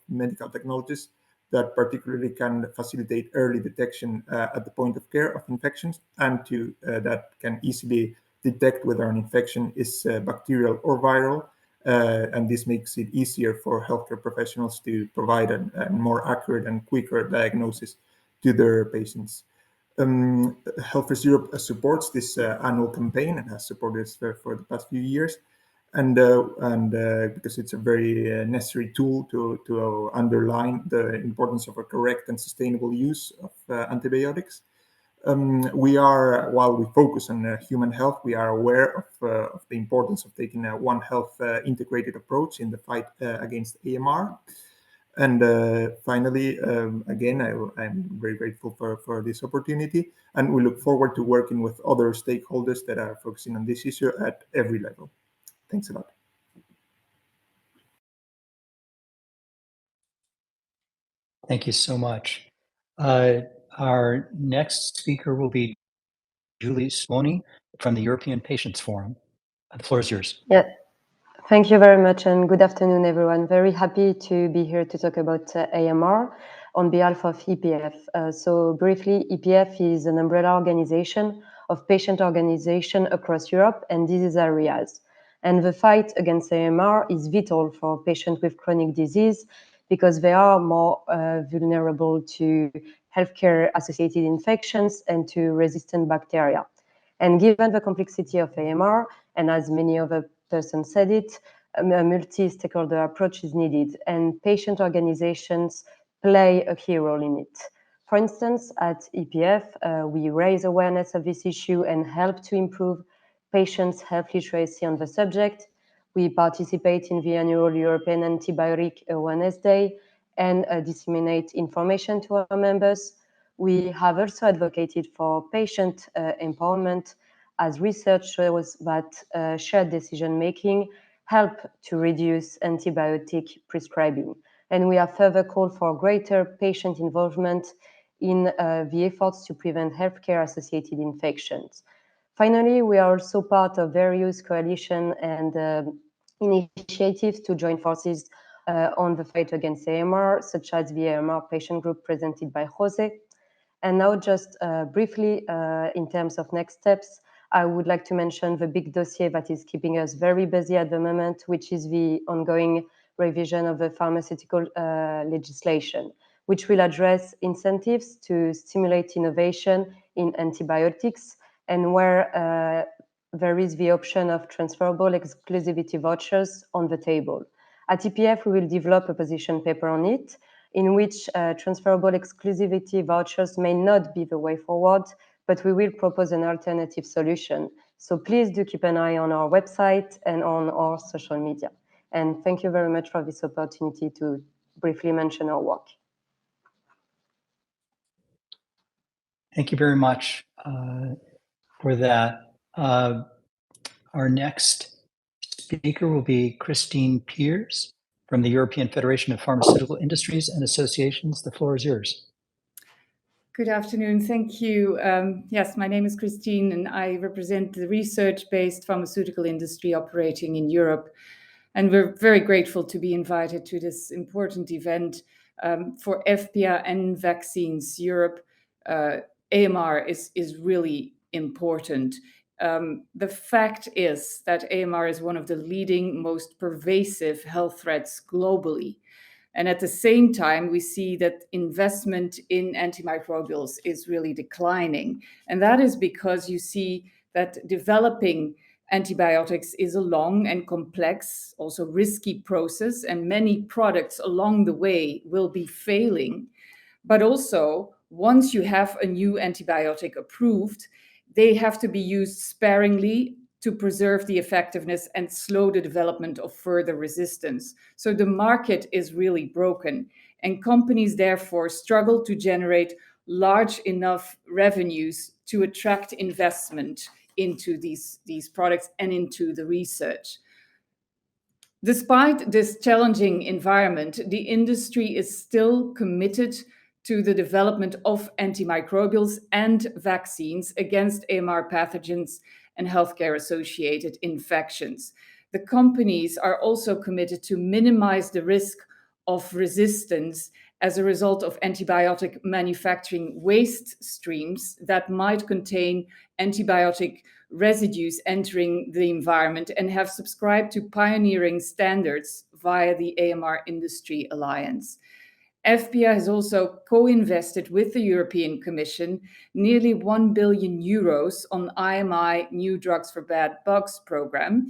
Speaker 12: medical technologies that particularly can facilitate early detection at the point of care of infections, and that can easily detect whether an infection is bacterial or viral, and this makes it easier for healthcare professionals to provide a more accurate and quicker diagnosis to their patients. Health First Europe supports this annual campaign and has supported this for the past few years, and because it's a very necessary tool to underline the importance of a correct and sustainable use of antibiotics. While we focus on human health, we are aware of the importance of taking a One Health integrated approach in the fight against AMR. And finally, again, I'm very grateful for this opportunity, and we look forward to working with other stakeholders that are focusing on this issue at every level. Thanks a lot.
Speaker 1: Thank you so much. Our next speaker will be Julie Svoni from the European Patients Forum. The floor is yours.
Speaker 13: Yeah, thank you very much, and good afternoon, everyone. Very happy to be here to talk about AMR on behalf of EPF. So briefly, EPF is an umbrella organization of patient organizations across Europe and disease areas. And the fight against AMR is vital for patients with chronic disease because they are more vulnerable to healthcare-associated infections and to resistant bacteria. And given the complexity of AMR, and as many other persons said it, a multi-stakeholder approach is needed, and patient organizations play a key role in it. For instance, at EPF, we raise awareness of this issue and help to improve patients' health literacy on the subject. We participate in the annual European Antibiotic Awareness Day and disseminate information to our members. We have also advocated for patient empowerment, as research shows that shared decision-making help to reduce antibiotic prescribing. And we have further called for greater patient involvement in the efforts to prevent healthcare-associated infections. Finally, we are also part of various coalition and initiatives to join forces on the fight against AMR, such as the AMR patient group presented by Jose. And now just briefly, in terms of next steps, I would like to mention the big dossier that is keeping us very busy at the moment, which is the ongoing revision of the pharmaceutical legislation, which will address incentives to stimulate innovation in antibiotics, and where there is the option of transferable exclusivity vouchers on the table. At EPF, we will develop a position paper on it, in which transferable exclusivity vouchers may not be the way forward, but we will propose an alternative solution. So please do keep an eye on our website and on our social media. And thank you very much for this opportunity to briefly mention our work.
Speaker 1: Thank you very much for that. Our next speaker will be Christine Peers from the European Federation of Pharmaceutical Industries and Associations. The floor is yours.
Speaker 14: Good afternoon. Thank you. Yes, my name is Christine, and I represent the research-based pharmaceutical industry operating in Europe. And we're very grateful to be invited to this important event for FPA and vaccines. Europe, AMR is really important. The fact is that AMR is one of the leading, most pervasive health threats globally. And at the same time, we see that investment in antimicrobials is really declining. And that is because you see that developing antibiotics is a long and complex, also risky process, and many products along the way will be failing. But also, once you have a new antibiotic approved, they have to be used sparingly to preserve the effectiveness and slow the development of further resistance. So the market is really broken, and companies therefore struggle to generate large enough revenues to attract investment into these products and into the research. Despite this challenging environment, the industry is still committed to the development of antimicrobials and vaccines against AMR pathogens and healthcare-associated infections. The companies are also committed to minimize the risk of resistance as a result of antibiotic manufacturing waste streams that might contain antibiotic residues entering the environment, and have subscribed to pioneering standards via the AMR Industry Alliance. FPA has also co-invested with the European Commission nearly 1 billion euros on IMI New Drugs for Bad Bugs program,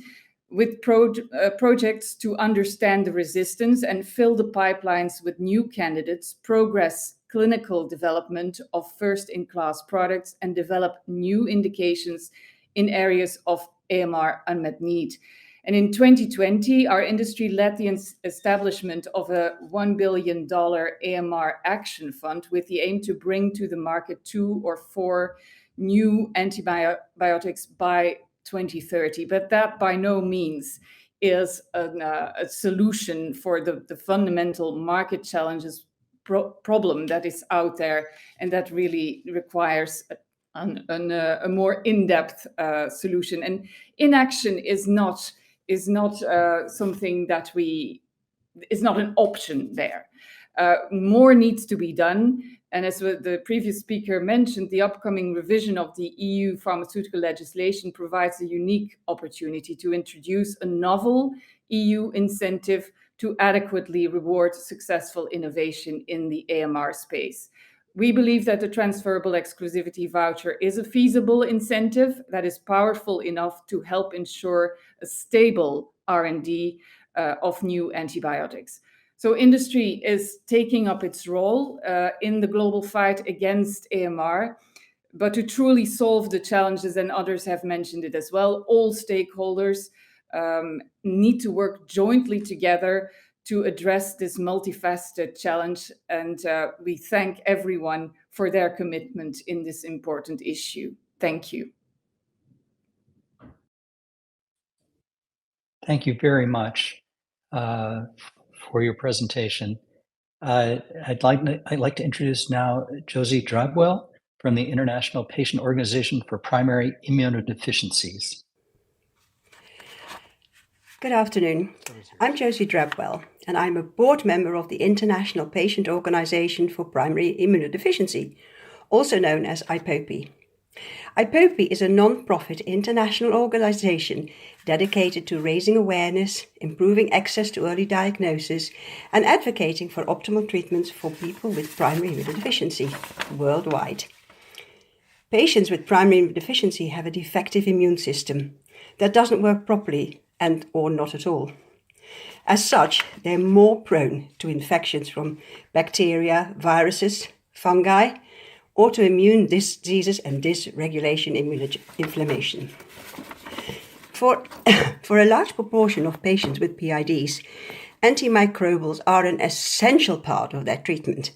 Speaker 14: with projects to understand the resistance and fill the pipelines with new candidates, progress clinical development of first-in-class products, and develop new indications in areas of AMR unmet need. And in 2020, our industry led the establishment of a $1 billion AMR Action Fund with the aim to bring to the market 2 or 4 new antibiotics by 2030. But that by no means is a solution for the fundamental market challenges problem that is out there, and that really requires a more in-depth solution. And inaction is not something that is not an option there. More needs to be done. And as the previous speaker mentioned, the upcoming revision of the EU pharmaceutical legislation provides a unique opportunity to introduce a novel EU incentive to adequately reward successful innovation in the AMR space. We believe that the transferable exclusivity voucher is a feasible incentive that is powerful enough to help ensure a stable R&D of new antibiotics. So industry is taking up its role in the global fight against AMR. But to truly solve the challenges, and others have mentioned it as well, all stakeholders need to work jointly together to address this multifaceted challenge. And we thank everyone for their commitment in this important issue. Thank you.
Speaker 1: Thank you very much for your presentation. I'd like to introduce now Josie Drabwell from the International Patient Organization for Primary Immunodeficiencies.
Speaker 15: Good afternoon. I'm Josie Drabwell, and I'm a board member of the International Patient Organization for Primary Immunodeficiency, also known as IPOPI. IPOPI is a non-profit international organization dedicated to raising awareness, improving access to early diagnosis, and advocating for optimal treatments for people with primary immunodeficiency worldwide. Patients with primary immunodeficiency have a defective immune system that doesn't work properly and or not at all. As such, they're more prone to infections from bacteria, viruses, fungi, autoimmune diseases, and dysregulation inflammation. For a large proportion of patients with PIDs, antimicrobials are an essential part of their treatment.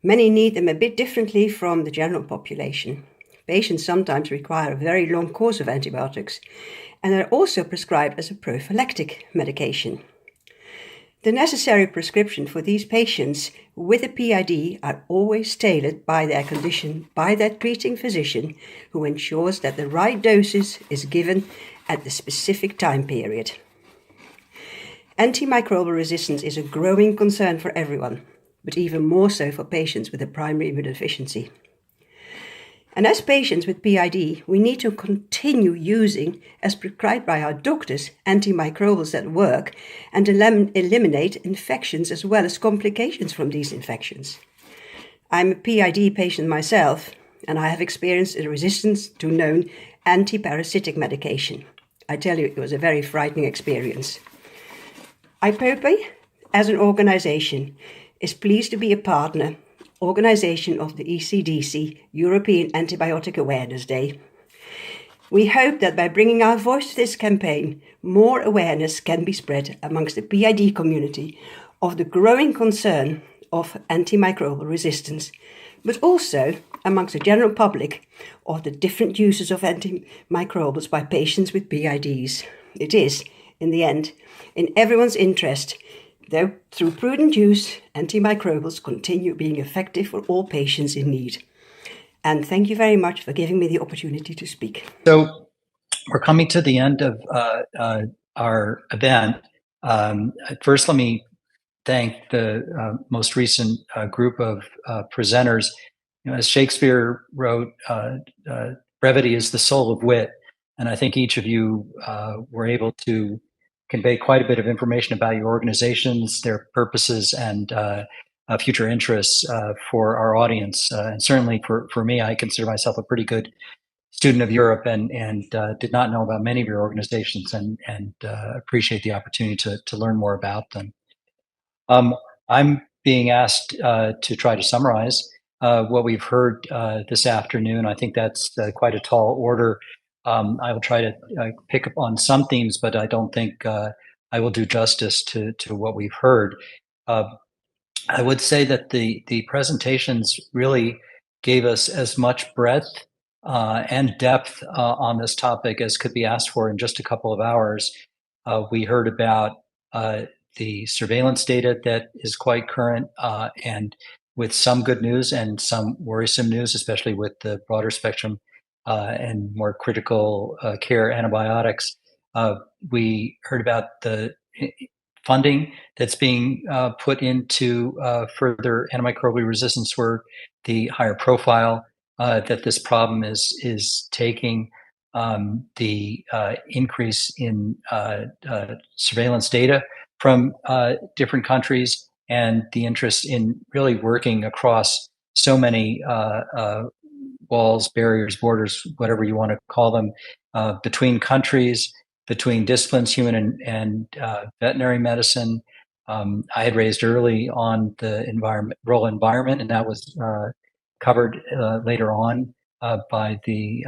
Speaker 15: Many need them a bit differently from the general population. Patients sometimes require a very long course of antibiotics, and are also prescribed as a prophylactic medication. The necessary prescription for these patients with a PID are always tailored by their condition by their treating physician, who ensures that the right doses is given at the specific time period. Antimicrobial resistance is a growing concern for everyone, but even more so for patients with a primary immunodeficiency. And as patients with PID, we need to continue using, as prescribed by our doctors, antimicrobials that work and eliminate infections as well as complications from these infections. I'm a PID patient myself, and I have experienced a resistance to known antiparasitic medication. I tell you, it was a very frightening experience. IPOPI, as an organization, is pleased to be a partner organization of the ECDC, European Antibiotic Awareness Day. We hope that by bringing our voice to this campaign, more awareness can be spread amongst the PID community of the growing concern of antimicrobial resistance, but also amongst the general public of the different uses of antimicrobials by patients with PIDs. It is, in the end, in everyone's interest, though through prudent use, antimicrobials continue being effective for all patients in need. And thank you very much for giving me the opportunity to speak.
Speaker 1: So we're coming to the end of our event. First, let me thank the most recent group of presenters. You know, as Shakespeare wrote, brevity is the soul of wit. And I think each of you were able to convey quite a bit of information about your organizations, their purposes, and future interests for our audience. And certainly for me, I consider myself a pretty good student of Europe and did not know about many of your organizations and appreciate the opportunity to learn more about them. I'm being asked to try to summarize what we've heard this afternoon. I think that's quite a tall order. I will try to pick up on some themes, but I don't think I will do justice to what we've heard. I would say that the presentations really gave us as much breadth and depth on this topic as could be asked for in just a couple of hours. We heard about the surveillance data that is quite current and with some good news and some worrisome news, especially with the broader spectrum and more critical care antibiotics. We heard about the funding that's being put into further antimicrobial resistance work, the higher profile that this problem is taking, the increase in surveillance data from different countries, and the interest in really working across so many walls, barriers, borders, whatever you want to call them, between countries, between disciplines, human and veterinary medicine. I had raised early on the role environment, and that was covered later on by the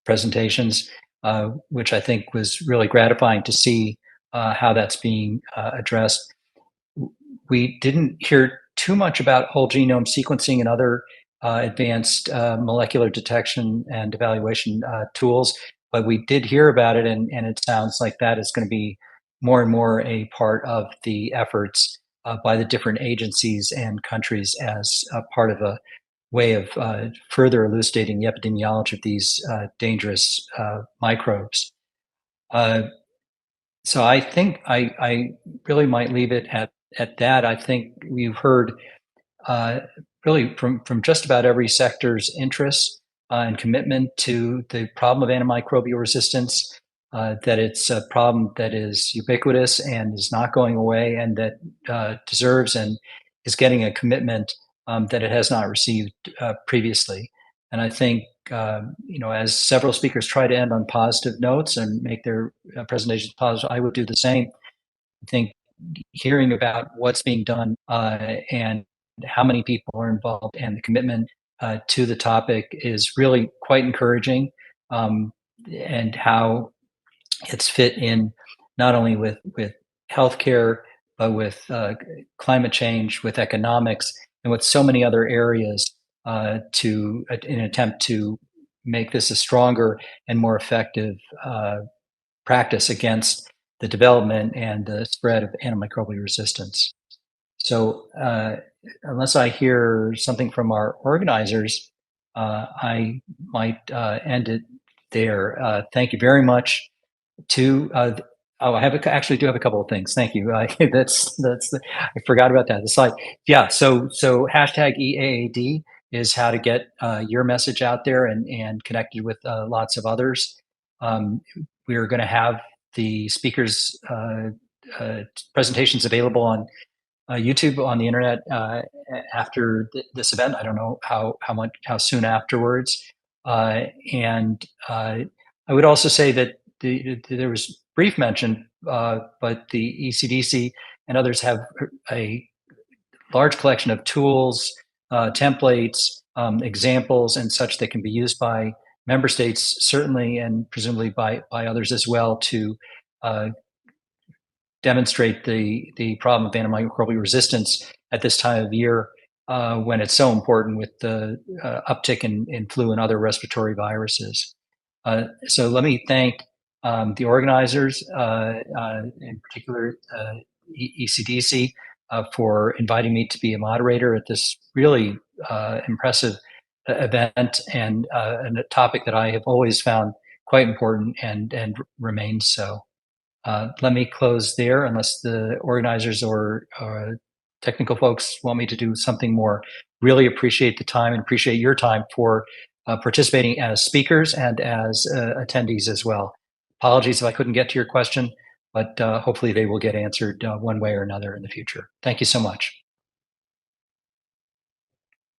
Speaker 1: presentations, which I think was really gratifying to see how that's being addressed. We didn't hear too much about whole genome sequencing and other advanced molecular detection and evaluation tools, but we did hear about it, and it sounds like that is going to be more and more a part of the efforts by the different agencies and countries as a part of a way of further elucidating the epidemiology of these dangerous microbes. So I think I really might leave it at that. I think we've heard really from just about every sector's interest and commitment to the problem of antimicrobial resistance, that it's a problem that is ubiquitous and is not going away, and that deserves and is getting a commitment that it has not received previously. And I think, as several speakers try to end on positive notes and make their presentations positive, I would do the same. I think hearing about what's being done and how many people are involved and the commitment to the topic is really quite encouraging, and how it's fit in not only with healthcare, but with climate change, with economics, and with so many other areas in an attempt to make this a stronger and more effective practice against the development and the spread of antimicrobial resistance. So unless I hear something from our organizers, I might end it there. Thank you very much to I actually do have a couple of things. Thank you. I forgot about that. The slide. Yeah. So hashtag EAAD is how to get your message out there and connected with lots of others. We are going to have the speakers' presentations available on YouTube on the internet after this event. I don't know how soon afterwards. And I would also say that there was brief mention, but the ECDC and others have a large collection of tools, templates, examples, and such that can be used by member states, certainly, and presumably by others as well, to demonstrate the problem of antimicrobial resistance at this time of year, when it's so important with the uptick in flu and other respiratory viruses. So let me thank the organizers, in particular ECDC, for inviting me to be a moderator at this really impressive event, and a topic that I have always found quite important and remains so. Let me close there, unless the organizers or technical folks want me to do something more. Really appreciate the time and appreciate your time for participating as speakers and as attendees as well. Apologies if I couldn't get to your question, but hopefully they will get answered one way or another in the future. Thank you so much.